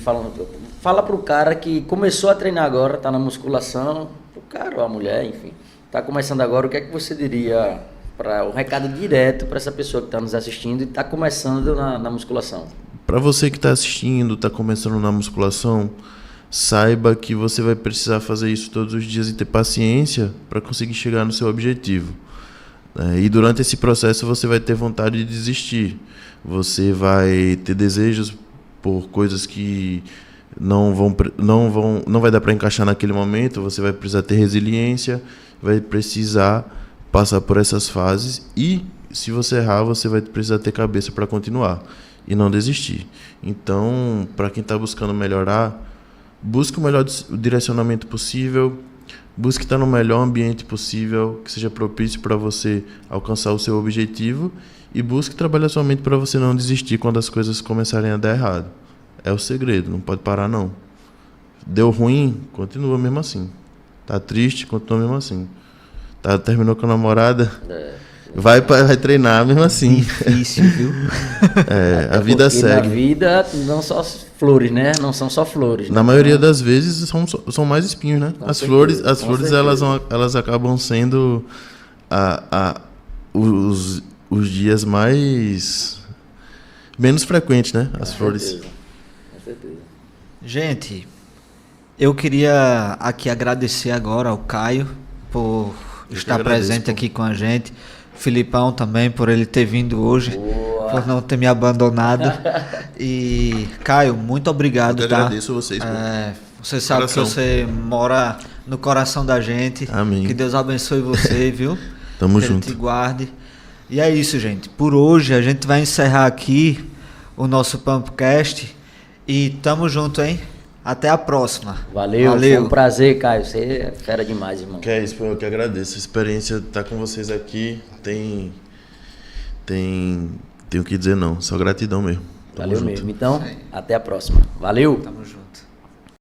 fala para o cara que começou a treinar agora, está na musculação, o cara ou a mulher, enfim, está começando agora, o que é que você diria para um recado direto para essa pessoa que está nos assistindo e está começando na musculação? Para você que está assistindo, está começando na musculação, saiba que você vai precisar fazer isso todos os dias e ter paciência para conseguir chegar no seu objetivo. E durante esse processo você vai ter vontade de desistir. Você vai ter desejos por coisas que não vai dar para encaixar naquele momento. Você vai precisar ter resiliência, vai precisar passar por essas fases e, se você errar, você vai precisar ter cabeça para continuar e não desistir. Então, para quem está buscando melhorar, busque o melhor direcionamento possível, busque estar no melhor ambiente possível, que seja propício para você alcançar o seu objetivo, e busque trabalhar sua mente para você não desistir quando as coisas começarem a dar errado. É o segredo, não pode parar não. Deu ruim, continua mesmo assim. Tá triste, continua mesmo assim. Terminou com a namorada, vai treinar mesmo assim. Difícil, viu? A vida segue. Na vida não só flores, né? Não são só flores. Na maioria das vezes são mais espinhos, né? As flores elas acabam sendo os dias mais menos frequente, né? As flores. Com certeza. Gente, eu queria aqui agradecer agora ao Caio por estar agradeço, presente pô. aqui com a gente. Filipão também, por ele ter vindo hoje, Boa. por não ter me abandonado. E, Caio, muito obrigado, Eu que tá? agradeço vocês, pô. Você sabe Coração. que você mora no coração da gente. Amém. Que Deus abençoe você, viu? Tamo que junto. Ele te guarde. E é isso, gente. Por hoje a gente vai encerrar aqui o nosso Pumpcast. E tamo junto, hein? Até a próxima. Valeu, foi um prazer, Caio. Você é fera demais, irmão. Que é isso, pô, eu que agradeço. A experiência de estar com vocês aqui tenho o que dizer não, só gratidão mesmo. Tamo Valeu junto. mesmo. Então, até a próxima. Valeu. Tamo junto.